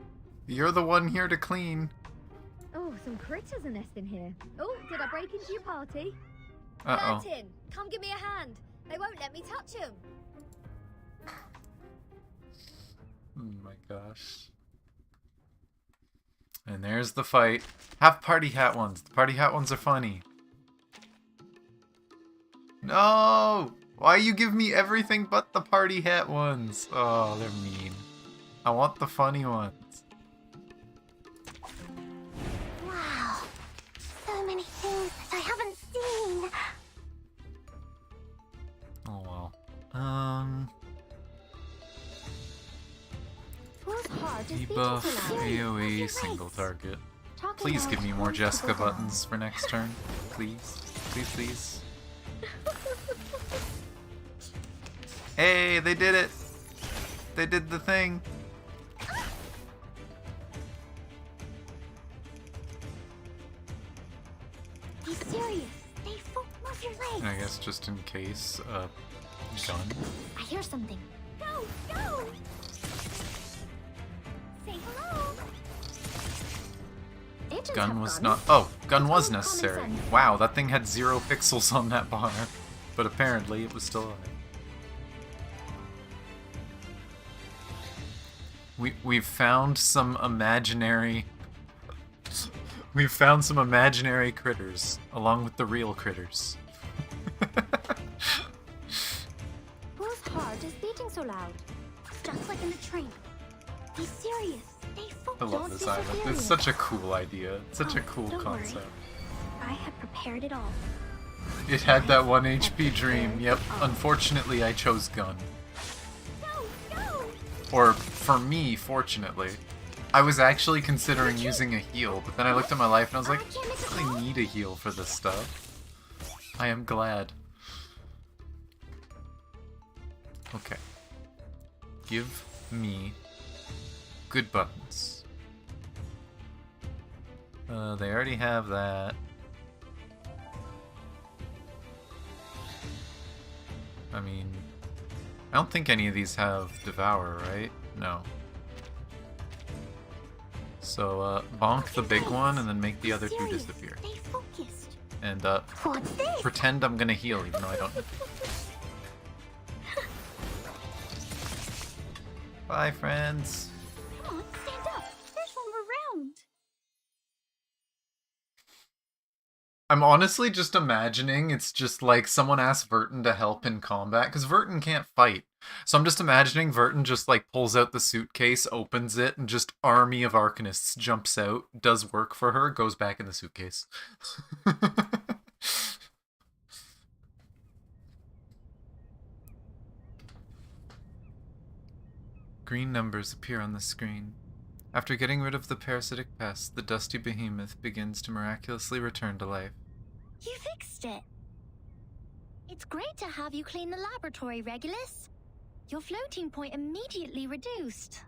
You're the one here to clean. Oh, some critters are nesting here. Oh, did I break into your party? Uh-oh. Martin, come give me a hand. They won't let me touch him. Oh my gosh. And there's the fight. Have party hat ones. The party hat ones are funny. No! Why you give me everything but the party hat ones? Oh, they're mean. I want the funny ones. Wow. So many things that I haven't seen. Oh well. Debuff, AoE, single target. Please give me more Jessica buttons for next turn. Please. Please, please. Hey, they did it! They did the thing! Be serious. Stay focused. Move your legs. I guess just in case, gun. I hear something. Go, go! Say hello. Gun was not. Oh, gun was necessary. Wow, that thing had 0 pixels on that bar. But apparently it was still alive. We've found some imaginary. We've found some imaginary critters, along with the real critters. Whose heart is beating so loud? Just like in the train. Be serious. Stay focused. I love this island. It's such a cool idea. It's such a cool concept. I have prepared it all. It had that 1 HP dream. Yep. Unfortunately, I chose gun. Or, for me, fortunately. I was actually considering using a heal, but then I looked at my life and I was like, I don't really need a heal for this stuff. I am glad. Okay. Give me good buttons. They already have that. I mean, I don't think any of these have Devour, right? No. So, bonk the big one and then make the other two disappear. And, pretend I'm gonna heal even though I don't. Bye, friends. Come on, stand up. There's one around. I'm honestly just imagining it's just like someone asked Vertin to help in combat, because Vertin can't fight. So I'm just imagining Vertin just like pulls out the suitcase, opens it, and just army of Arcanists jumps out, does work for her, goes back in the suitcase. Green numbers appear on the screen. After getting rid of the parasitic pest, the dusty behemoth begins to miraculously return to life. You fixed it. It's great to have you clean the laboratory, Regulus. Your floating point immediately reduced.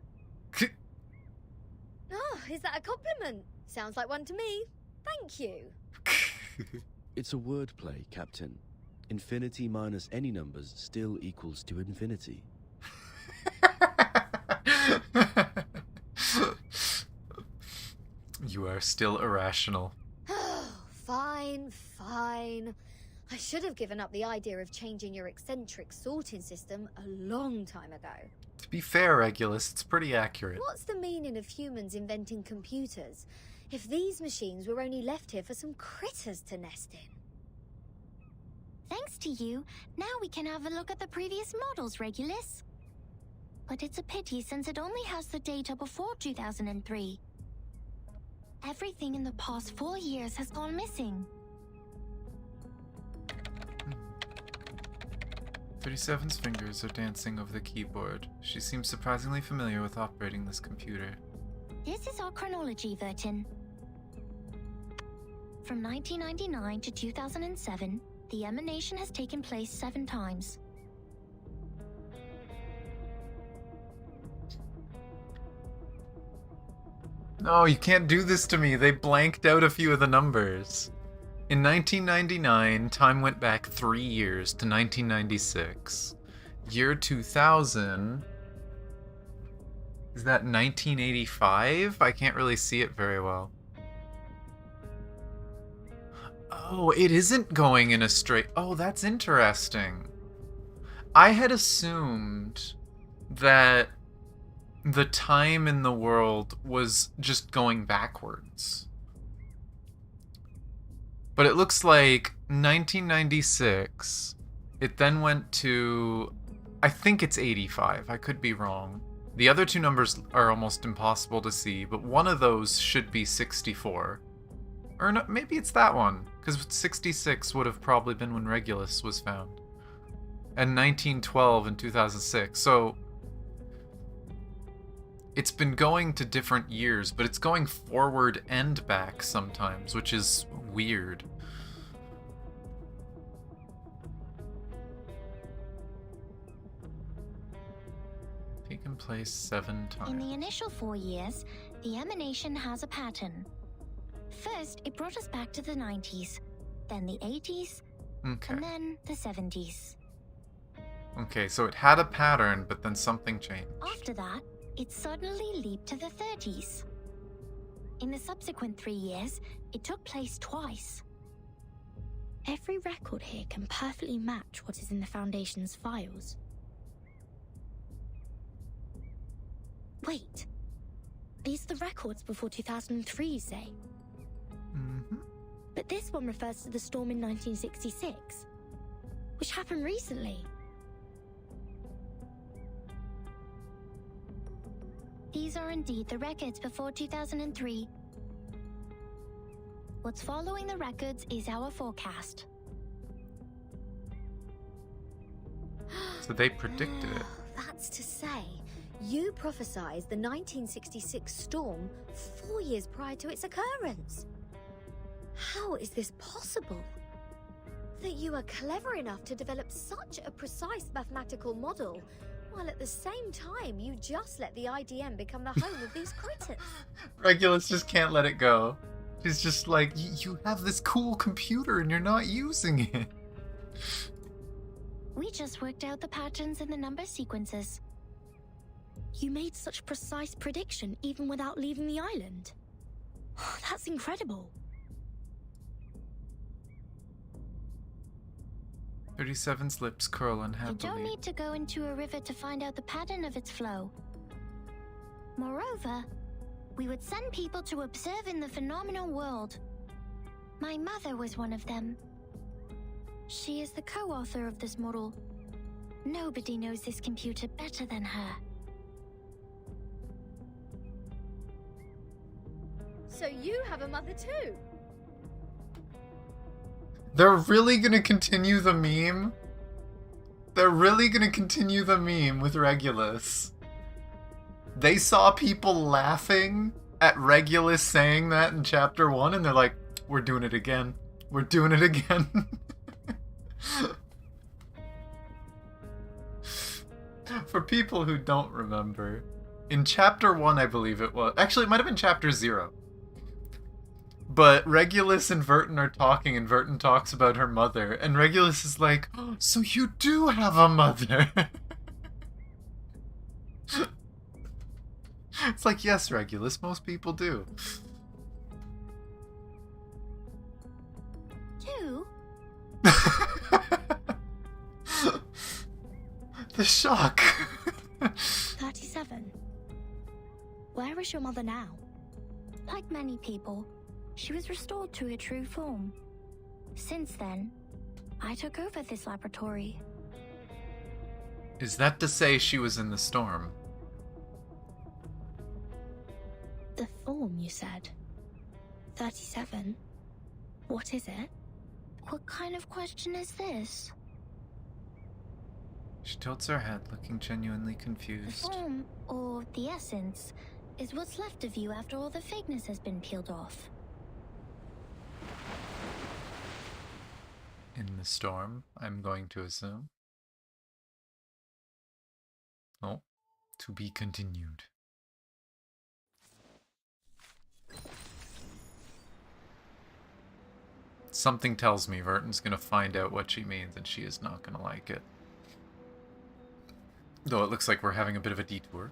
Oh, is that a compliment? Sounds like one to me. Thank you. It's a wordplay, Captain. Infinity minus any numbers still equals to infinity. You are still irrational. Fine, fine. I should have given up the idea of changing your eccentric sorting system a long time ago. To be fair, Regulus, it's pretty accurate. What's the meaning of humans inventing computers if these machines were only left here for some critters to nest in? Thanks to you, now we can have a look at the previous models, Regulus. But it's a pity since it only has the data before 2003. Everything in the past 4 years has gone missing. 37's fingers are dancing over the keyboard. She seems surprisingly familiar with operating this computer. This is our chronology, Vertin. From 1999 to 2007, the emanation has taken place 7 times. No, you can't do this to me. They blanked out a few of the numbers. In 1999, time went back 3 years to 1996. Year 2000... Is that 1985? I can't really see it very well. Oh, it isn't going in a straight... Oh, that's interesting. I had assumed that the time in the world was just going backwards. But it looks like 1996, it then went to, I think it's 85, I could be wrong. The other 2 numbers are almost impossible to see, but one of those should be 64. Or no, maybe it's that one, because 66 would have probably been when Regulus was found. And 1912 and 2006, so it's been going to different years, but it's going forward and back sometimes, which is weird. Taken place 7 times. In the initial 4 years, the emanation has a pattern. First, it brought us back to the 90s, then the 80s, Okay. and then the 70s. Okay, so it had a pattern, but then something changed. After that, it suddenly leaped to the 30s. In the subsequent 3 years, it took place twice. Every record here can perfectly match what is in the Foundation's files. Wait. These are the records before 2003, you say? Mm-hmm. But this one refers to the storm in 1966, which happened recently. These are indeed the records before 2003. What's following the records is our forecast. So they predicted it. That's to say, you prophesied the 1966 storm 4 years prior to its occurrence. How is this possible? That you are clever enough to develop such a precise mathematical model, while at the same time you just let the IDM become the home of these critters. Regulus just can't let it go. She's just like, you have this cool computer and you're not using it. We just worked out the patterns in the number sequences. You made such precise prediction even without leaving the island. That's incredible. 37's lips curl unhappily. You don't need to go into a river to find out the pattern of its flow. Moreover, we would send people to observe in the phenomenal world. My mother was one of them. She is the co-author of this model. Nobody knows this computer better than her. So you have a mother too? They're really gonna continue the meme? They're really gonna continue the meme with Regulus. They saw people laughing at Regulus saying that in chapter 1 and they're like, we're doing it again. We're doing it again. For people who don't remember, In chapter 1, I believe it was. Actually, it might have been chapter 0. But Regulus and Vertin are talking, and Vertin talks about her mother, and Regulus is like, oh, so you do have a mother. It's like, yes, Regulus, most people do. You? The shock. 37. Where is your mother now? Like many people, she was restored to her true form. Since then, I took over this laboratory. Is that to say she was in the storm? The form, you said. 37. What is it? What kind of question is this? She tilts her head, looking genuinely The confused. form, or the essence, is what's left of you after all the fakeness has been peeled off. In the storm, I'm going to assume. Oh, to be continued. Something tells me Vertin's gonna find out what she means and she is not gonna like it. Though it looks like we're having a bit of a detour.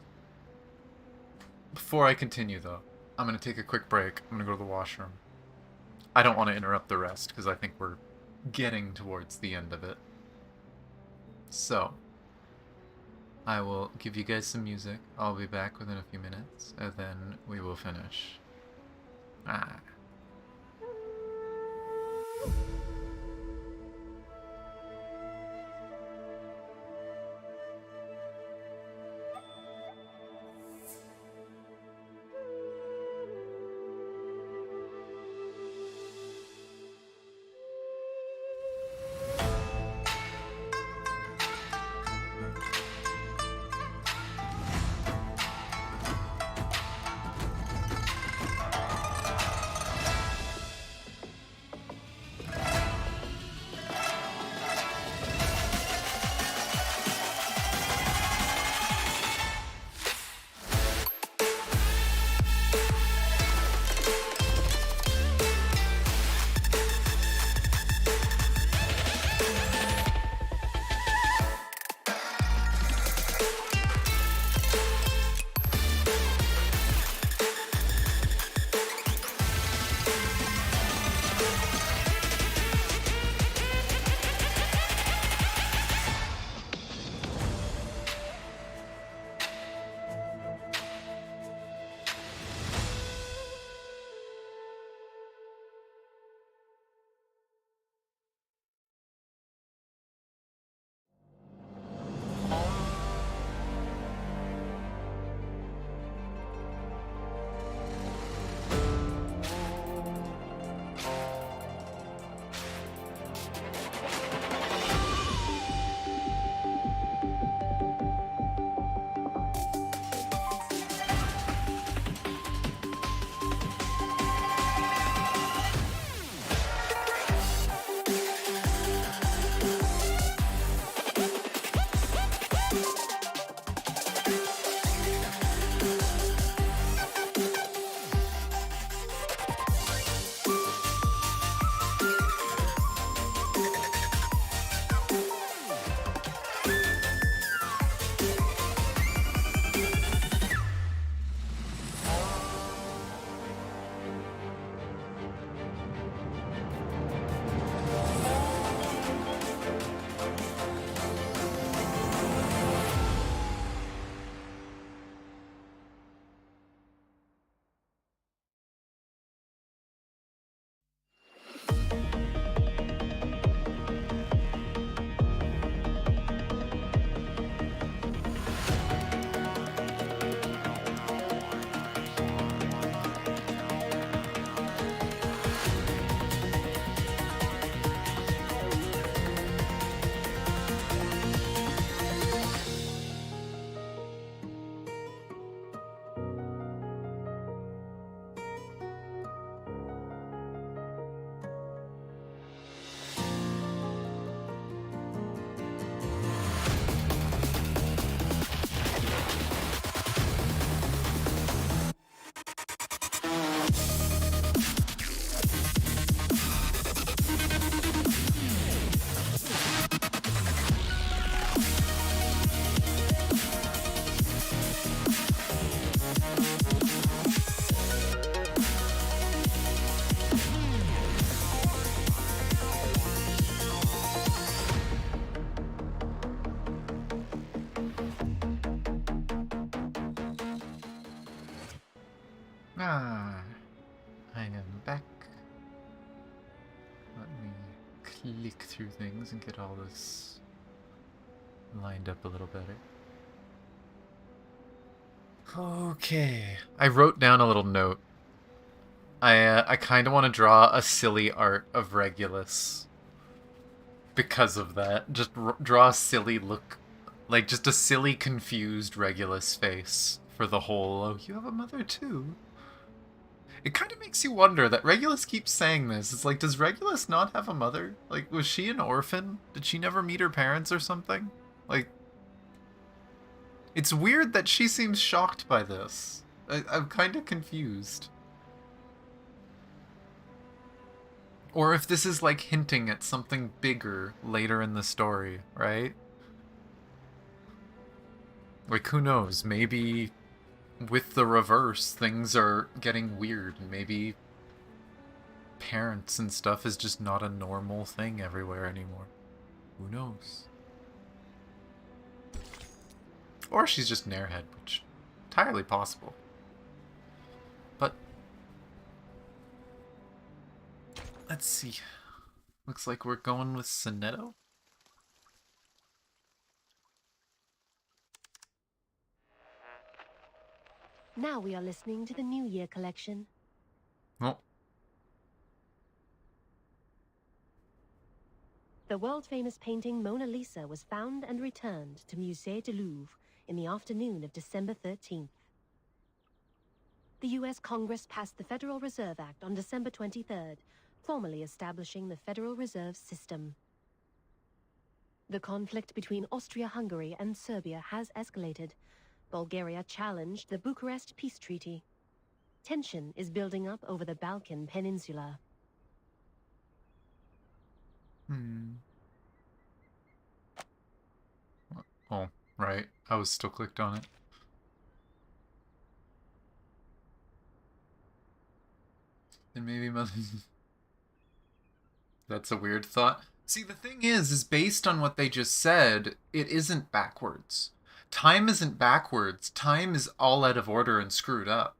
Before I continue though, I'm gonna take a quick break. I'm gonna go to the washroom. I don't want to interrupt the rest because I think we're getting towards the end of it. So, I will give you guys some music. I'll be back within a few minutes and then we will finish. Ah. flick through things and get all this lined up a little better. Okay. I wrote down a little note. I kind of want to draw a silly art of Regulus. Because of that. Just draw a silly look. Like, just a silly, confused Regulus face for the whole, oh, you have a mother too? It kind of makes you wonder that Regulus keeps saying this. It's like, does Regulus not have a mother? Like, was she an orphan? Did she never meet her parents or something? Like, it's weird that she seems shocked by this. I'm kind of confused. Or if this is like hinting at something bigger later in the story, right? Like, who knows? Maybe with the reverse, things are getting weird, and maybe parents and stuff is just not a normal thing everywhere anymore. Who knows? Or she's just an airhead, which entirely possible. But let's see. Looks like we're going with Sonetto. Now we are listening to the New Year collection. Oh. The world-famous painting Mona Lisa was found and returned to Musée du Louvre in the afternoon of December 13th. The U.S. Congress passed the Federal Reserve Act on December 23rd, formally establishing the Federal Reserve System. The conflict between Austria-Hungary and Serbia has escalated. Bulgaria challenged the Bucharest Peace Treaty. Tension is building up over the Balkan Peninsula. Oh, right. I was still clicked on it. And maybe mother... That's a weird thought. See, the thing is based on what they just said, it isn't backwards. Time isn't backwards. Time is all out of order and screwed up.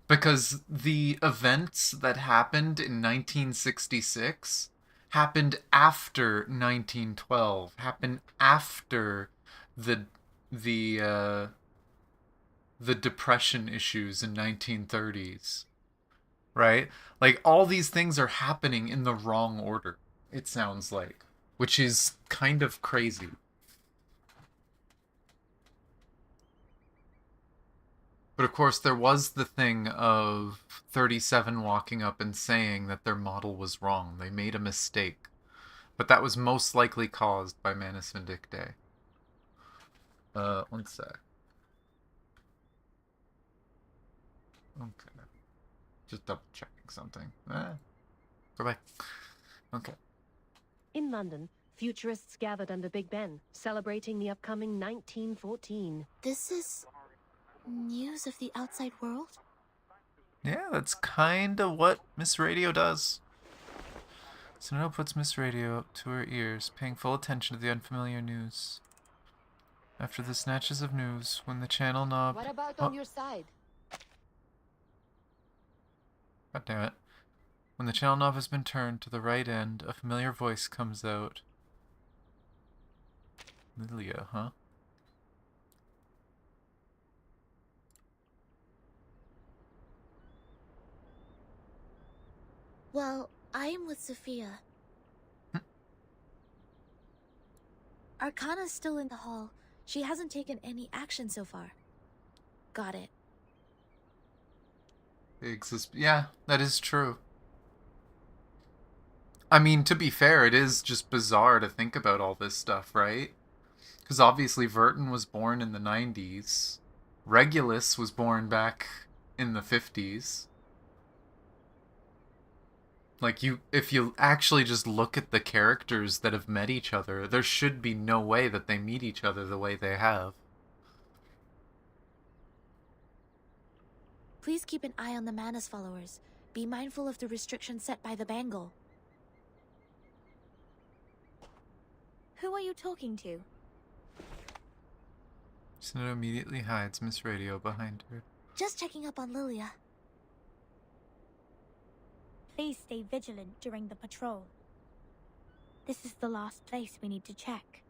Because the events that happened in 1966 happened after 1912. Happened after the depression issues in 1930s. Right? Like, all these things are happening in the wrong order, it sounds like. Which is kind of crazy. But of course, there was the thing of 37 walking up and saying that their model was wrong. They made a mistake. But that was most likely caused by Manus Vindictae. One sec. Okay. Just double checking something. Go back. Okay. In London, futurists gathered under Big Ben, celebrating the upcoming 1914. This is news of the outside world? Yeah, that's kind of what Miss Radio does. Sonetto puts Miss Radio up to her ears, paying full attention to the unfamiliar news. After the snatches of news, when the channel knob... What about on your side? God damn it. When the channel knob has been turned to the right end, a familiar voice comes out. Lilia, huh? Well, I am with Sophia. Arcana's still in the hall. She hasn't taken any action so far. Got it. Yeah, that is true. I mean, to be fair, it is just bizarre to think about all this stuff, right? Because obviously Vertin was born in the 90s. Regulus was born back in the 50s. Like, if you actually just look at the characters that have met each other, there should be no way that they meet each other the way they have. Please keep an eye on the Manus followers. Be mindful of the restrictions set by the Bangle. Who are you talking to? Sonetto immediately hides Miss Radio behind her. Just checking up on Lilia. Please stay vigilant during the patrol. This is the last place we need to check.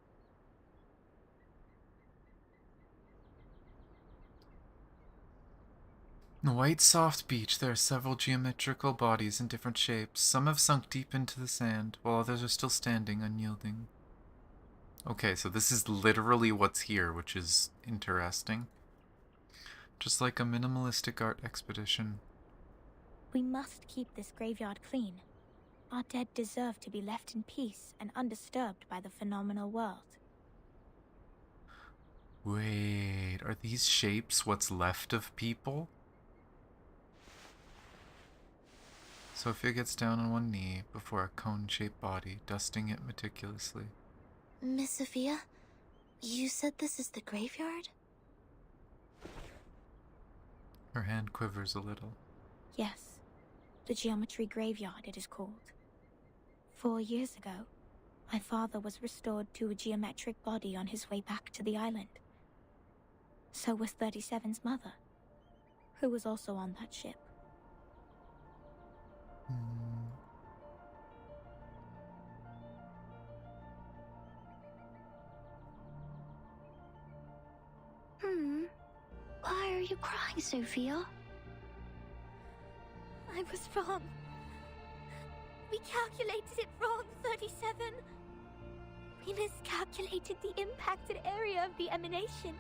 On the white soft beach, there are several geometrical bodies in different shapes. Some have sunk deep into the sand, while others are still standing, unyielding. Okay, so this is literally what's here, which is interesting. Just like a minimalistic art expedition. We must keep this graveyard clean. Our dead deserve to be left in peace and undisturbed by the phenomenal world. Wait, are these shapes what's left of people? Sophia gets down on one knee before a cone-shaped body, dusting it meticulously. Miss Sophia, you said this is the graveyard? Her hand quivers a little. Yes, the geometry graveyard it is called. 4 years ago, my father was restored to a geometric body on his way back to the island. So was 37's mother, who was also on that ship. Why are you crying, Sophia? I was wrong. We calculated it wrong, 37. We miscalculated the impacted area of the emanation.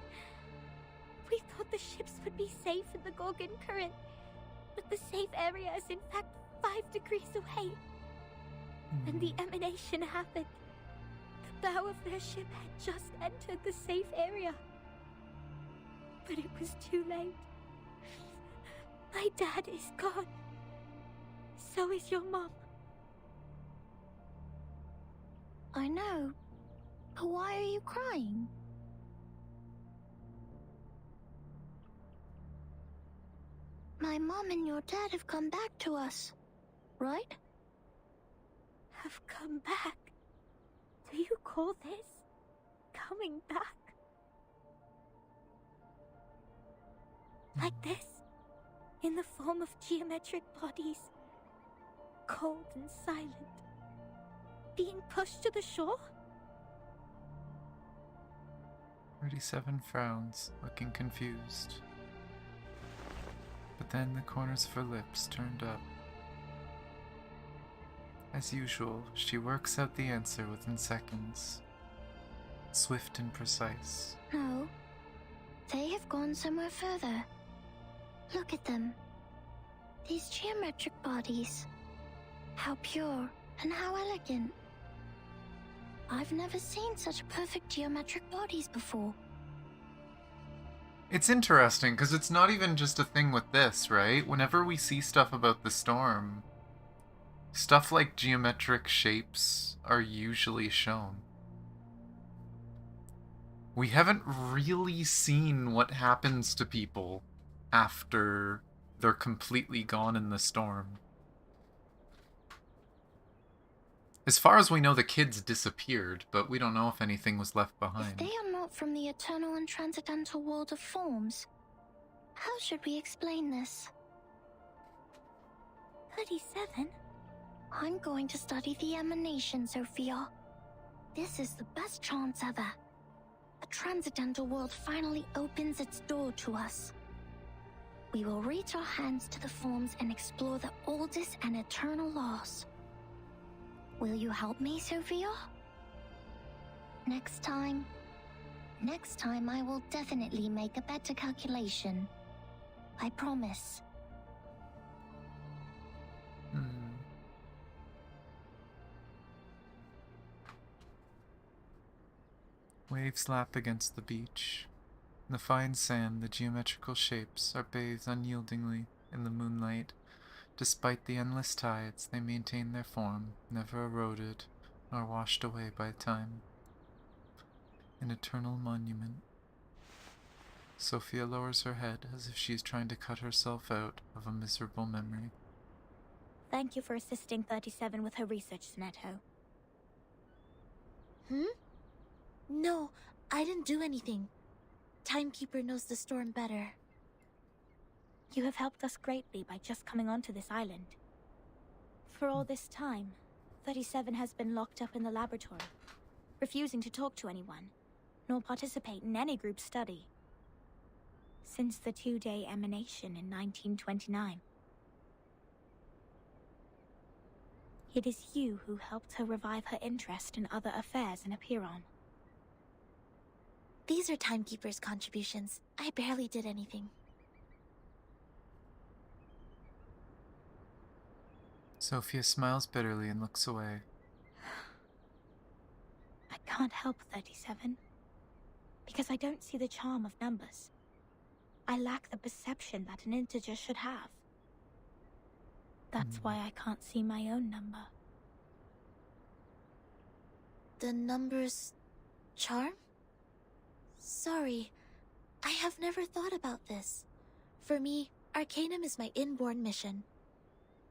We thought the ships would be safe in the Gorgon current, but the safe area is in fact 5 degrees away. When the emanation happened, the bow of their ship had just entered the safe area. But it was too late. My dad is gone. So is your mom. I know. But why are you crying? My mom and your dad have come back to us, right? Have come back? Do you call this coming back? Like this? In the form of geometric bodies? Cold and silent? Being pushed to the shore? 37 frowns, looking confused. But then the corners of her lips turned up. As usual, she works out the answer within seconds. Swift and precise. No. They have gone somewhere further. Look at them. These geometric bodies. How pure and how elegant. I've never seen such perfect geometric bodies before. It's interesting, because it's not even just a thing with this, right? Whenever we see stuff about the storm, stuff like geometric shapes are usually shown. We haven't really seen what happens to people after they're completely gone in the storm. As far as we know, the kids disappeared, but we don't know if anything was left behind. If they are not from the eternal and transcendental world of forms, how should we explain this? 37? I'm going to study the emanation, Sophia. This is the best chance ever. The transcendental world finally opens its door to us. We will reach our hands to the forms and explore the oldest and eternal laws. Will you help me, Sophia? Next time I will definitely make a better calculation. I promise. Waves lap against the beach. In the fine sand, the geometrical shapes are bathed unyieldingly in the moonlight. Despite the endless tides, they maintain their form, never eroded nor washed away by time. An eternal monument. Sophia lowers her head as if she is trying to cut herself out of a miserable memory. Thank you for assisting 37 with her research, Sinetto. No, I didn't do anything. Timekeeper knows the storm better. You have helped us greatly by just coming onto this island. For all this time, 37 has been locked up in the laboratory, refusing to talk to anyone, nor participate in any group study. Since the two-day emanation in 1929. It is you who helped her revive her interest in other affairs in Apiron. These are Timekeeper's contributions. I barely did anything. Sophia smiles bitterly and looks away. I can't help 37, because I don't see the charm of numbers. I lack the perception that an integer should have. That's why I can't see my own number. The number's charm? Sorry, I have never thought about this. For me, Arcanum is my inborn mission.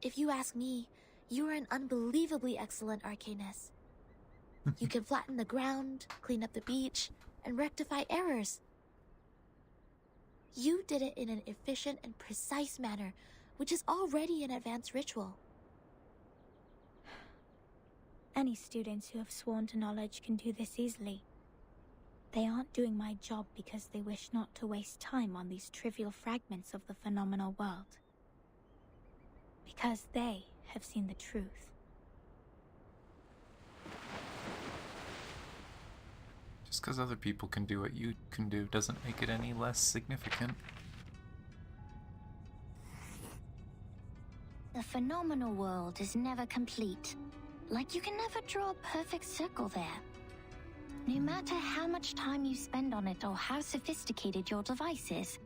If you ask me, you are an unbelievably excellent Arcanist. You can flatten the ground, clean up the beach, and rectify errors. You did it in an efficient and precise manner, which is already an advanced ritual. Any students who have sworn to knowledge can do this easily. They aren't doing my job because they wish not to waste time on these trivial fragments of the phenomenal world. Because they have seen the truth. Just because other people can do what you can do doesn't make it any less significant. The phenomenal world is never complete. Like you can never draw a perfect circle there. No matter how much time you spend on it or how sophisticated your device is,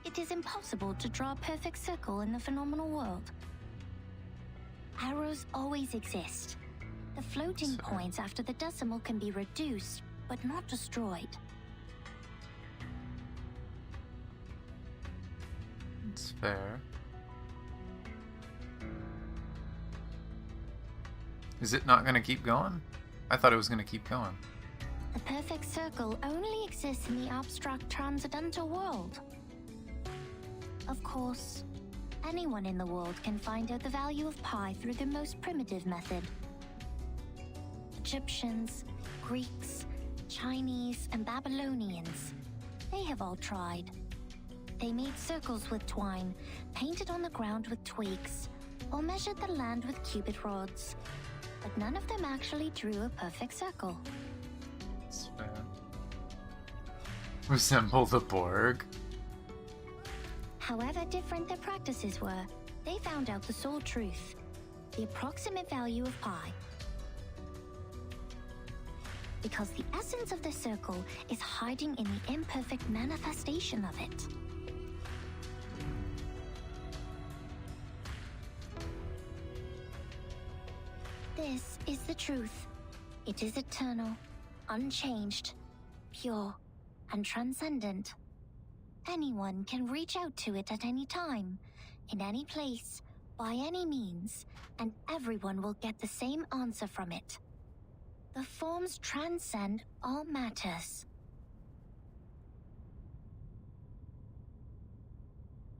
it is impossible to draw a perfect circle in the phenomenal world. Arrows always exist. The floating points after the decimal can be reduced, but not destroyed. It's fair. Is it not going to keep going? I thought it was going to keep going. The perfect circle only exists in the abstract transcendental world. Of course, anyone in the world can find out the value of pi through the most primitive method. Egyptians, Greeks, Chinese, and Babylonians, they have all tried. They made circles with twine, painted on the ground with twigs, or measured the land with cubit rods. But none of them actually drew a perfect circle. It's fair. Resemble the Borg. However different their practices were, they found out the sole truth, the approximate value of pi. Because the essence of the circle is hiding in the imperfect manifestation of it. This is the truth. It is eternal, unchanged, pure, and transcendent. Anyone can reach out to it at any time, in any place, by any means, and everyone will get the same answer from it. The forms transcend all matters.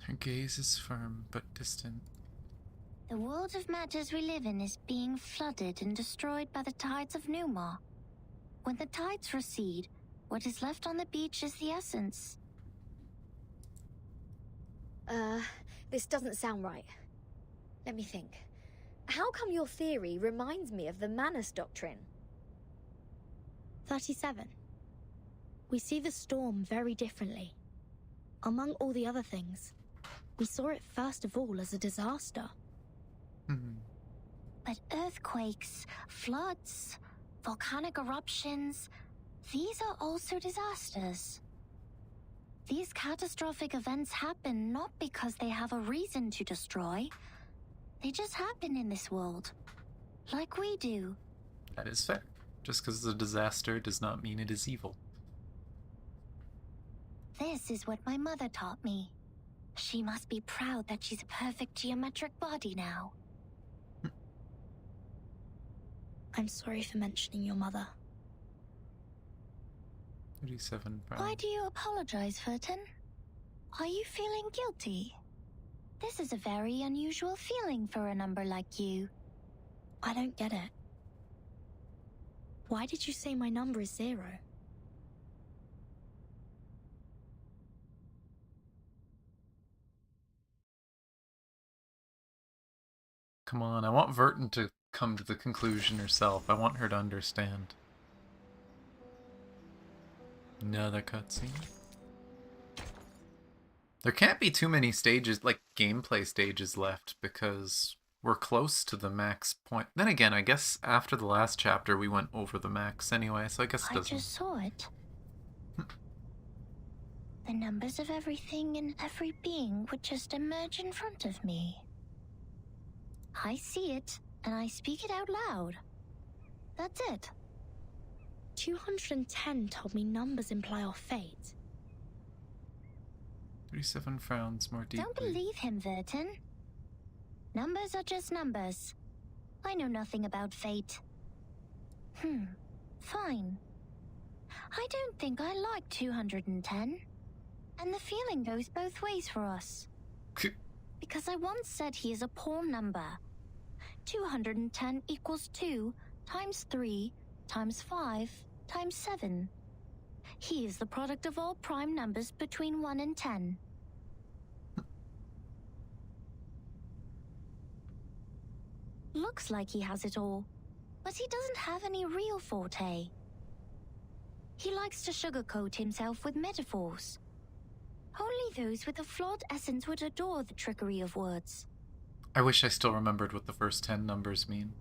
Her gaze is firm but distant. The world of matters we live in is being flooded and destroyed by the tides of Numa. When the tides recede, what is left on the beach is the essence. This doesn't sound right. Let me think. How come your theory reminds me of the Manus Doctrine? 37. We see the storm very differently. Among all the other things, we saw it first of all as a disaster. But earthquakes, floods, volcanic eruptions, these are also disasters. These catastrophic events happen not because they have a reason to destroy. They just happen in this world. Like we do. That is fair. Just because it's a disaster does not mean it is evil. This is what my mother taught me. She must be proud that she's a perfect geometric body now. I'm sorry for mentioning your mother. 37 pounds. Why do you apologize, Furton? Are you feeling guilty? This is a very unusual feeling for a number like you. I don't get it. Why did you say my number is 0? Come on, I want Vertin to come to the conclusion herself. I want her to understand. Another cutscene. There can't be too many stages, like gameplay stages left, because we're close to the max point. Then again, I guess after the last chapter we went over the max anyway, so I guess it doesn't... I just saw it. The numbers of everything and every being would just emerge in front of me. I see it, and I speak it out loud. That's it. 210 told me numbers imply our fate. 37 frowns more deeply. Don't believe him, Vertin. Numbers are just numbers. I know nothing about fate. Fine. I don't think I like 210. And the feeling goes both ways for us. Because I once said he is a poor number. 210 equals 2 times 3 times 5 times 7. He is the product of all prime numbers between 1 and 10. Looks like he has it all, but he doesn't have any real forte. He likes to sugarcoat himself with metaphors. Only those with a flawed essence would adore the trickery of words. I wish I still remembered what the first 10 numbers mean.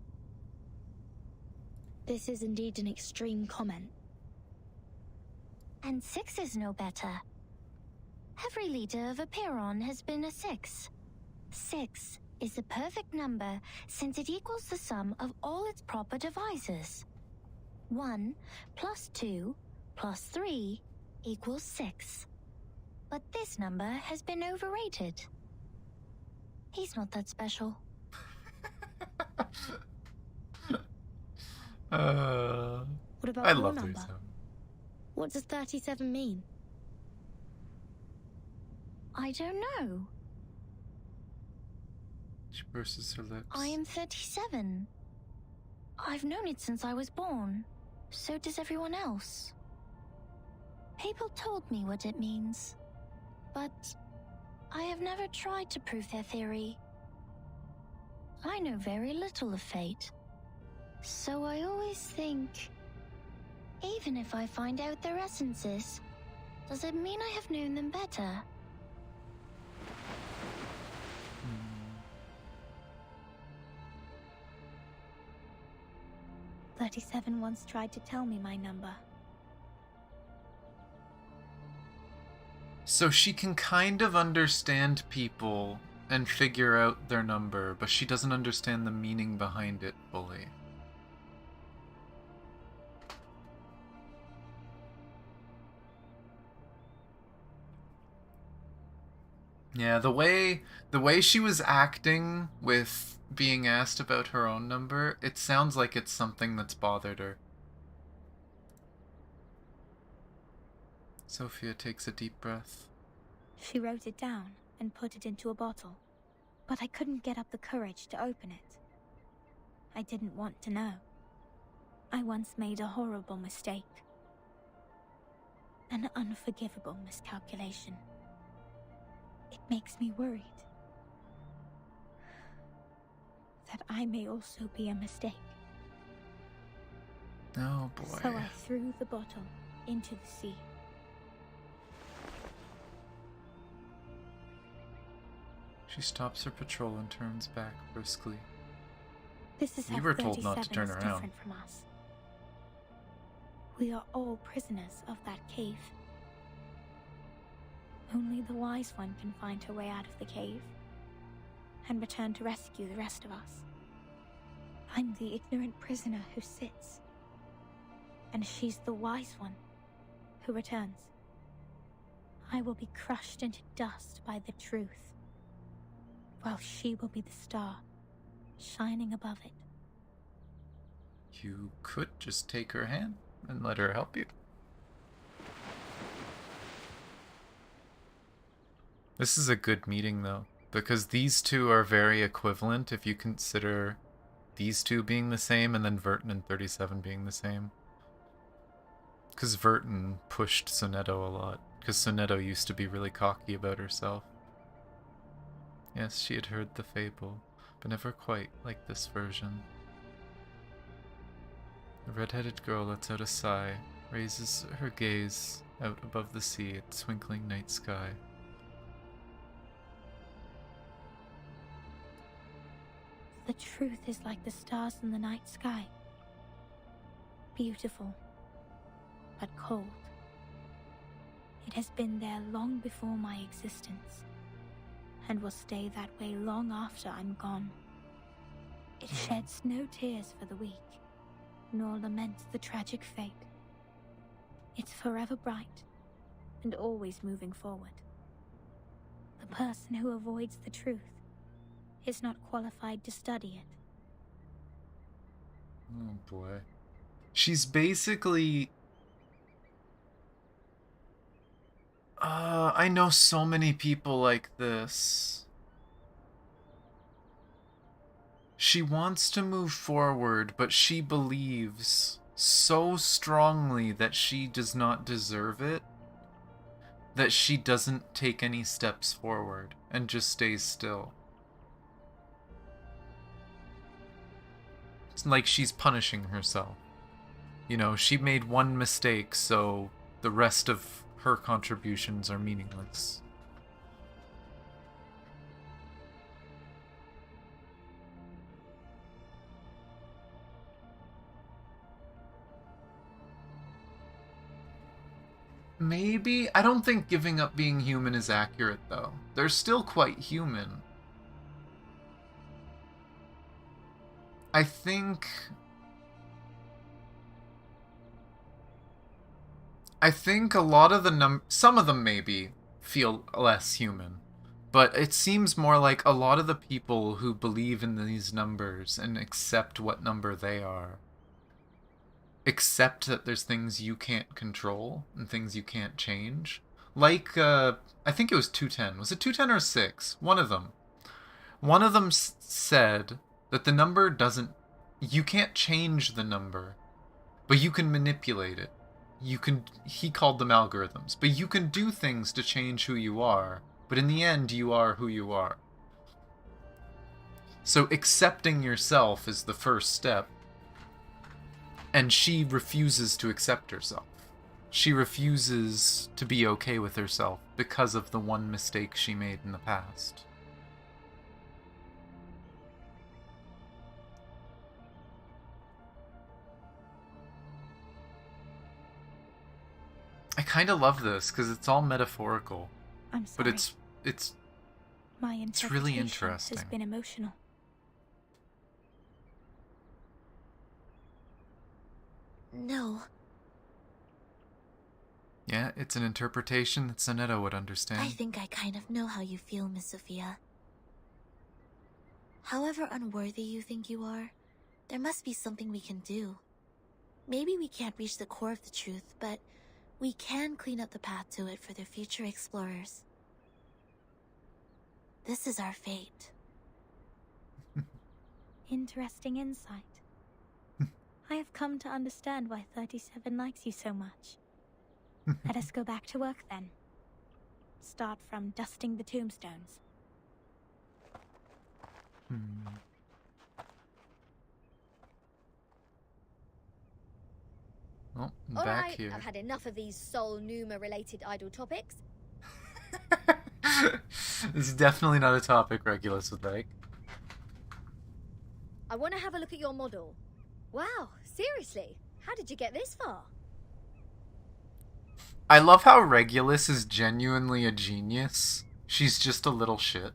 This is indeed an extreme comment. And 6 is no better. Every leader of a Pyrrhon has been a 6. 6 is the perfect number since it equals the sum of all its proper divisors. 1 plus 2 plus 3 equals 6. But this number has been overrated. He's not that special. What about I your love number? 37. What does 37 mean? I don't know. She purses her lips. I am 37. I've known it since I was born. So does everyone else. People told me what it means. But I have never tried to prove their theory. I know very little of fate. So I always think, even if I find out their essences, does it mean I have known them better? 37 once tried to tell me my number. So she can kind of understand people and figure out their number, but she doesn't understand the meaning behind it fully. Yeah, the way she was acting with being asked about her own number, it sounds like it's something that's bothered her. Sophia takes a deep breath. She wrote it down and put it into a bottle, but I couldn't get up the courage to open it. I didn't want to know. I once made a horrible mistake. An unforgivable miscalculation. It makes me worried that I may also be a mistake. Oh boy. So I threw the bottle into the sea. She stops her patrol and turns back briskly. This is You how were told not to 37 turn is around. different from us. We are all prisoners of that cave. Only the wise one can find her way out of the cave and return to rescue the rest of us. I'm the ignorant prisoner who sits, and she's the wise one who returns. I will be crushed into dust by the truth, while she will be the star shining above it. You could just take her hand and let her help you. This is a good meeting, though, because these two are very equivalent if you consider these two being the same and then Vertin and 37 being the same. Because Vertin pushed Sonetto a lot. Because Sonetto used to be really cocky about herself. Yes, she had heard the fable, but never quite like this version. The red-headed girl lets out a sigh, raises her gaze out above the sea at the twinkling night sky. The truth is like the stars in the night sky. Beautiful, but cold. It has been there long before my existence, and will stay that way long after I'm gone. It sheds no tears for the weak, nor laments the tragic fate. It's forever bright, and always moving forward. The person who avoids the truth is not qualified to study it. Oh boy. She's basically... I know so many people like this. She wants to move forward, but she believes so strongly that she does not deserve it, that she doesn't take any steps forward and just stays still. It's like she's punishing herself. You know, she made one mistake, so the rest of her contributions are meaningless. Maybe? I don't think giving up being human is accurate, though. They're still quite human. I think a lot of the some of them maybe feel less human, but it seems more like a lot of the people who believe in these numbers and accept what number they are, accept that there's things you can't control and things you can't change. Like, I think it was 210. Was it 210 or 6? One of them. One of them said that the number doesn't... You can't change the number, but you can manipulate it. He called them algorithms, but you can do things to change who you are, but in the end, you are who you are. So accepting yourself is the first step, and she refuses to accept herself. She refuses to be okay with herself because of the one mistake she made in the past. I kind of love this because it's all metaphorical. I'm sorry. But it's My it's really interpretation interesting. has been emotional. No. Yeah, it's an interpretation that Sonetto would understand. I think I kind of know how you feel, Miss Sophia. However unworthy you think you are, there must be something we can do. Maybe we can't reach the core of the truth, but we can clean up the path to it for the future explorers. This is our fate. Interesting insight. I have come to understand why 37 likes you so much. Let us go back to work then. Start from dusting the tombstones. Oh, All back right, here. I've had enough of these Sol Numa-related idle topics. This is definitely not a topic Regulus would like. I want to have a look at your model. Wow, seriously? How did you get this far? I love how Regulus is genuinely a genius. She's just a little shit.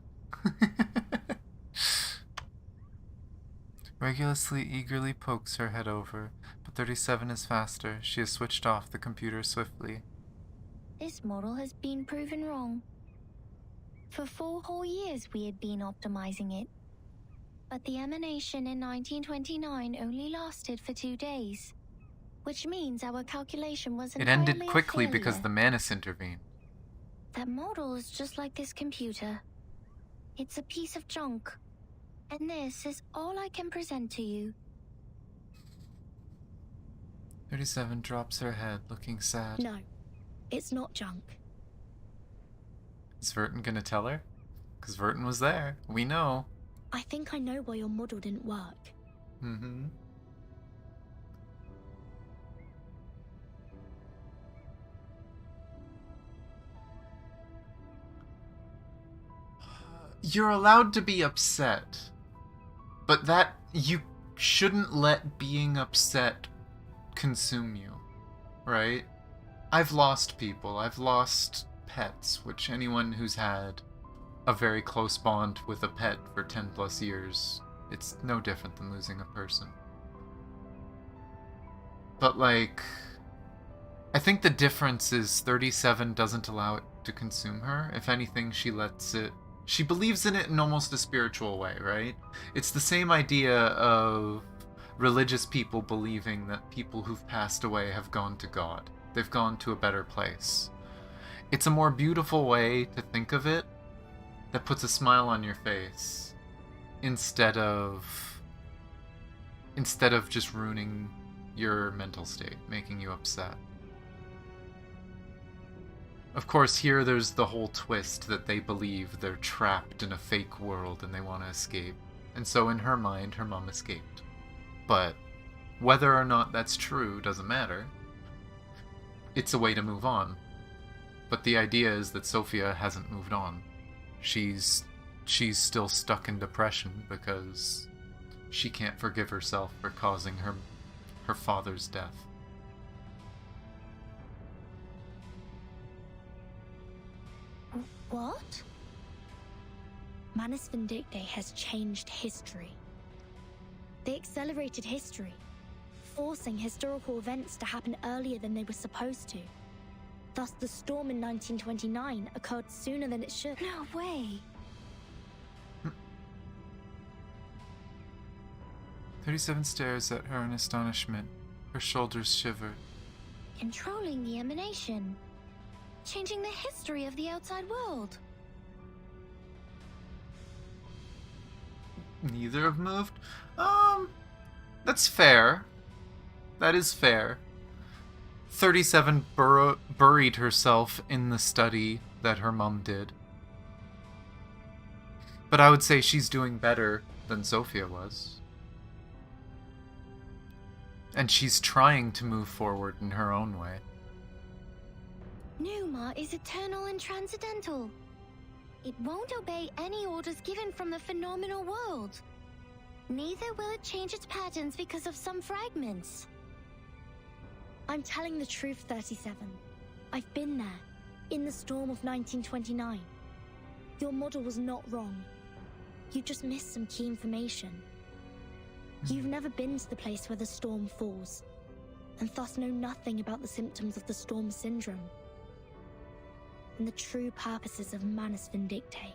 Regulusly eagerly pokes her head over, but 37 is faster. She has switched off the computer swiftly. This model has been proven wrong. For 4 whole years we had been optimizing it. But the emanation in 1929 only lasted for 2 days, which means our calculation was It entirely ended quickly a because failure. the Manus intervened. That model is just like this computer. It's a piece of junk. And this is all I can present to you. 37 drops her head, looking sad. No, it's not junk. Is Vertin gonna tell her? Because Vertin was there. We know. I think I know why your model didn't work. Mm-hmm. You're allowed to be upset, but that you shouldn't let being upset consume you, right? I've lost people. I've lost pets, which anyone who's had a very close bond with a pet for 10 plus years, it's no different than losing a person. But like, I think the difference is 37 doesn't allow it to consume her. If anything, she lets it. She believes in it in almost a spiritual way, right? It's the same idea of religious people believing that people who've passed away have gone to God. They've gone to a better place. It's a more beautiful way to think of it that puts a smile on your face instead of just ruining your mental state, making you upset. Of course, here there's the whole twist that they believe they're trapped in a fake world and they want to escape. And so in her mind, her mom escaped. But whether or not that's true doesn't matter. It's a way to move on. But the idea is that Sophia hasn't moved on. She's still stuck in depression because she can't forgive herself for causing her father's death. What? Manus Vindictae has changed history. They accelerated history, forcing historical events to happen earlier than they were supposed to. Thus, the storm in 1929 occurred sooner than it should. No way. 37 stares at her in astonishment. Her shoulders shiver. Controlling the emanation. Changing the history of the outside world. Neither have moved? That's fair. That is fair. 37 buried herself in the study that her mom did. But I would say she's doing better than Sophia was. And she's trying to move forward in her own way. Numa is eternal and transcendental. It won't obey any orders given from the phenomenal world. Neither will it change its patterns because of some fragments. I'm telling the truth, 37. I've been there, in the storm of 1929. Your model was not wrong. You just missed some key information. You've never been to the place where the storm falls, and thus know nothing about the symptoms of the storm syndrome and the true purposes of Manus Vindictae.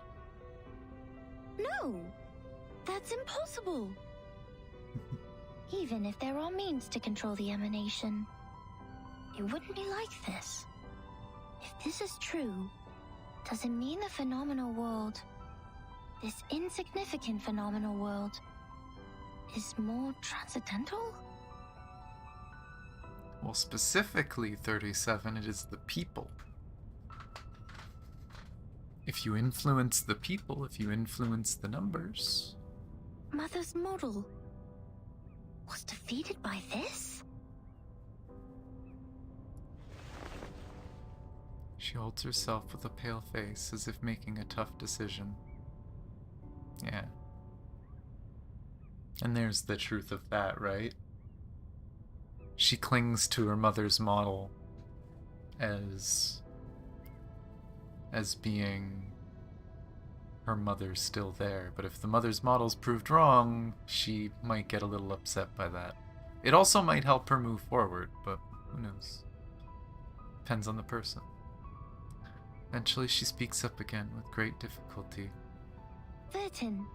No! That's impossible! Even if there are means to control the emanation, it wouldn't be like this. If this is true, does it mean the phenomenal world, this insignificant phenomenal world, is more transcendental? Well, specifically 37, it is the people. If you influence the people, if you influence the numbers... Mother's model was defeated by this? She holds herself with a pale face, as if making a tough decision. Yeah. And there's the truth of that, right? She clings to her mother's model as being her mother's still there. But if the mother's model's proved wrong, she might get a little upset by that. It also might help her move forward, but who knows? Depends on the person. Eventually she speaks up again with great difficulty. Vertin,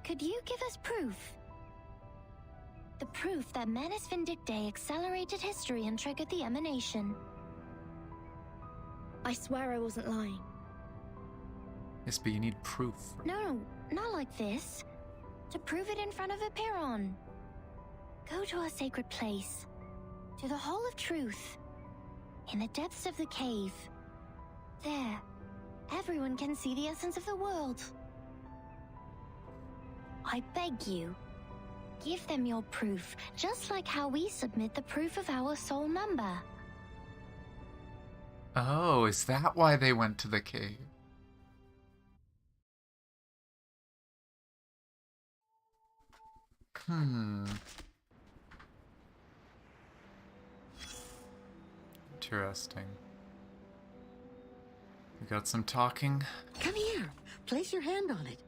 could you give us proof? The proof that Manus Vindictae accelerated history and triggered the emanation. I swear I wasn't lying. Yes, but you need proof. No, not like this. to prove it in front of Apiron. Go to our sacred place, to the Hall of Truth, in the depths of the cave. There, everyone can see the essence of the world. I beg you, give them your proof, just like how we submit the proof of our soul number. Oh, is that why they went to the cave? Interesting. We got some talking. Come here. Place your hand on it.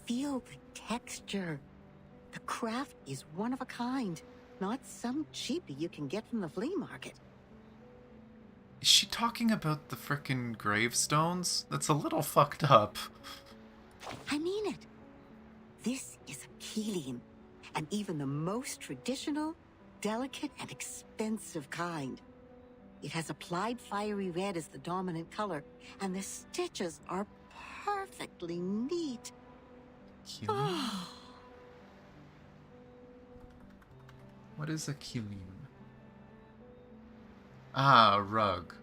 Feel the texture. The craft is one of a kind, not some cheapie you can get from the flea market. Is she talking about the frickin' gravestones? That's a little fucked up. I mean it. This is a Keelian, and even the most traditional, delicate, and expensive kind. It has applied fiery red as the dominant color, and the stitches are perfectly neat. Oh. What is a Keelian? Ah, a rug.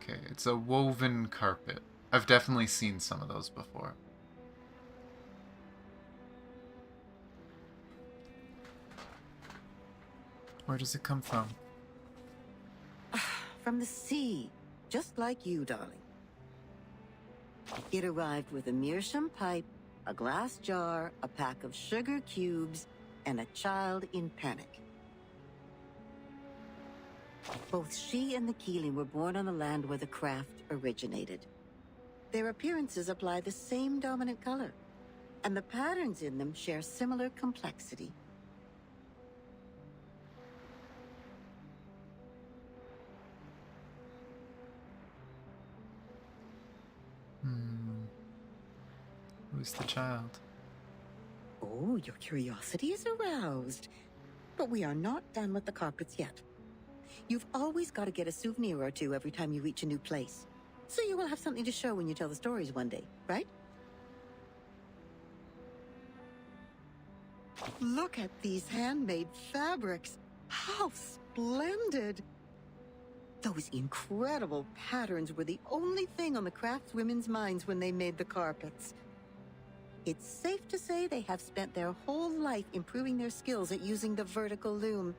Okay, it's a woven carpet. I've definitely seen some of those before. Where does it come from? From the sea, just like you, darling. It arrived with a meerschaum pipe, a glass jar, a pack of sugar cubes, and a child in panic. Both she and the Keeling were born on the land where the craft originated. Their appearances apply the same dominant color, and the patterns in them share similar complexity. Who's the child? Oh, your curiosity is aroused. But we are not done with the carpets yet. You've always got to get a souvenir or two every time you reach a new place. So you will have something to show when you tell the stories one day, right? Look at these handmade fabrics. How splendid! Those incredible patterns were the only thing on the craftswomen's minds when they made the carpets. It's safe to say they have spent their whole life improving their skills at using the vertical loom.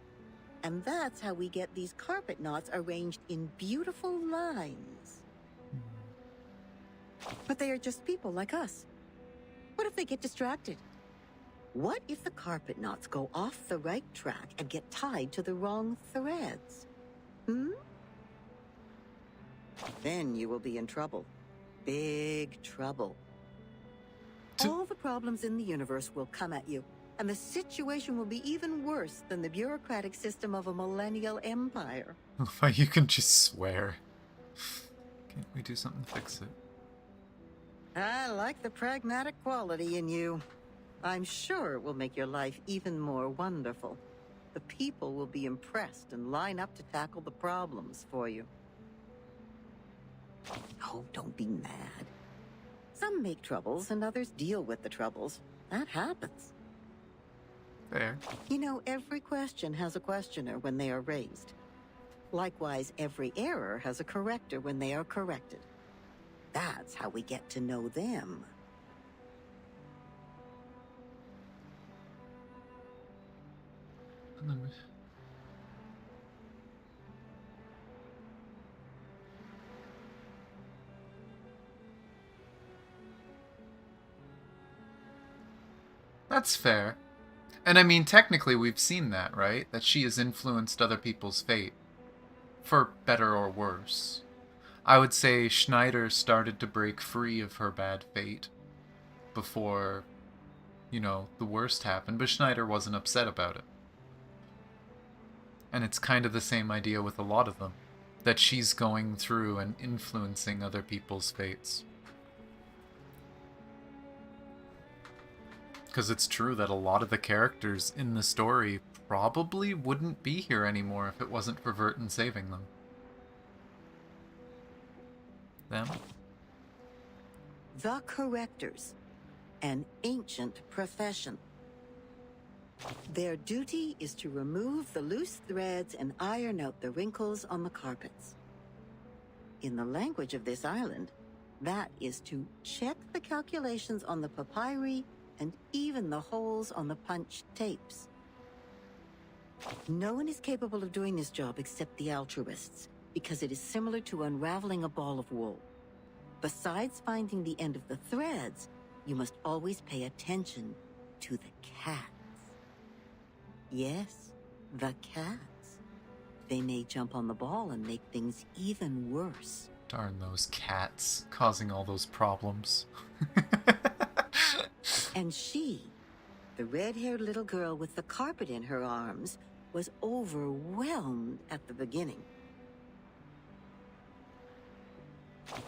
And that's how we get these carpet knots arranged in beautiful lines. But they are just people like us. What if they get distracted? What if the carpet knots go off the right track and get tied to the wrong threads? Then you will be in trouble. Big trouble. All the problems in the universe will come at you, and the situation will be even worse than the bureaucratic system of a millennial empire. You can just swear. Can't we do something to fix it? I like the pragmatic quality in you. I'm sure it will make your life even more wonderful. The people will be impressed and line up to tackle the problems for you. Oh, don't be mad. Some make troubles and others deal with the troubles. That happens. Fair. You know, every question has a questioner when they are raised. Likewise, every error has a corrector when they are corrected. That's how we get to know them. That's fair. And I mean, technically we've seen that, right? That she has influenced other people's fate. For better or worse. I would say Schneider started to break free of her bad fate before, you know, the worst happened, but Schneider wasn't upset about it. And it's kind of the same idea with a lot of them. That she's going through and influencing other people's fates. Because it's true that a lot of the characters in the story probably wouldn't be here anymore if it wasn't for Vertin saving them. Them? The correctors, an ancient profession. Their duty is to remove the loose threads and iron out the wrinkles on the carpets. In the language of this island, that is to check the calculations on the papyri and even the holes on the punched tapes. No one is capable of doing this job except the altruists, because it is similar to unraveling a ball of wool. Besides finding the end of the threads, you must always pay attention to the cats. Yes, the cats. They may jump on the ball and make things even worse. Darn those cats, causing all those problems. And she, the red-haired little girl with the carpet in her arms, was overwhelmed at the beginning.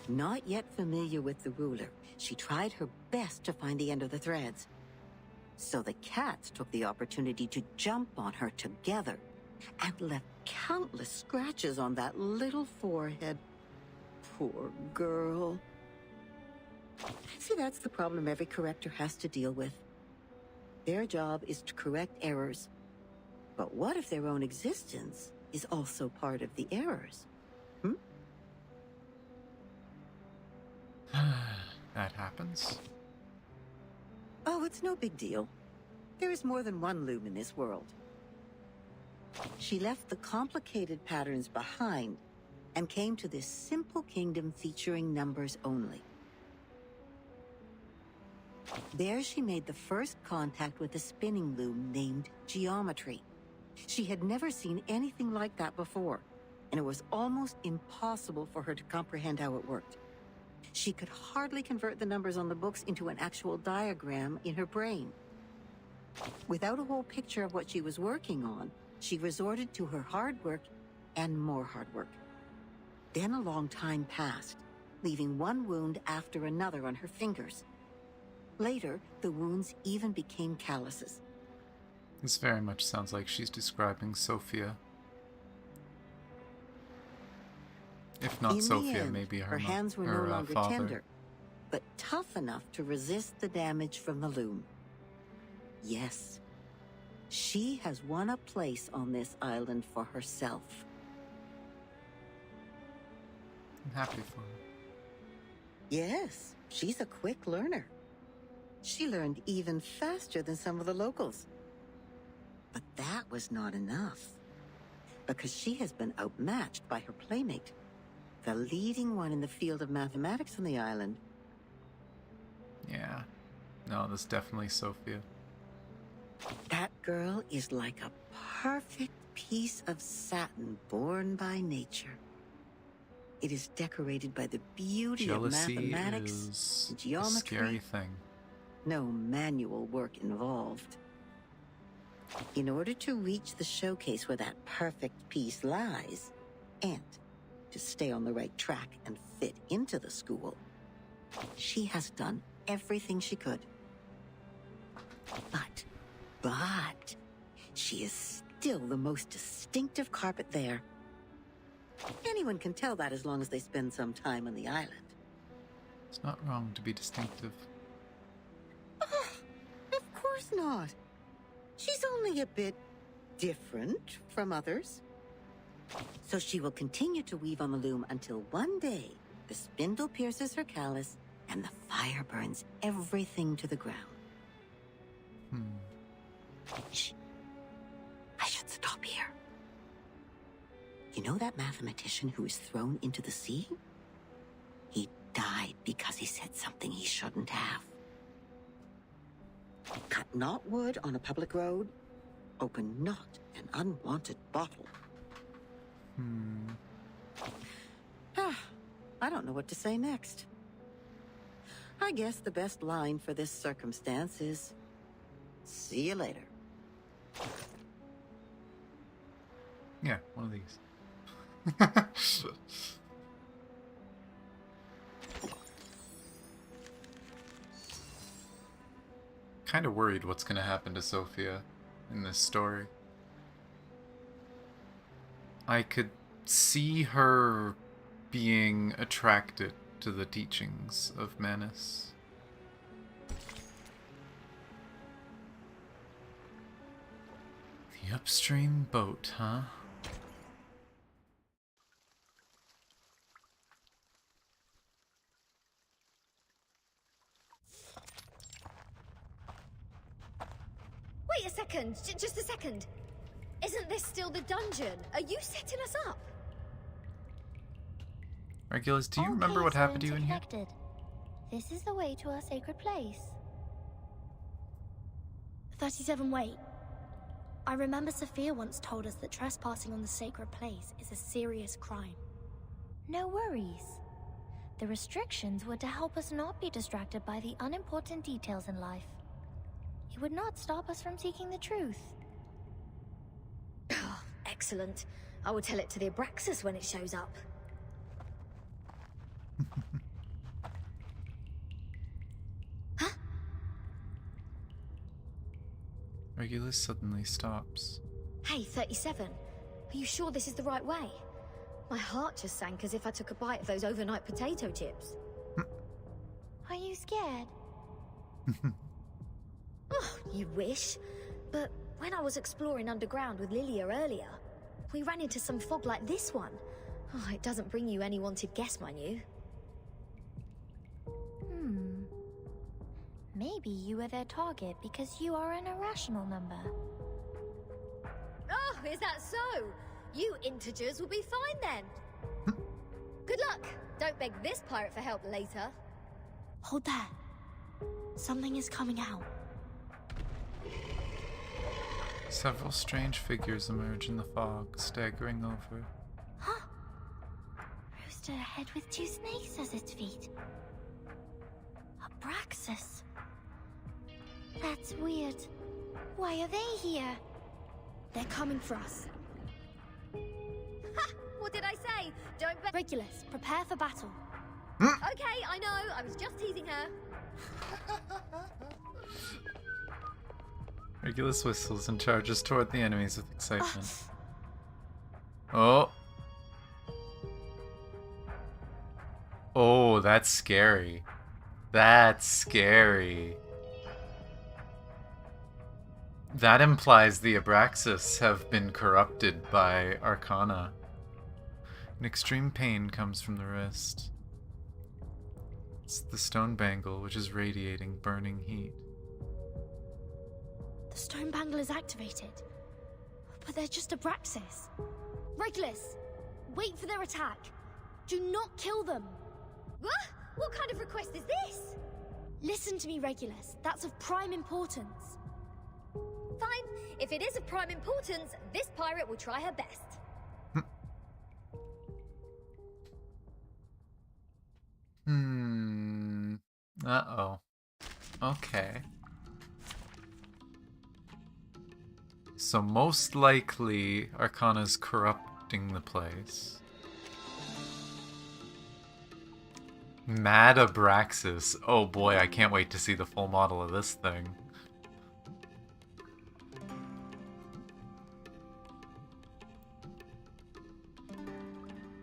Not yet familiar with the ruler, she tried her best to find the end of the threads. So the cats took the opportunity to jump on her together and left countless scratches on that little forehead. Poor girl. See, that's the problem every corrector has to deal with. Their job is to correct errors. But what if their own existence is also part of the errors? That happens. Oh, it's no big deal. There is more than one loom in this world. She left the complicated patterns behind and came to this simple kingdom featuring numbers only. There she made the first contact with a spinning loom named Geometry. She had never seen anything like that before, and it was almost impossible for her to comprehend how it worked. She could hardly convert the numbers on the books into an actual diagram in her brain. Without a whole picture of what she was working on, she resorted to her hard work and more hard work. Then a long time passed, leaving one wound after another on her fingers. Later, the wounds even became calluses. This very much sounds like she's describing Sophia. If not In Sophia, the end, maybe her hands were no longer father. tender, but tough enough to resist the damage from the loom. Yes, she has won a place on this island for herself. I'm happy for her. Yes, she's a quick learner. She learned even faster than some of the locals. But that was not enough, because she has been outmatched by her playmate, the leading one in the field of mathematics on the island. Yeah. No, that's definitely Sophia. That girl is like a perfect piece of satin born by nature. It is decorated by the beauty Jealousy of mathematics, is a geometry. scary thing. No manual work involved. In order to reach the showcase where that perfect piece lies, and to stay on the right track and fit into the school, she has done everything she could. But, she is still the most distinctive carpet there. Anyone can tell that as long as they spend some time on the island. It's not wrong to be distinctive. Of course not. She's only a bit different from others. So she will continue to weave on the loom until one day the spindle pierces her callus and the fire burns everything to the ground. Shh. I should stop here. You know that mathematician who was thrown into the sea? He died because he said something he shouldn't have. Cut not wood on a public road. Open not an unwanted bottle. I don't know what to say next. I guess the best line for this circumstance is, see you later. Yeah, one of these. Kind of worried what's going to happen to Sophia in this story. I could see her being attracted to the teachings of Manus. The upstream boat, huh? Wait a second, just a second. Isn't this still the dungeon? Are you setting us up? Regulus, do you remember what happened to you in here? This is the way to our sacred place. 37, wait. I remember Sophia once told us that trespassing on the sacred place is a serious crime. No worries. The restrictions were to help us not be distracted by the unimportant details in life. It would not stop us from seeking the truth. Oh, excellent. I will tell it to the Abraxas when it shows up. Regulus suddenly stops. Hey, 37. Are you sure this is the right way? My heart just sank as if I took a bite of those overnight potato chips. Are you scared? Oh, you wish. But when I was exploring underground with Lilia earlier, we ran into some fog like this one. Oh, it doesn't bring you any wanted guests, mind you. Maybe you were their target because you are an irrational number. Oh, is that so? You integers will be fine then. Good luck. Don't beg this pirate for help later. Hold there. Something is coming out. Several strange figures emerge in the fog, staggering over. Huh? Rooster ahead with two snakes as its feet. Abraxas. That's weird. Why are they here? They're coming for us. Ha! What did I say? Don't bet. Regulus, prepare for battle. Okay, I know. I was just teasing her. Regulus whistles and charges toward the enemies with excitement. Oh. Oh, that's scary. That's scary. That implies the Abraxas have been corrupted by Arcana. An extreme pain comes from the wrist. It's the stone bangle, which is radiating burning heat. The stone bangle is activated. But they're just Abraxas. Regulus, wait for their attack. Do not kill them. What? What kind of request is this? Listen to me, Regulus. That's of prime importance. Fine. If it is of prime importance, this pirate will try her best. Uh-oh. Okay. So most likely, Arcana's corrupting the place. Mad Abraxas. Oh boy, I can't wait to see the full model of this thing.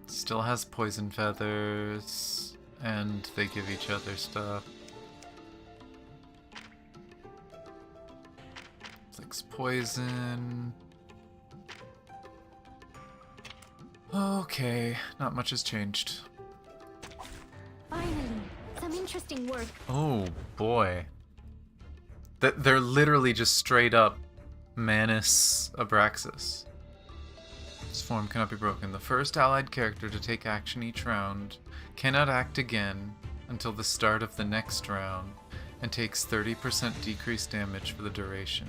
Still has poison feathers, and they give each other stuff. Flicks poison. Okay, not much has changed. Finally, some interesting work. Oh boy. They're literally just straight up Manus Abraxas. This form cannot be broken. The first allied character to take action each round cannot act again until the start of the next round and takes 30% decreased damage for the duration.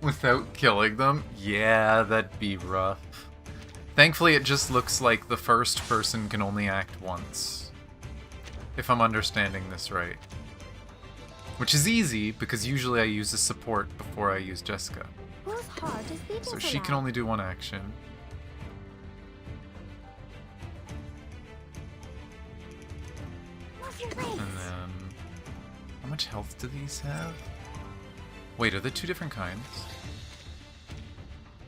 Without killing them? Yeah, that'd be rough. Thankfully, it just looks like the first person can only act once. If I'm understanding this right. Which is easy, because usually I use a support before I use Jessica. So she can only do one action. And then... how much health do these have? Wait, are there two different kinds?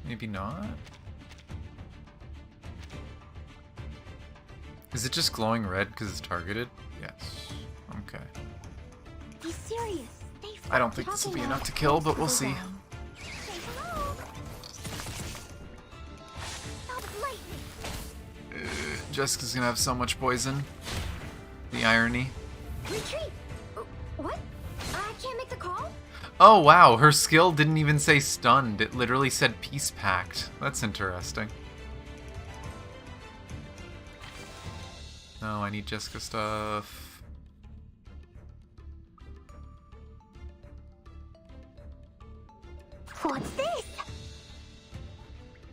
Maybe not? Is it just glowing red because it's targeted? Yes. Okay. Be serious. I don't think this will be enough to kill, but we'll see. Jessica's gonna have so much poison. The irony. Retreat. What? I can't make the call? Oh wow, her skill didn't even say stunned. It literally said peace pact. That's interesting. No, I need Jessica stuff. What's this?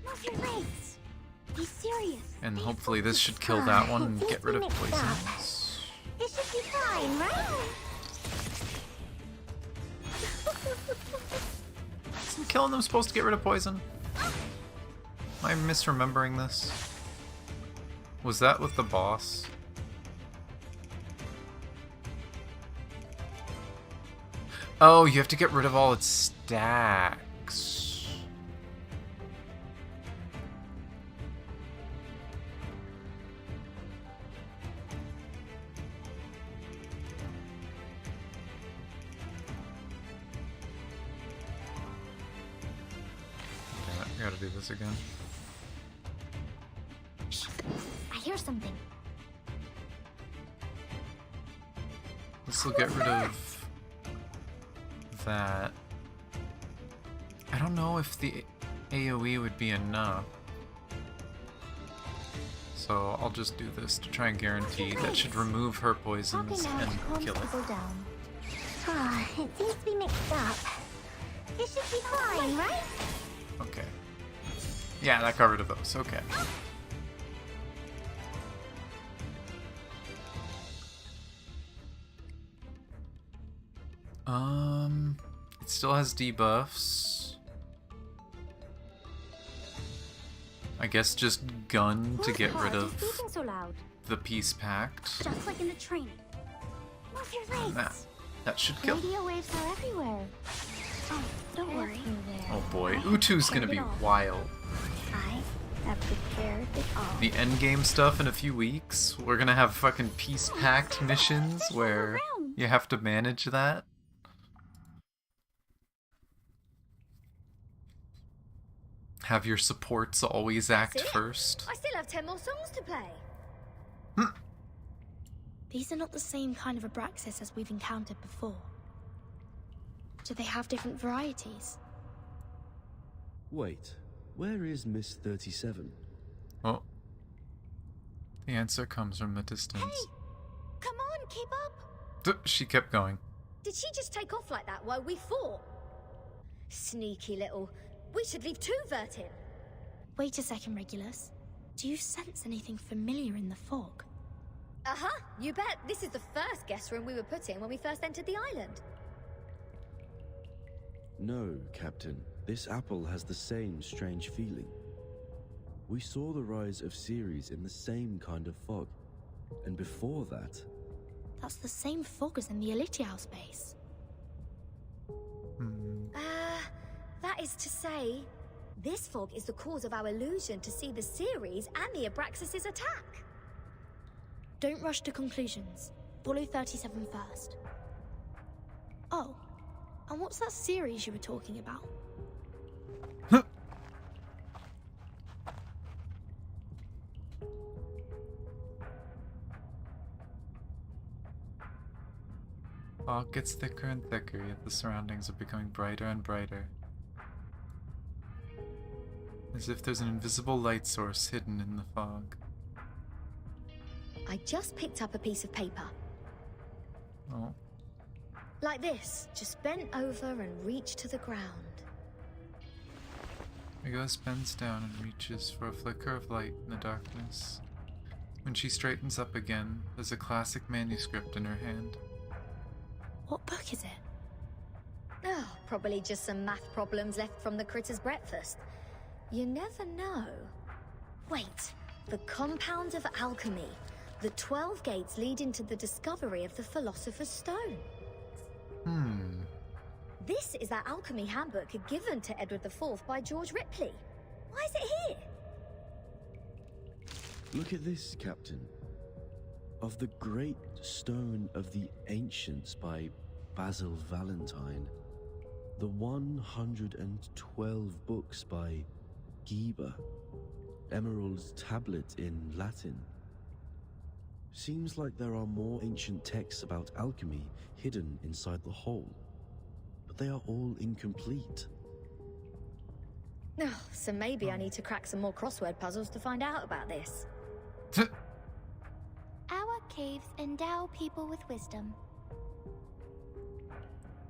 Move your legs. Be serious. And hopefully this should kill that one and get rid of poison. This should be fine, right? Isn't killing them supposed to get rid of poison? Am I misremembering this? Was that with the boss? Oh, you have to get rid of all its stacks. Damn it, I gotta do this again. I hear something. This will get rid of that. I don't know if the AoE would be enough. So I'll just do this to try and guarantee that should remove her poisons and kill it. It seems to be mixed up. This should be fine, right? Okay. Yeah, that got rid of those. Okay. It still has debuffs. I guess just gun to get rid of the peace pact. Just like in the training. Move your legs. That should kill. Radio waves are everywhere. Oh, don't worry. Oh boy, Utu's gonna be wild. I have prepared it all. The endgame stuff in a few weeks. We're gonna have fucking peace pact missions where you have to manage that. Have your supports always act first. I still have 10 more songs to play. These are not the same kind of Abraxas as we've encountered before. Do they have different varieties? Wait, where is Miss 37? Oh. The answer comes from the distance. Hey! Come on, keep up! She kept going. Did she just take off like that while we fought? Sneaky little... We should leave too, Vertin. Wait a second, Regulus. Do you sense anything familiar in the fog? Uh-huh, you bet. This is the first guest room we were put in when we first entered the island. No, Captain. This apple has the same strange feeling. We saw the rise of Ceres in the same kind of fog. And before that... That's the same fog as in the Elitiao space. That is to say, this fog is the cause of our illusion to see the Ceres and the Abraxas' attack. Don't rush to conclusions. Follow 37 first. Oh, and what's that series you were talking about? Fog gets thicker and thicker, yet the surroundings are becoming brighter and brighter. As if there's an invisible light source hidden in the fog. I just picked up a piece of paper. Oh. Like this, just bent over and reached to the ground. Regulus bends down and reaches for a flicker of light in the darkness. When she straightens up again, there's a classic manuscript in her hand. What book is it? Oh, probably just some math problems left from the critter's breakfast. You never know. Wait, the Compound of Alchemy. The 12 gates lead into the discovery of the Philosopher's Stone. This is that alchemy handbook given to Edward IV by George Ripley. Why is it here? Look at this, Captain. of the Great Stone of the Ancients by Basil Valentine, the 112 books by Geber, Emerald's tablet in Latin. Seems like there are more ancient texts about alchemy hidden inside the whole, but they are all incomplete. Oh, so maybe I need to crack some more crossword puzzles to find out about this. Our caves endow people with wisdom.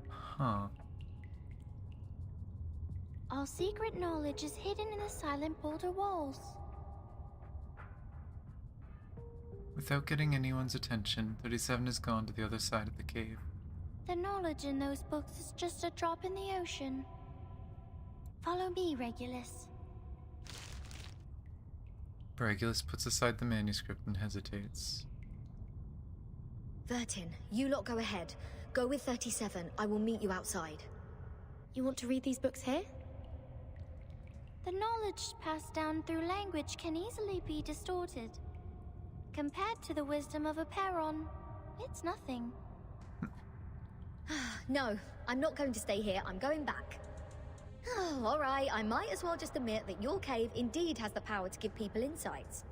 Huh. Our secret knowledge is hidden in the silent boulder walls. Without getting anyone's attention, 37 has gone to the other side of the cave. The knowledge in those books is just a drop in the ocean. Follow me, Regulus. Regulus puts aside the manuscript and hesitates. Vertin, you lot go ahead. Go with 37. I will meet you outside. You want to read these books here? The knowledge passed down through language can easily be distorted. Compared to the wisdom of a Perron, it's nothing. No, I'm not going to stay here. I'm going back. Oh, all right, I might as well just admit that your cave indeed has the power to give people insights.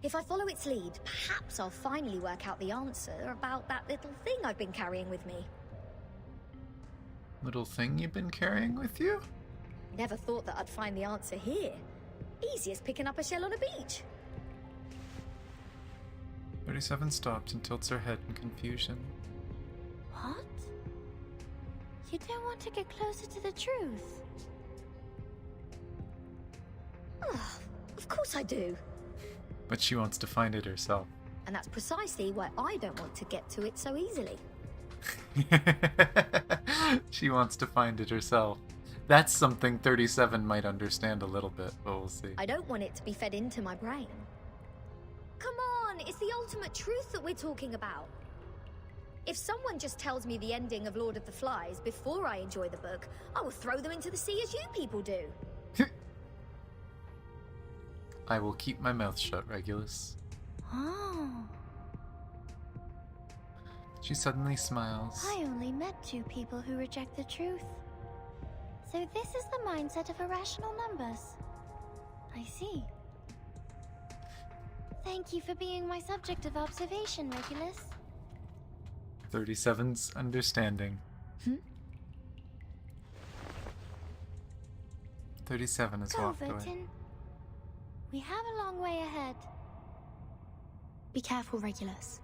If I follow its lead, perhaps I'll finally work out the answer about that little thing I've been carrying with me. Little thing you've been carrying with you? Never thought that I'd find the answer here. Easy as picking up a shell on a beach. 37 stops and tilts her head in confusion. What? You don't want to get closer to the truth? Oh, of course I do. But she wants to find it herself. And that's precisely why I don't want to get to it so easily. She wants to find it herself. That's something 37 might understand a little bit, but we'll see. I don't want it to be fed into my brain. Come on, it's the ultimate truth that we're talking about. If someone just tells me the ending of Lord of the Flies before I enjoy the book, I will throw them into the sea as you people do. I will keep my mouth shut, Regulus. Oh. She suddenly smiles. I only met 2 people who reject the truth. So this is the mindset of irrational numbers. I see. Thank you for being my subject of observation, Regulus. 37's understanding. 37 has walked away. Vertin. We have a long way ahead. Be careful, Regulus.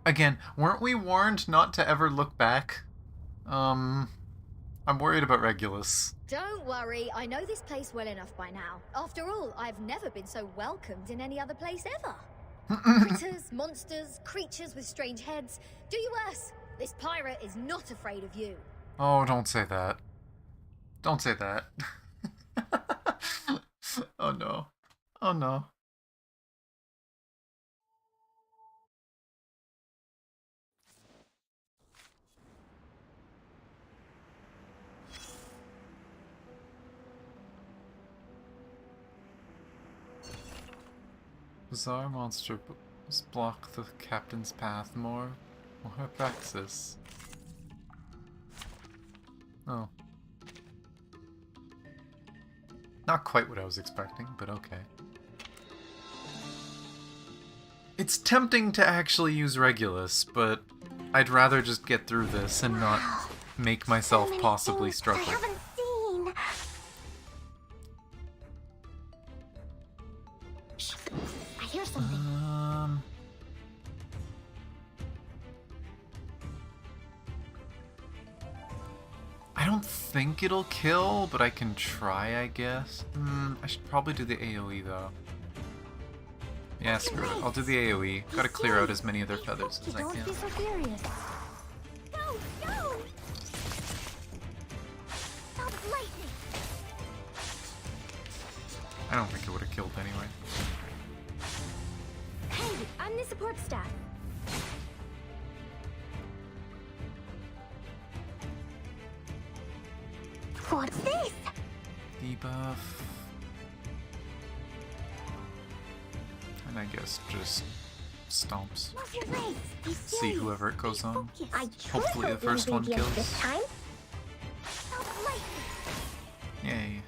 Again, weren't we warned not to ever look back? I'm worried about Regulus. Don't worry, I know this place well enough by now. After all, I've never been so welcomed in any other place ever. Critters, monsters, creatures with strange heads. Do you worse. This pirate is not afraid of you. Oh, don't say that. Don't say that. Oh no. Oh no. Bizarre monster block the captain's path. More Praxis. Oh. Not quite what I was expecting, but okay. It's tempting to actually use Regulus, but I'd rather just get through this and not make myself possibly struggle. I haven't seen. Shh. I hear something. I don't think it'll kill, but I can try, I guess. I should probably do the AoE though. Yeah, screw it. I'll do the AoE. Gotta clear out as many of their feathers as I can. Don't be so furious. Go, go! Stop lightning! I don't think it would have killed anyway. Hey, I'm the support staff. What's this? Debuff. And I guess just stomps. Move your legs. Be See serious. whoever it goes on. I Hopefully the first one kills. This time. Yay.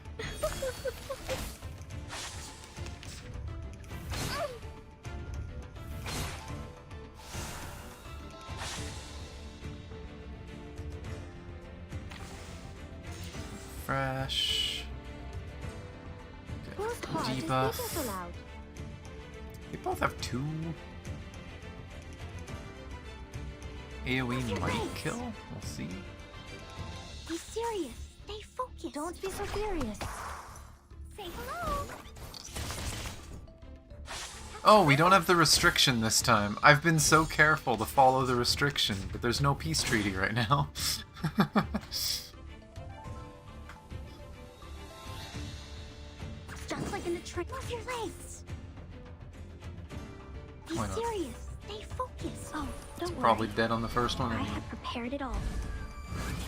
Fresh. Debuff. They both have 2. AoE might kill. We'll see. Be serious. Stay focused. Don't be so serious. Say hello. Oh, we don't have the restriction this time. I've been so careful to follow the restriction, but there's no peace treaty right now. Just like in the trick. Move your legs. Be Why not? serious. Stay focused. Oh, don't worry. Probably dead on the first one. I have prepared it all.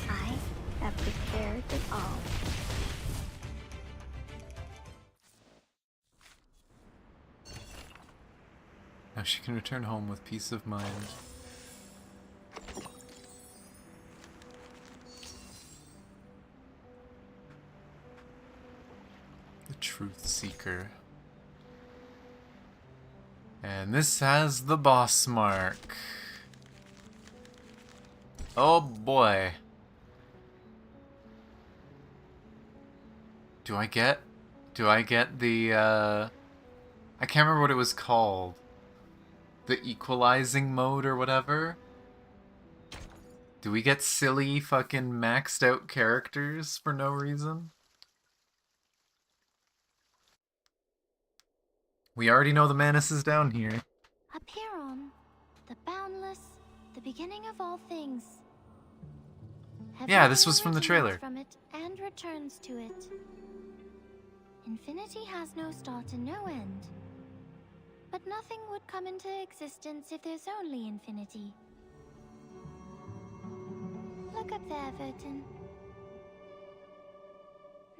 I have prepared it all. Now she can return home with peace of mind. The Truth Seeker. And this has the boss mark. Oh boy. Do I get the, I can't remember what it was called. The equalizing mode or whatever? Do we get silly fucking maxed out characters for no reason? We already know the Manus is down here. Apiron, the boundless, the beginning of all things. Yeah, this was from the trailer. From it and returns to it. Infinity has no start and no end. But nothing would come into existence if there's only infinity. Look up there, Vertin.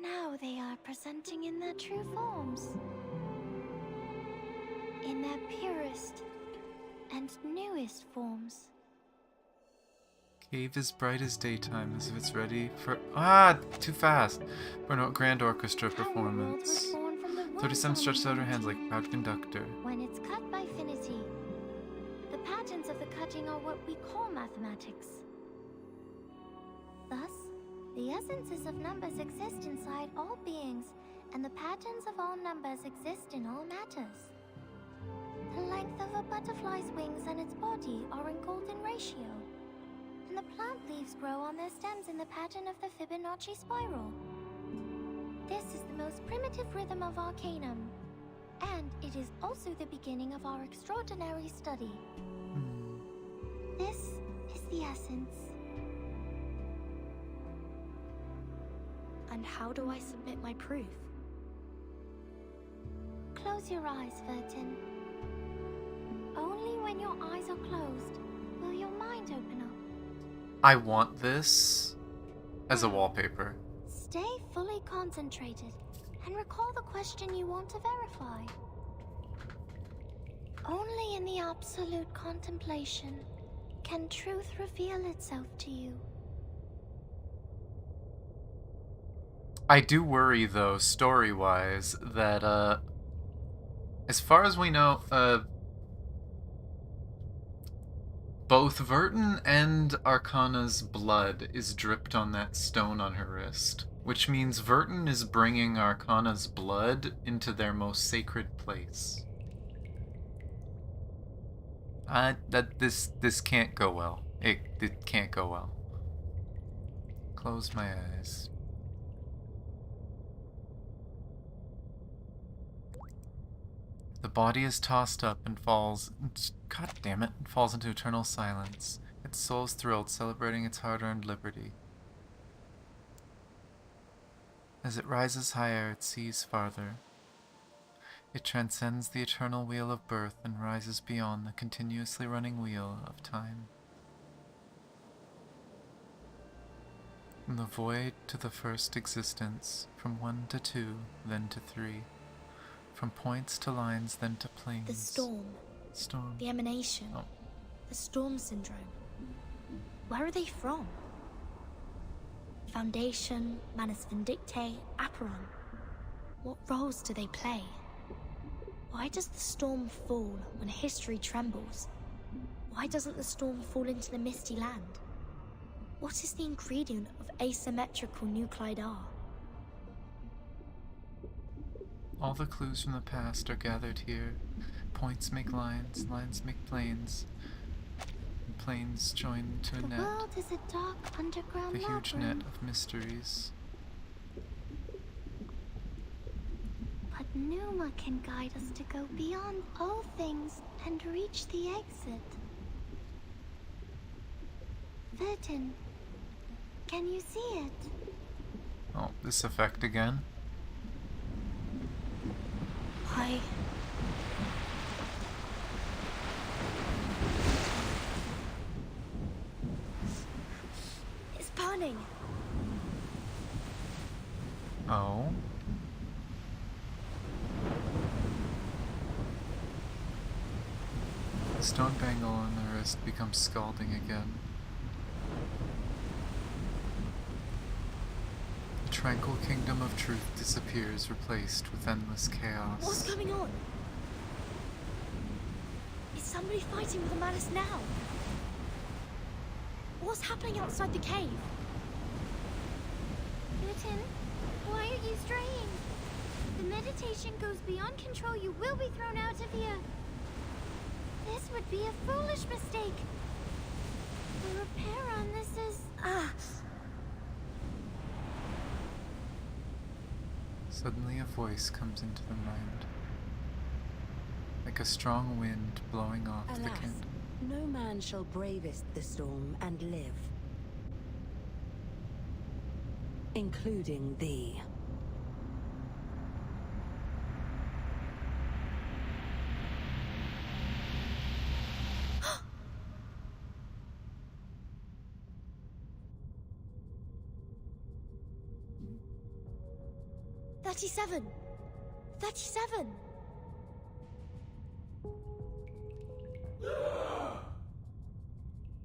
Now they are presenting in their true forms. In their purest and newest forms. Cave is bright as daytime, as if it's ready for... too fast! For a grand orchestra performance. 37 stretches out her hands like a proud conductor. When it's cut by finity, the patterns of the cutting are what we call mathematics. Thus, the essences of numbers exist inside all beings, and the patterns of all numbers exist in all matters. The length of a butterfly's wings and its body are in golden ratio, and the plant leaves grow on their stems in the pattern of the Fibonacci spiral. This is the most primitive rhythm of Arcanum, and it is also the beginning of our extraordinary study. This is the essence. And how do I submit my proof? Close your eyes, Vertin. Only when your eyes are closed will your mind open up. I want this as a wallpaper. Stay fully concentrated and recall the question you want to verify. Only in the absolute contemplation can truth reveal itself to you. I do worry, though, story-wise, that, as far as we know, both Vertin and Arcana's blood is dripped on that stone on her wrist, which means Vertin is bringing Arcana's blood into their most sacred place. This can't go well. It can't go well. Close my eyes. The body is tossed up and falls... God damn it. Falls into eternal silence. Its soul is thrilled, celebrating its hard-earned liberty. As it rises higher, it sees farther. It transcends the eternal wheel of birth and rises beyond the continuously running wheel of time. From the void to the first existence, from 1 to 2, then to 3. From points to lines, then to planes. The storm Storm. The emanation. Oh. The storm syndrome. Where are they from? Foundation, Manus Vindictae, Aperon. What roles do they play? Why does the storm fall when history trembles? Why doesn't the storm fall into the misty land? What is the ingredient of asymmetrical nuclide R? All the clues from the past are gathered here. Points make lines, lines make planes. And planes join to a net. The world is a dark underground The huge net labyrinth. of mysteries. But Numa can guide us to go beyond all things and reach the exit. Vertin, can you see it? Oh, this effect again. Why? It's burning. Oh. The stone bangle on the wrist becomes scalding again. The tranquil kingdom of truth disappears, replaced with endless chaos. What's going on? Is somebody fighting with the Manus now? What's happening outside the cave? Newton, why are you straying? The meditation goes beyond control. You will be thrown out of here. This would be a foolish mistake. The repair on this is... Suddenly a voice comes into the mind. Like a strong wind blowing off the Alas, candle. no man shall bravest the storm and live. Including thee. "37! 37!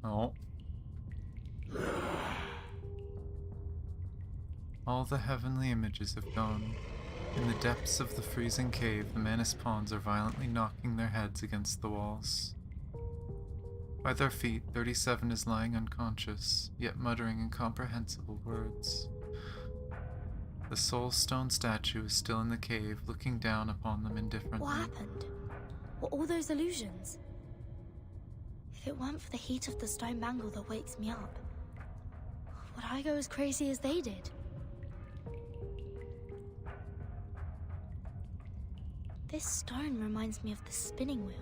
Oh. All the heavenly images have gone. In the depths of the freezing cave, the Manus pawns are violently knocking their heads against the walls. By their feet, 37 is lying unconscious, yet muttering incomprehensible words. The soul stone statue is still in the cave, looking down upon them indifferently. What happened? Were all those illusions? If it weren't for the heat of the stone bangle that wakes me up, would I go as crazy as they did? This stone reminds me of the spinning wheel.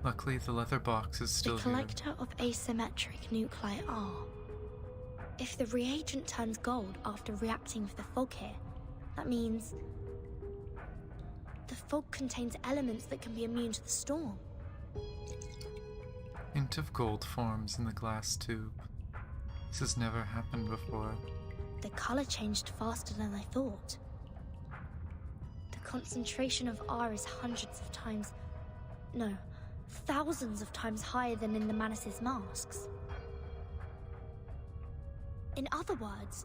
Luckily, the leather box is still The here. collector of asymmetric nuclei R. If the reagent turns gold after reacting with the fog here, that means the fog contains elements that can be immune to the storm. Hint of gold forms in the glass tube. This has never happened before. The color changed faster than I thought. The concentration of R is hundreds of times, no, thousands of times higher than in the Manus' masks. In other words,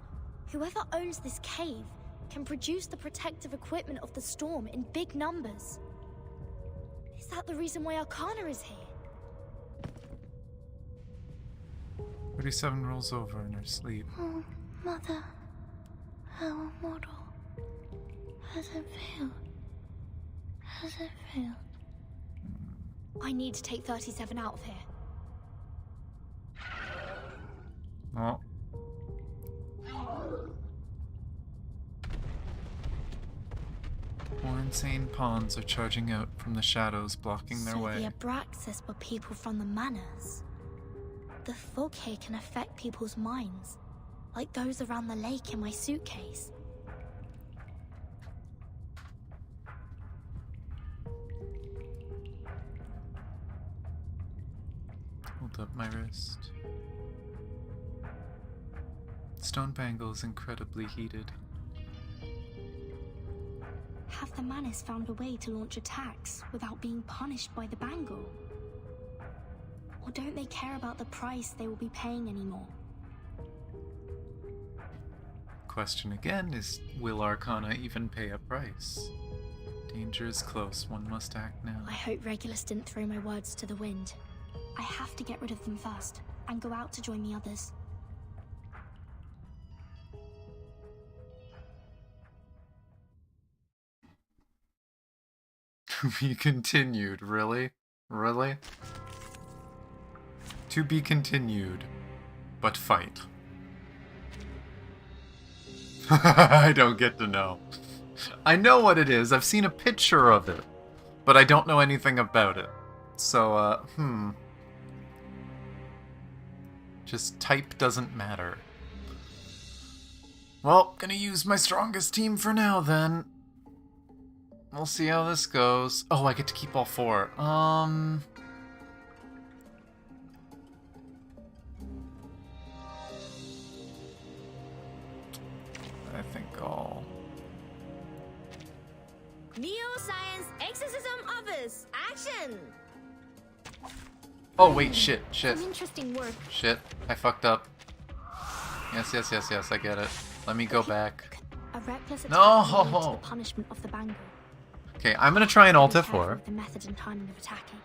whoever owns this cave can produce the protective equipment of the storm in big numbers. Is that the reason why Arcana is here? 37 rolls over in her sleep. Oh, Mother, our model. Has it failed? Has it failed? I need to take 37 out of here. Oh. More insane pawns are charging out from the shadows, blocking their So way. the Abraxas were people from the Manors. The fog here can affect people's minds, like those around the lake in my suitcase. Hold up my wrist. Stone bangle is incredibly heated. Have the Manus found a way to launch attacks without being punished by the Bangle? Or don't they care about the price they will be paying anymore? Question again is, will Arcana even pay a price? Danger is close, one must act now. I hope Regulus didn't throw my words to the wind. I have to get rid of them first, and go out to join the others. To be continued, really? Really? To be continued, but fight. I don't get to know. I know what it is, I've seen a picture of it, but I don't know anything about it. So, Just type doesn't matter. Well, gonna use my strongest team for now, then. We'll see how this goes. Oh, I get to keep all 4. I think I'll... Neoscience Exorcism Office! Action! Oh, wait, shit. Some interesting work. Shit, I fucked up. Yes, I get it. Let me go back. A reckless attack No! leads to the punishment of the Bangle. Okay, I'm gonna try and Alt Be careful F4 with the method and timing of attacking.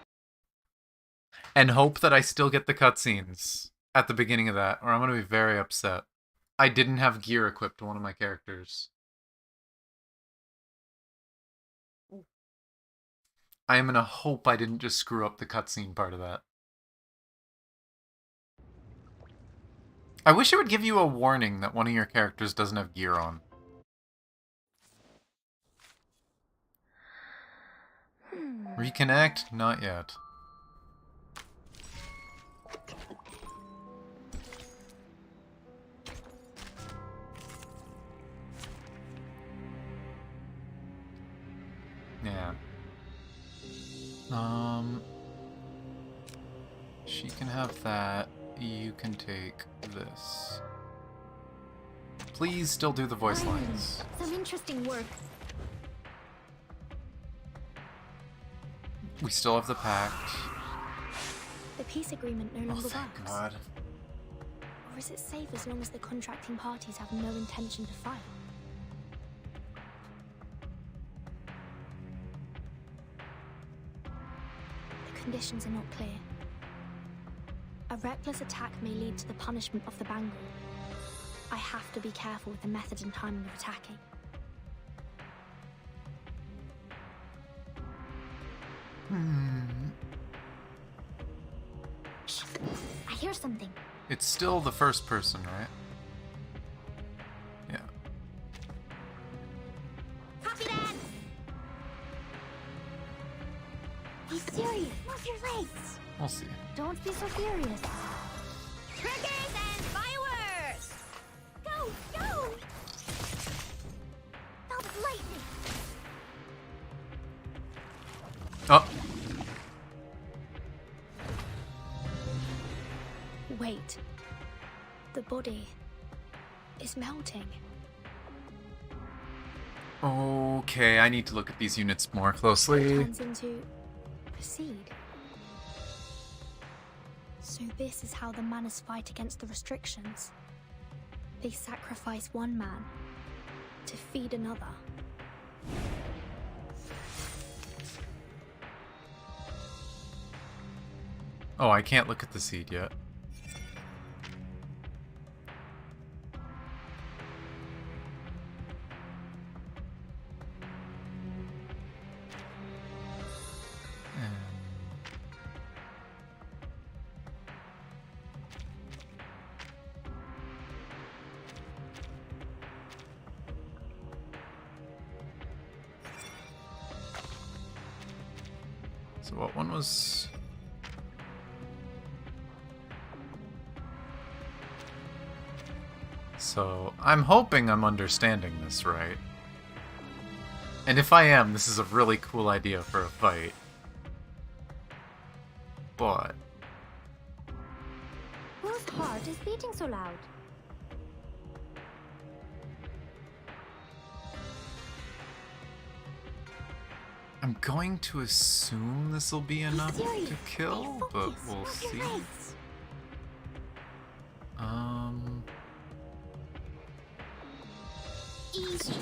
and hope that I still get the cutscenes at the beginning of that, or I'm gonna be very upset. I didn't have gear equipped to one of my characters. I am gonna hope I didn't just screw up the cutscene part of that. I wish it would give you a warning that one of your characters doesn't have gear on. Reconnect? Not yet. Yeah. She can have that. You can take this. Please still do the voice lines. Some interesting work. We still have the pact. The peace agreement no longer Thank works. God. Or is it safe as long as the contracting parties have no intention to file? The conditions are not clear. A reckless attack may lead to the punishment of the Bangle. I have to be careful with the method and timing of attacking. I hear something. It's still the first person, right? Yeah. Copy that! Be serious. Move your legs. We'll see. Don't be so furious. Triggers and fireworks! Go! Go! That was lightning. Oh. Wait. The body is melting. Okay, I need to look at these units more It closely. turns into a seed. So this is how the Manus fight against the restrictions. They sacrifice one man to feed another. Oh, I can't look at the seed yet. So what one was... So, I'm hoping I'm understanding this right. And if I am, this is a really cool idea for a fight. But... Whose heart is beating so loud? I'm going to assume this will be enough to kill, but we'll see. Easy.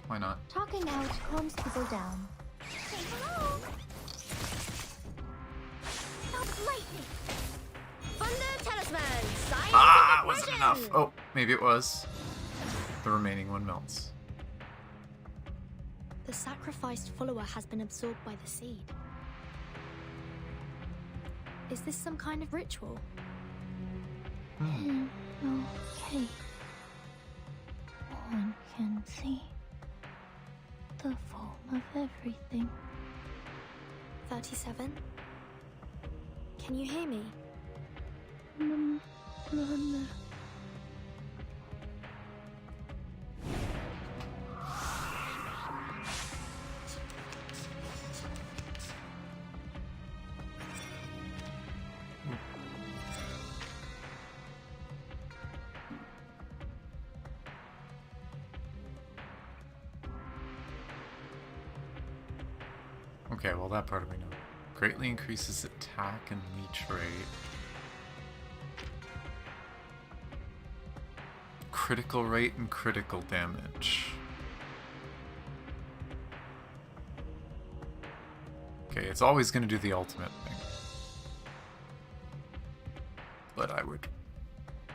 Why not? Talking out calms people down. Say hello. Stop lightning. Thunder Talisman! Science Ah, of wasn't oppression! enough. Oh, maybe it was. The remaining one melts. The sacrificed follower has been absorbed by the seed. Is this some kind of ritual? Okay. One can see the form of everything. 37? Can you hear me? Run. Okay, well that part we know. Greatly increases attack and leech rate. Critical rate and critical damage. Okay, it's always going to do the ultimate thing. But I would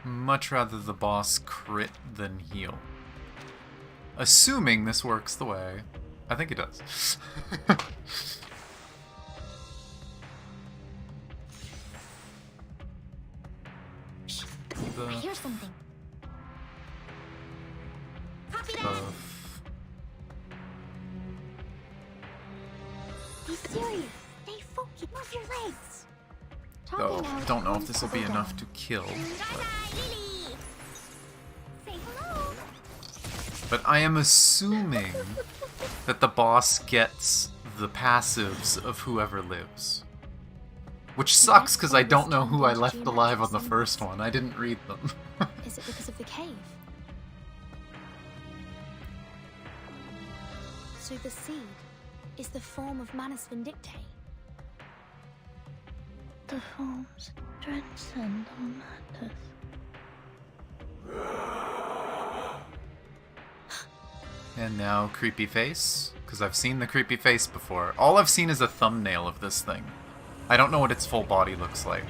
much rather the boss crit than heal. Assuming this works the way I think it does. I hear something. Copy that. Be serious. Stay focused. Move your legs. Though, don't know if this will be enough to kill. But I am assuming that the boss gets the passives of whoever lives. Which sucks, because I don't know who I left alive on the first one. I didn't read them. Is it because of the cave? So the seed is the form of Manus Vindictae. The forms transcend all matters. And now creepy face, because I've seen the creepy face before. All I've seen is a thumbnail of this thing. I don't know what its full body looks like.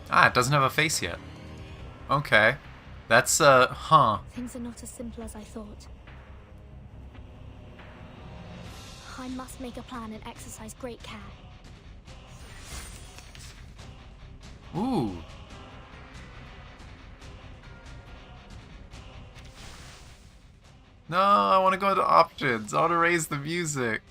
Ah, it doesn't have a face yet. Okay. That's, huh. Things are not as simple as I thought. I must make a plan and exercise great care. Ooh. No, I want to go into options. I want to raise the music.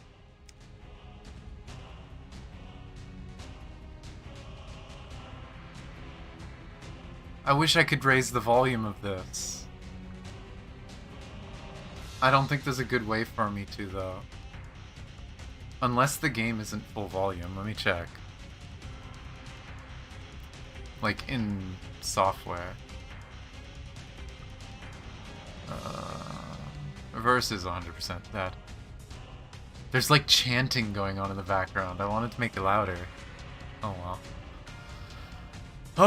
I wish I could raise the volume of this. I don't think there's a good way for me to, though. Unless the game isn't full volume. Let me check. Like, in software. Reverse is 100% that. There's like chanting going on in the background. I wanted to make it louder. Oh well.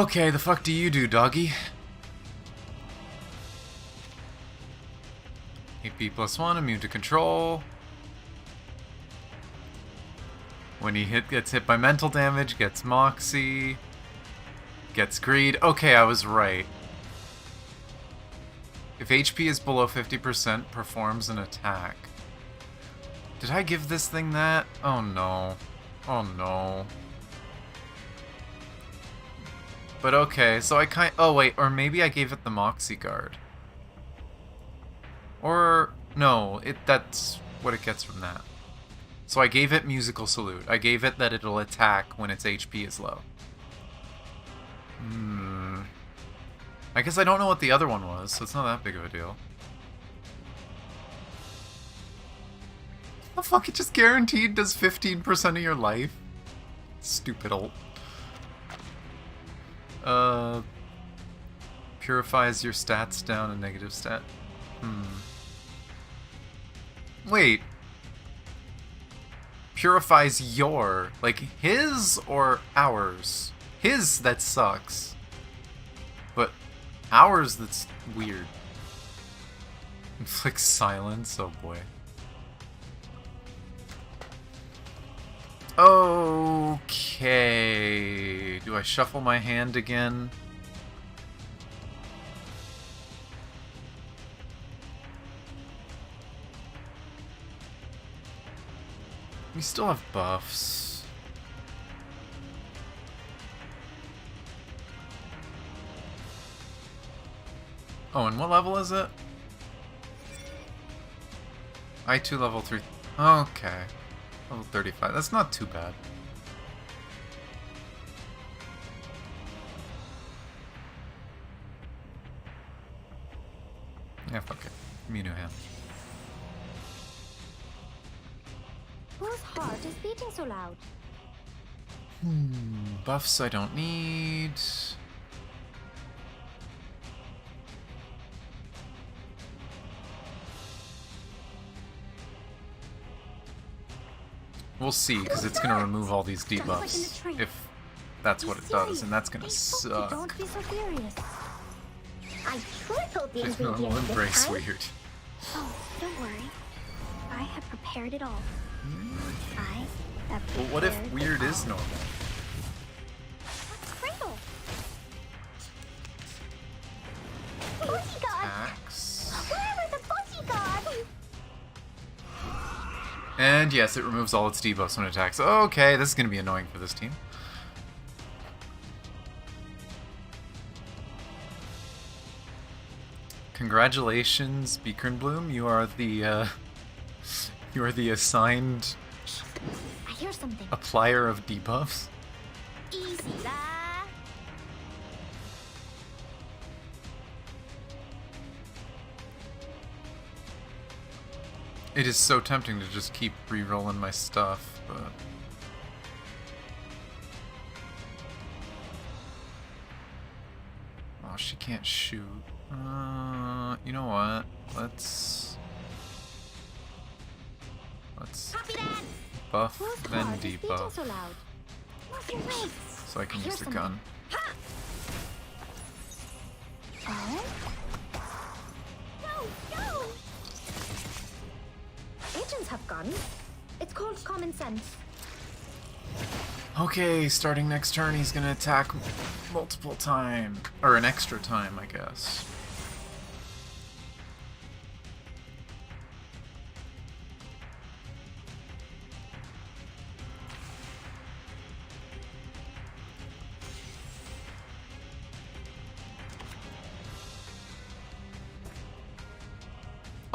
Okay, the fuck do you do, doggy? AP +1, immune to control. When he gets hit by mental damage, gets Moxie. Gets greed. Okay, I was right. If HP is below 50%, performs an attack. Did I give this thing that? Oh no. Oh no. But okay, so I oh wait, or maybe I gave it the Moxie Guard. Or, no, that's what it gets from that. So I gave it Musical Salute. I gave it that it'll attack when its HP is low. I guess I don't know what the other one was, so it's not that big of a deal. The fuck, it just guaranteed does 15% of your life? Stupid ult. Purifies your stats down a negative stat. Wait. Purifies your... like, his or ours? His, that sucks. But ours, that's weird. Inflicts silence? Oh boy. Okay. Do I shuffle my hand again? We still have buffs. Oh, and what level is it? I2 level 3. Okay. Level 35. That's not too bad. Yeah, fuck it. Give me a new hand. Whose heart is beating so loud? Buffs I don't need. We'll see, because it's going to remove all these debuffs, if that's what it does, and that's going to suck. Don't be so furious. I tripled the Just normal ingredients embrace this time. weird. Oh, don't worry. I have prepared it all. I have But what if prepared weird it is all. normal? Cradle. Bodyguard. Axe. Where are the bodyguard? And yes, it removes all its debuffs when it attacks. Okay, this is going to be annoying for this team. Congratulations, Beacon you are the assigned I hear something. applier of debuffs. Easy lah. It is so tempting to just keep re-rolling my stuff, but... Oh, she can't shoot. You know what? Let's buff, then debuff. So I can use the gun. Oh? Go! Agents have guns. It's called common sense. Okay, starting next turn, he's gonna attack multiple time. Or an extra time, I guess.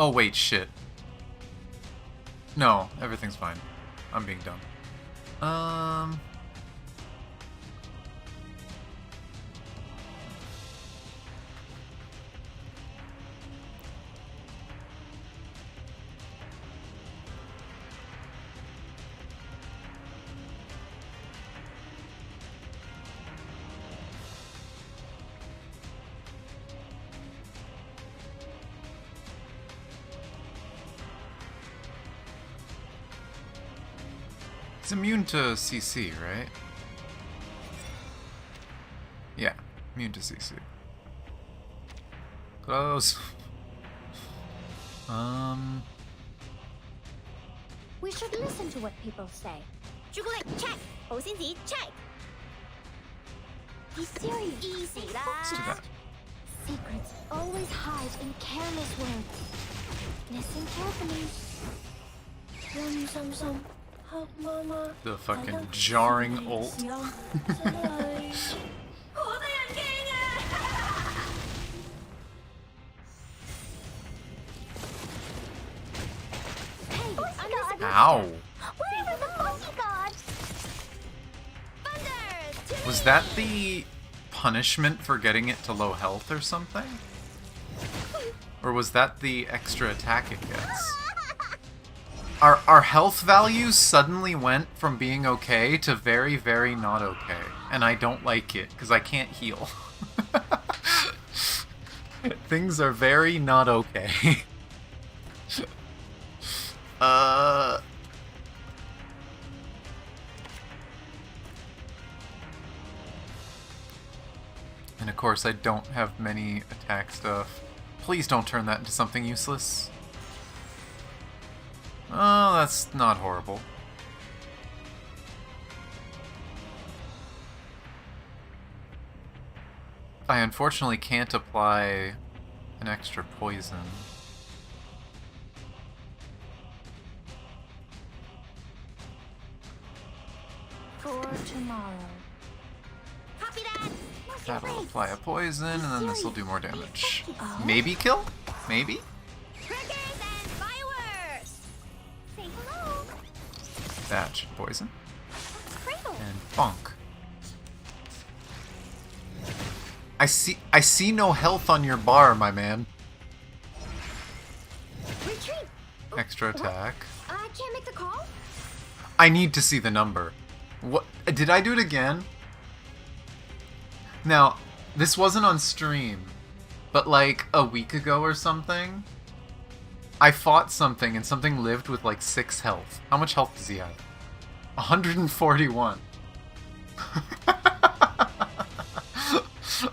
Oh, wait, shit. No, everything's fine. I'm being dumb. It's immune to CC, right? Yeah, immune to CC. Close. We should listen to what people say. Jugulet, check. 好先子, check. Be serious. Easy lah. Let's do that. Secrets always hide in careless words. Listen carefully. The fucking jarring ult. Ow. Where are the bodyguard? Was that the punishment for getting it to low health or something? Or was that the extra attack it gets? Our health values suddenly went from being okay to very, very not okay. And I don't like it, because I can't heal. Things are very not okay. And of course I don't have many attack stuff. Please don't turn that into something useless. Oh, that's not horrible. I unfortunately can't apply an extra poison. For tomorrow. Copy that. That'll apply a poison, and then this will do more damage. Maybe kill? Maybe? Triggers and fireworks. Say hello. That should poison. Cradle. And bonk. I see no health on your bar, my man. Retreat. Extra attack. I can't make the call. I need to see the number. What? Did I do it again? Now, this wasn't on stream, but like a week ago or something, I fought something and something lived with like 6 health. How much health does he have? 141.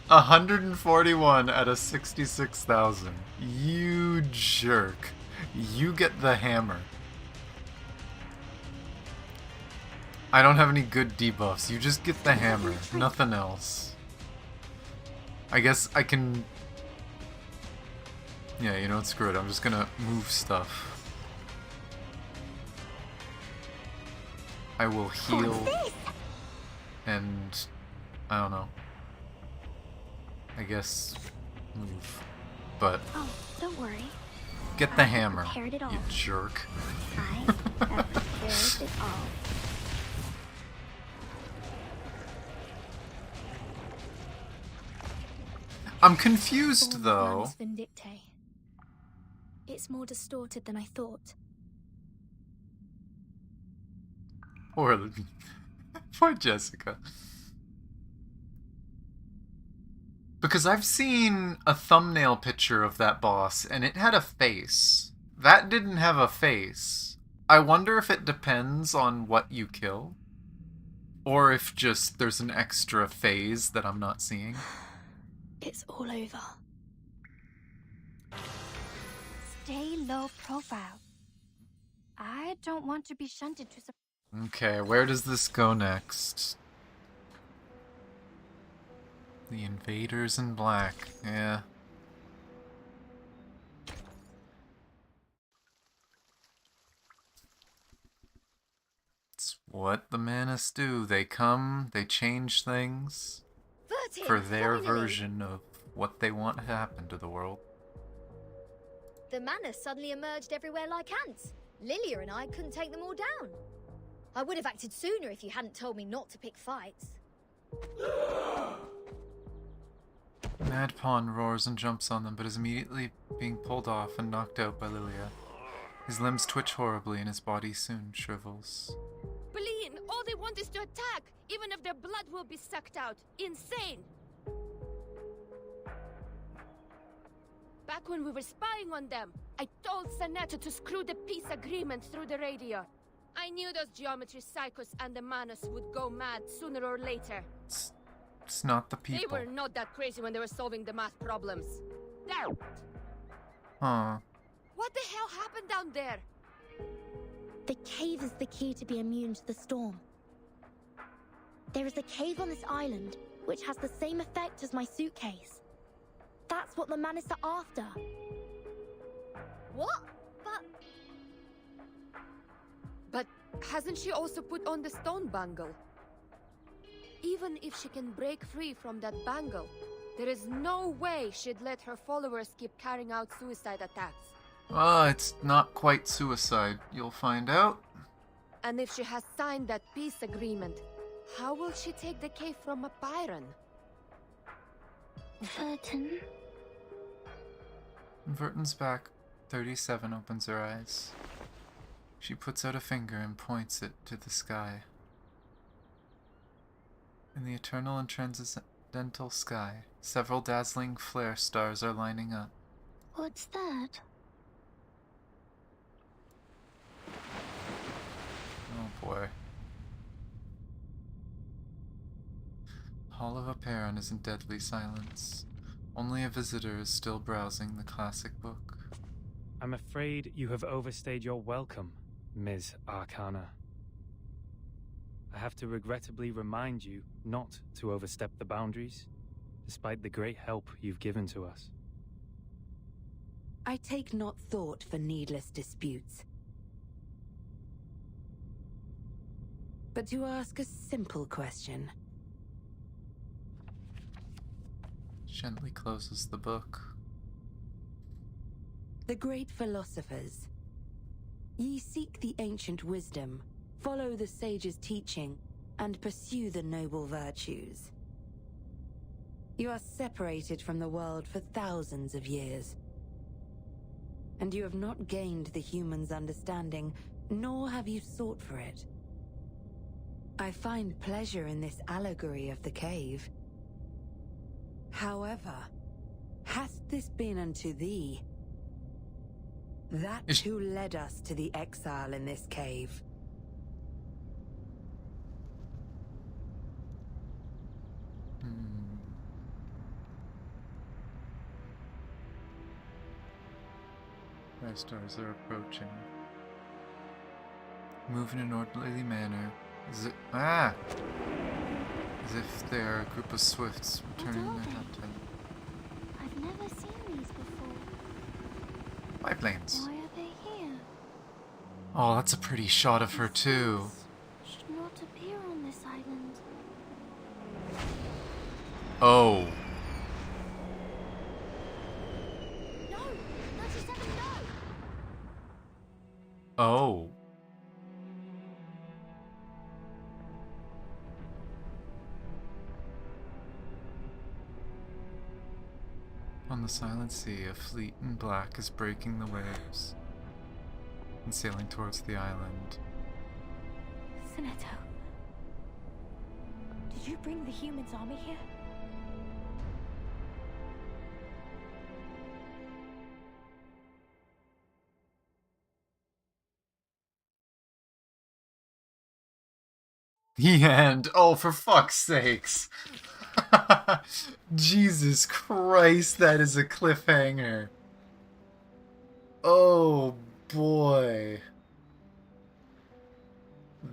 141 out of 66,000. You jerk. You get the hammer. I don't have any good debuffs. You just get the hammer. Nothing else. I guess I can... Yeah, you know what? Screw it. I'm just gonna move stuff. I will heal. And... I don't know. I guess... move. But... Oh, don't worry. Get the hammer, prepared it all. you jerk. I have prepared it all. I'm confused, though. Manus Vindictae. It's more distorted than I thought. Poor Jessica. Because I've seen a thumbnail picture of that boss, and it had a face. That didn't have a face. I wonder if it depends on what you kill. Or if just there's an extra phase that I'm not seeing. It's all over. Stay low profile. I don't want to be shunted to... Okay, where does this go next? The invaders in black, yeah. It's what the Manus do. They come, they change things for their version of what they want to happen to the world. The Manus suddenly emerged everywhere like ants. Lilia and I couldn't take them all down. I would have acted sooner if you hadn't told me not to pick fights. Mad Pawn roars and jumps on them, but is immediately being pulled off and knocked out by Lilia. His limbs twitch horribly and his body soon shrivels. Baleen, all they want is to attack, even if their blood will be sucked out. Insane! Back when we were spying on them, I told Sanetta to screw the peace agreement through the radio. I knew those geometry psychos and the Manus would go mad sooner or later. It's not the people. They were not that crazy when they were solving the math problems. There! Huh. What the hell happened down there? The cave is the key to be immune to the storm. There is a cave on this island, which has the same effect as my suitcase. That's what the Manus are after. What? But hasn't she also put on the stone bangle? Even if she can break free from that bangle, there is no way she'd let her followers keep carrying out suicide attacks. It's not quite suicide. You'll find out. And if she has signed that peace agreement, how will she take the cave from a Byron? Vertin? Vertin's back. 37 opens her eyes. She puts out a finger and points it to the sky. In the eternal and transcendental sky, Several dazzling flare stars are lining up. What's that? Oh boy. Hall of Aperon is in deadly silence. Only a visitor is still browsing the classic book. I'm afraid you have overstayed your welcome, Ms. Arcana. I have to regrettably remind you not to overstep the boundaries, despite the great help you've given to us. I take not thought for needless disputes. But to ask a simple question. Gently closes the book. The great philosophers. Ye seek the ancient wisdom, follow the sage's teaching, and pursue the noble virtues. You are separated from the world for thousands of years. And you have not gained the human's understanding, nor have you sought for it. I find pleasure in this allegory of the cave. However, hast this been unto thee? That who led us to the exile in this cave. Five stars are approaching. Move in an orderly manner. As if they are a group of swifts returning their habitat. I've never seen these before. Biplanes. Why are they here? Oh, that's a pretty shot of her too. Should not appear on this island. Oh. No! 37, no! Oh. On the silent sea, a fleet in black is breaking the waves and sailing towards the island. Sinetto, did you bring the humans' army here? The end. Oh, for fuck's sakes. Jesus Christ, that is a cliffhanger. Oh, boy.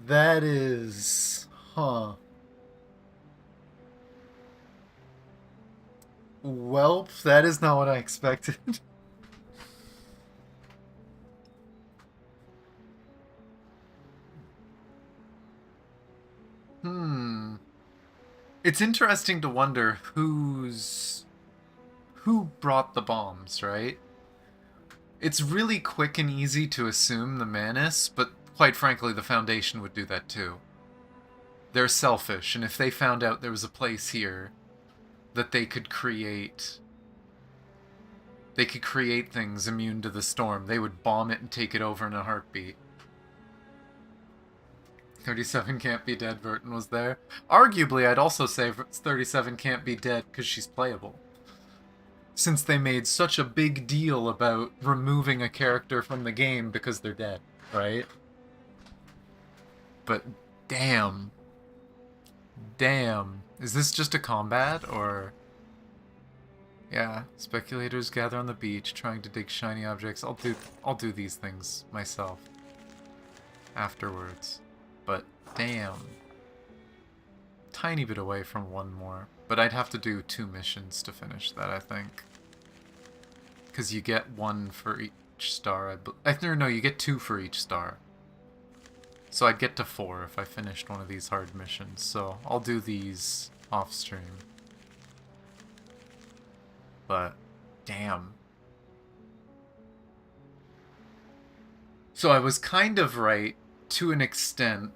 That is... Huh. Welp, that is not what I expected. It's interesting to wonder who brought the bombs, right? It's really quick and easy to assume the Manus, but quite frankly, the Foundation would do that too. They're selfish, and if they found out there was a place here that they could create things immune to the storm, they would bomb it and take it over in a heartbeat. 37 can't be dead, Vertin was there. Arguably, I'd also say 37 can't be dead because she's playable. Since they made such a big deal about removing a character from the game because they're dead, right? But damn. Damn. Is this just a combat, or... Yeah, speculators gather on the beach trying to dig shiny objects. I'll do these things myself. Afterwards. But, damn. Tiny bit away from one more. But I'd have to do 2 missions to finish that, I think. Because you get 1 for each star. No, you get 2 for each star. So I'd get to 4 if I finished one of these hard missions. So I'll do these off stream. But, damn. So I was kind of right to an extent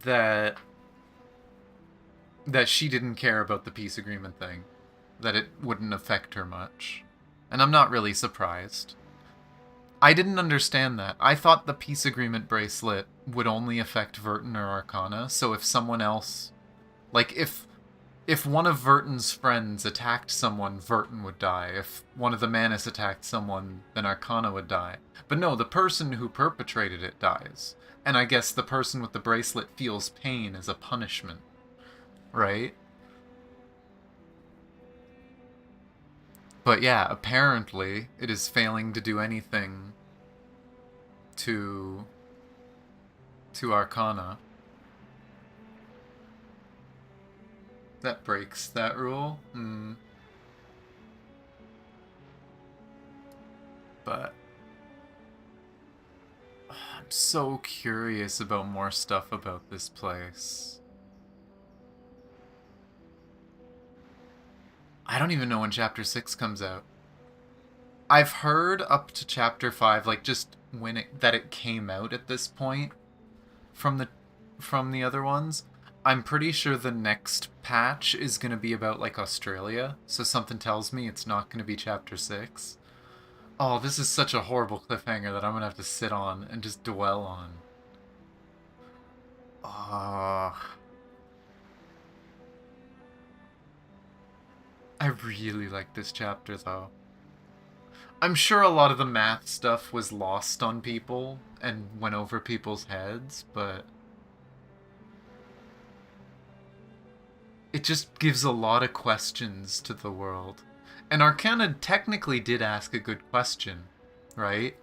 that she didn't care about the peace agreement thing, that it wouldn't affect her much. And I'm not really surprised. I didn't understand that. I thought the peace agreement bracelet would only affect Vertin or Arcana, so if someone else... Like, if if one of Verton's friends attacked someone, Verton would die. If one of the Manus attacked someone, then Arcana would die. But no, the person who perpetrated it dies. And I guess the person with the bracelet feels pain as a punishment. Right? But yeah, apparently it is failing to do anything to Arcana. That breaks that rule. But I'm so curious about more stuff about this place. I don't even know when Chapter 6 comes out. I've heard up to Chapter 5, like just when it came out at this point from the other ones. I'm pretty sure the next patch is going to be about, like, Australia, so something tells me it's not going to be Chapter 6. Oh, this is such a horrible cliffhanger that I'm going to have to sit on and just dwell on. I really like this chapter, though. I'm sure a lot of the math stuff was lost on people and went over people's heads, but it just gives a lot of questions to the world. And Arcana technically did ask a good question, right?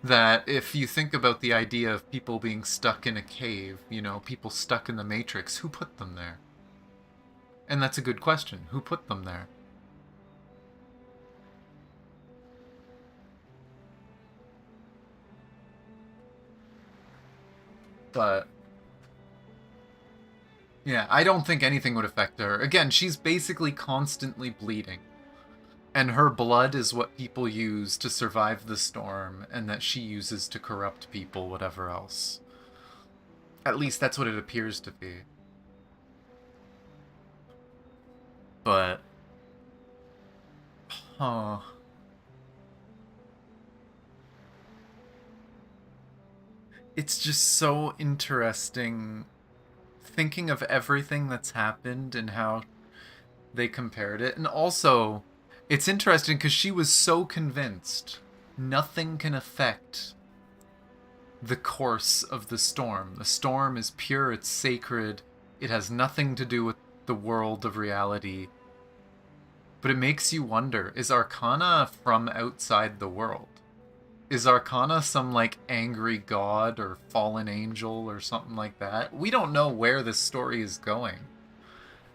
That if you think about the idea of people being stuck in a cave, you know, people stuck in the Matrix, who put them there? And that's a good question. Who put them there? But yeah, I don't think anything would affect her. Again, she's basically constantly bleeding. And her blood is what people use to survive the storm, and that she uses to corrupt people, whatever else. At least that's what it appears to be. But it's just so interesting thinking of everything that's happened and how they compared it. And also, it's interesting because she was so convinced nothing can affect the course of the storm. The storm is pure, it's sacred, it has nothing to do with the world of reality. But it makes you wonder, is Arcana from outside the world? Is Arcana some, like, angry god or fallen angel or something like that? We don't know where this story is going.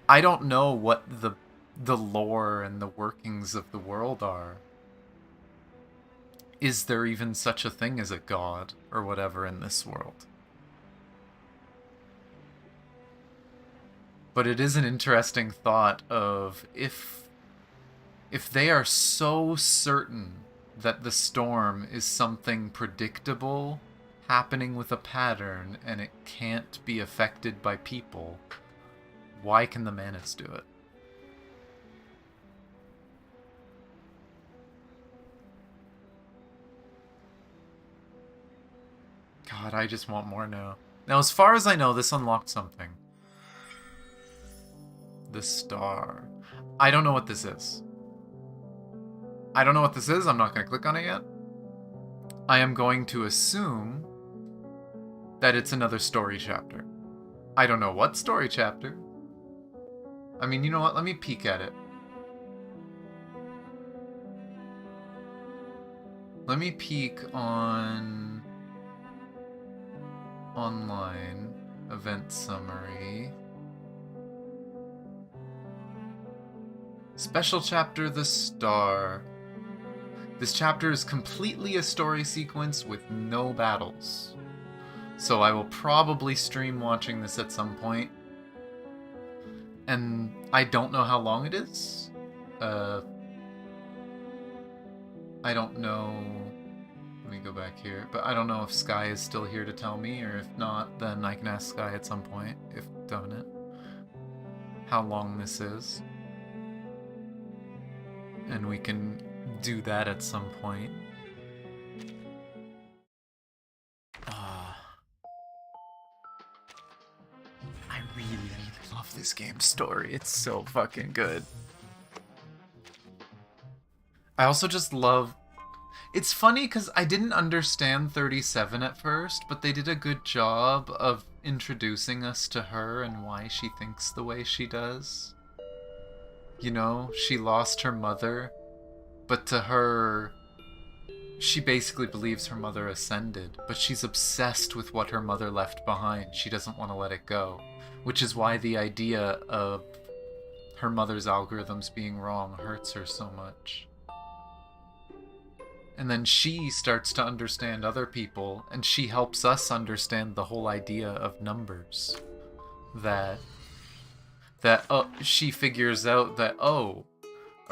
I don't know what the lore and the workings of the world are. Is there even such a thing as a god or whatever in this world? But it is an interesting thought of if they are so certain that the storm is something predictable, happening with a pattern, and it can't be affected by people, why can the Manus do it? God, I just want more now. Now, as far as I know, this unlocked something. The star. I don't know what this is. I don't know what this is. I'm not going to click on it yet. I am going to assume that it's another story chapter. I don't know what story chapter. I mean, you know what? Let me peek at it. Let me peek on online event summary. Special chapter, The Star. This chapter is completely a story sequence with no battles. So I will probably stream watching this at some point. And I don't know how long it is. I don't know. Let me go back here. But I don't know if Sky is still here to tell me, or if not, then I can ask Sky at some point, if done it, how long this is. And we can do that at some point. I really love this game's story. It's so fucking good. I also just love... It's funny because I didn't understand 37 at first, but they did a good job of introducing us to her and why she thinks the way she does. You know, she lost her mother, but to her, she basically believes her mother ascended, but she's obsessed with what her mother left behind. She doesn't want to let it go, which is why the idea of her mother's algorithms being wrong hurts her so much. And then she starts to understand other people, and she helps us understand the whole idea of numbers. She figures out that, oh,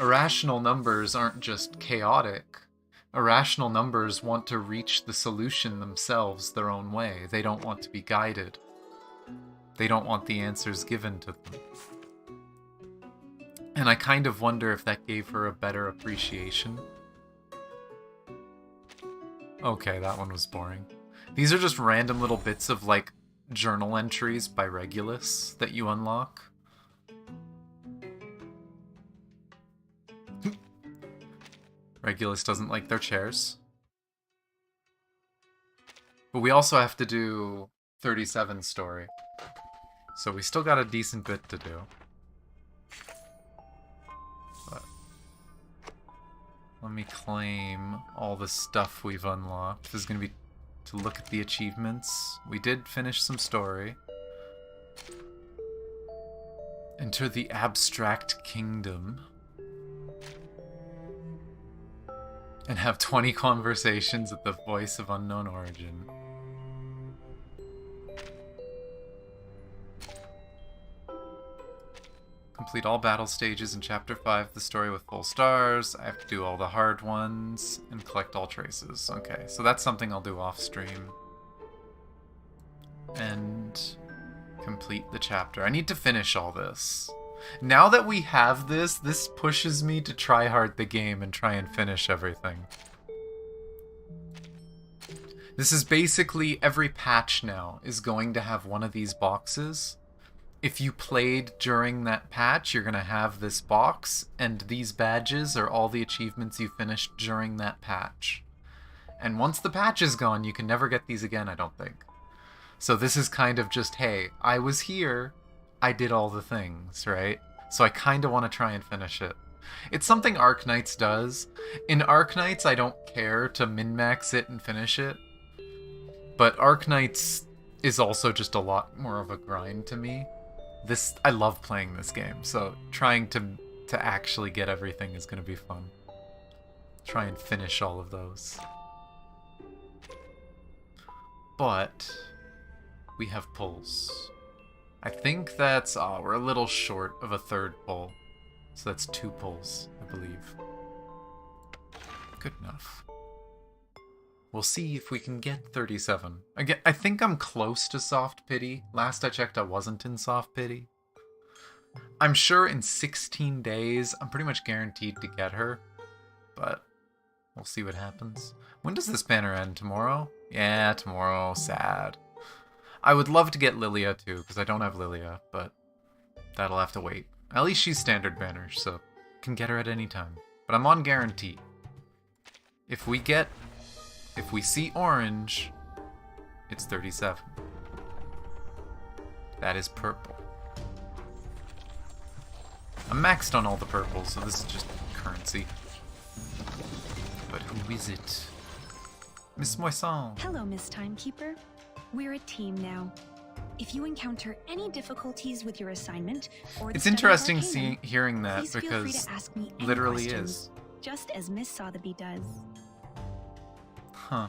irrational numbers aren't just chaotic. Irrational numbers want to reach the solution themselves their own way. They don't want to be guided. They don't want the answers given to them. And I kind of wonder if that gave her a better appreciation. Okay, that one was boring. These are just random little bits of, like, journal entries by Regulus that you unlock. Regulus doesn't like their chairs. But we also have to do 37's story. So we still got a decent bit to do. But let me claim all the stuff we've unlocked. This is going to be to look at the achievements. We did finish some story. Enter the Abstract Kingdom. And have 20 conversations with the voice of unknown origin. Complete all battle stages in Chapter 5 of the story with full stars. I have to do all the hard ones and collect all traces. Okay, so that's something I'll do off stream. And complete the chapter. I need to finish all this. Now that we have this pushes me to try hard the game and try and finish everything. This is basically every patch now is going to have one of these boxes. If you played during that patch, you're going to have this box, and these badges are all the achievements you finished during that patch. And once the patch is gone, you can never get these again, I don't think. So this is kind of just, hey, I was here, I did all the things, right? So I kind of want to try and finish it. It's something Arknights does. In Arknights, I don't care to min-max it and finish it. But Arknights is also just a lot more of a grind to me. I love playing this game, so trying to actually get everything is going to be fun. Try and finish all of those. But we have pulls. I think that's... we're a little short of a third pull. So that's 2 pulls, I believe. Good enough. We'll see if we can get 37. Again, I think I'm close to Soft Pity. Last I checked, I wasn't in Soft Pity. I'm sure in 16 days, I'm pretty much guaranteed to get her. But we'll see what happens. When does this banner end? Tomorrow? Yeah, tomorrow. Sad. I would love to get Lilia too, because I don't have Lilia, but that'll have to wait. At least she's standard banner, so can get her at any time. But I'm on guarantee. If we see orange, it's 37. That is purple. I'm maxed on all the purples, so this is just currency. But who is it? Miss Moisson. Hello, Miss Timekeeper. We're a team now. If you encounter any difficulties with your assignment, or it's interesting hearing that, because literally is. Just as Miss Sotheby does. Huh.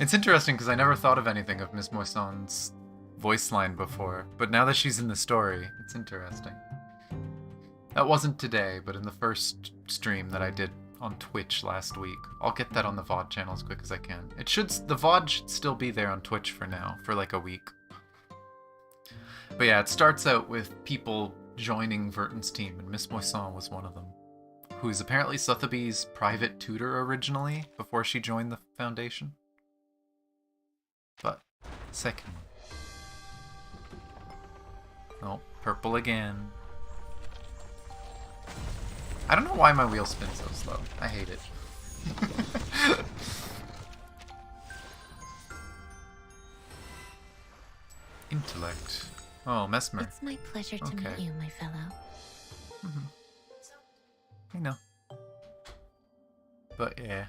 It's interesting because I never thought of anything of Miss Moisson's voice line before, but now that she's in the story, it's interesting. That wasn't today, but in the first stream that I did on Twitch last week. I'll get that on the VOD channel as quick as I can. The VOD should still be there on Twitch for now, for like a week. But yeah, it starts out with people joining Verton's team, and Miss Moisson was one of them. Who's apparently Sotheby's private tutor originally, before she joined the Foundation. But, second one. Oh, Purple again. I don't know why my wheel spins so slow. I hate it. Intellect. Oh, Mesmer. It's my pleasure to Okay. meet you, my fellow. I know. But yeah.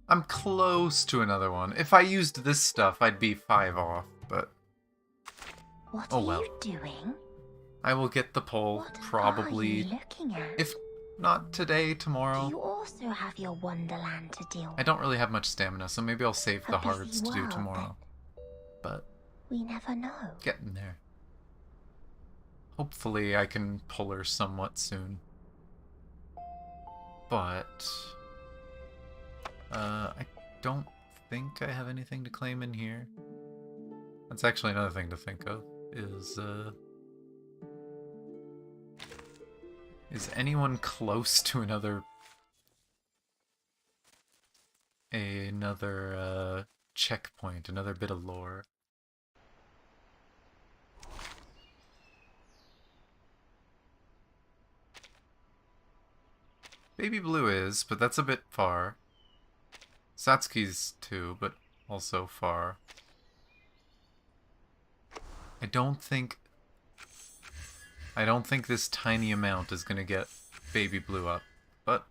I'm close to another one. If I used this stuff, I'd be 5 off, but... What oh are well. you doing? I will get the pole probably... What are you looking at? If not today, tomorrow. You also have your wonderland to deal with. I don't really have much stamina, so maybe I'll save the A busy hearts to do world, tomorrow. But We never know. getting there. Hopefully I can pull her somewhat soon. But... I don't think I have anything to claim in here. That's actually another thing to think of, is anyone close to another checkpoint, another bit of lore? Baby Blue is, but that's a bit far. Satsuki's too, but also far. I don't think this tiny amount is gonna get Baby Blue up, but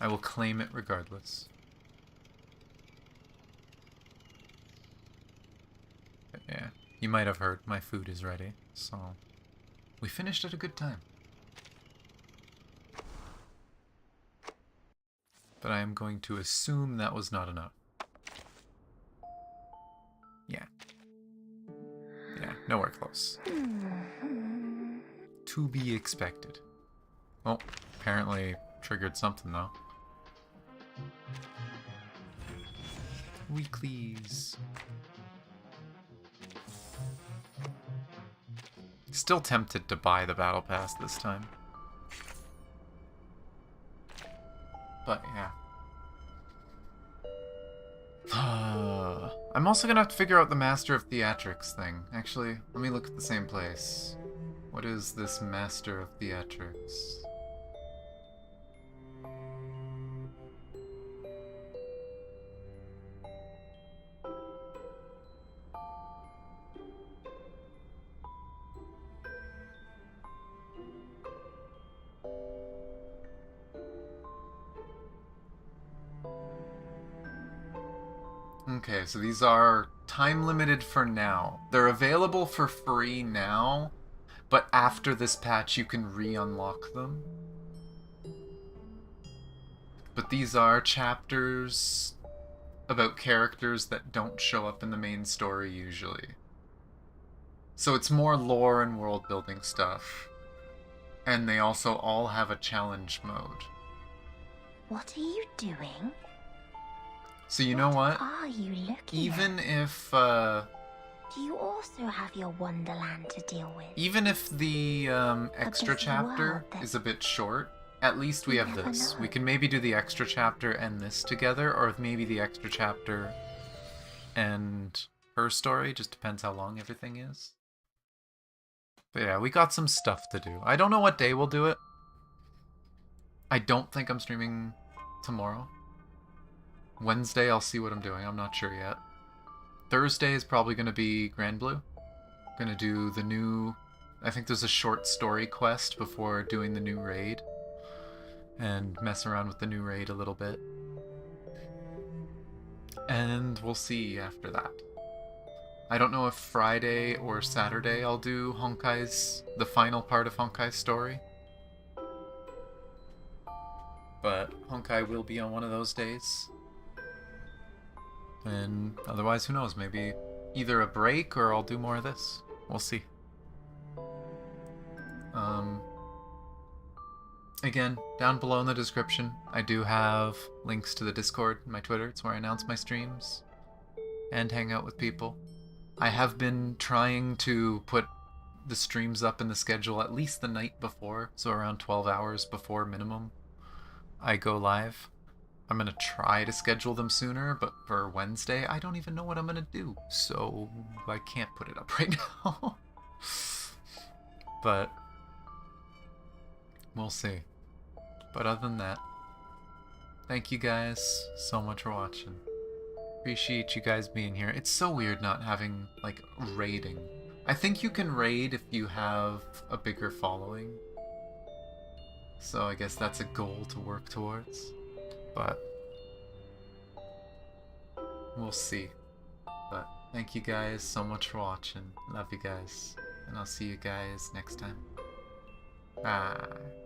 I will claim it regardless. But yeah, you might have heard my food is ready, so we finished at a good time. But I am going to assume that was not enough. Yeah. Yeah, nowhere close. To be expected. Well, apparently triggered something though. Weeklies. Still tempted to buy the battle pass this time. But yeah. I'm also gonna have to figure out the Master of Theatrics thing. Actually, let me look at the same place. What is this Master of Theatrics? Okay, so these are time limited for now. They're available for free now, but after this patch you can re-unlock them. But these are chapters about characters that don't show up in the main story usually. So it's more lore and world building stuff. And they also all have a challenge mode. What are you doing? So you know what? Are you looking Even if Do you also have your wonderland to deal with? even if the extra busy chapter world that- is a bit short, at least we You have never this. know. We can maybe do the extra chapter and this together, or maybe the extra chapter and her story. Just depends how long everything is. But yeah, we got some stuff to do. I don't know what day we'll do it. I don't think I'm streaming tomorrow. Wednesday, I'll see what I'm doing. I'm not sure yet. Thursday is probably going to be Grand Blue. Gonna do the new... I think there's a short story quest before doing the new raid. And mess around with the new raid a little bit. And we'll see after that. I don't know if Friday or Saturday I'll do Honkai's... the final part of Honkai's story. But Honkai will be on one of those days. And otherwise, who knows? Maybe either a break or I'll do more of this. We'll see. Again, down below in the description, I do have links to the Discord and my Twitter. It's where I announce my streams and hang out with people. I have been trying to put the streams up in the schedule at least the night before, so around 12 hours before minimum I go live. I'm going to try to schedule them sooner, but for Wednesday, I don't even know what I'm going to do, so I can't put it up right now. But we'll see. But other than that, thank you guys so much for watching. Appreciate you guys being here. It's so weird not having, like, raiding. I think you can raid if you have a bigger following. So I guess that's a goal to work towards. But we'll see. But thank you guys so much for watching. Love you guys. And I'll see you guys next time. Bye.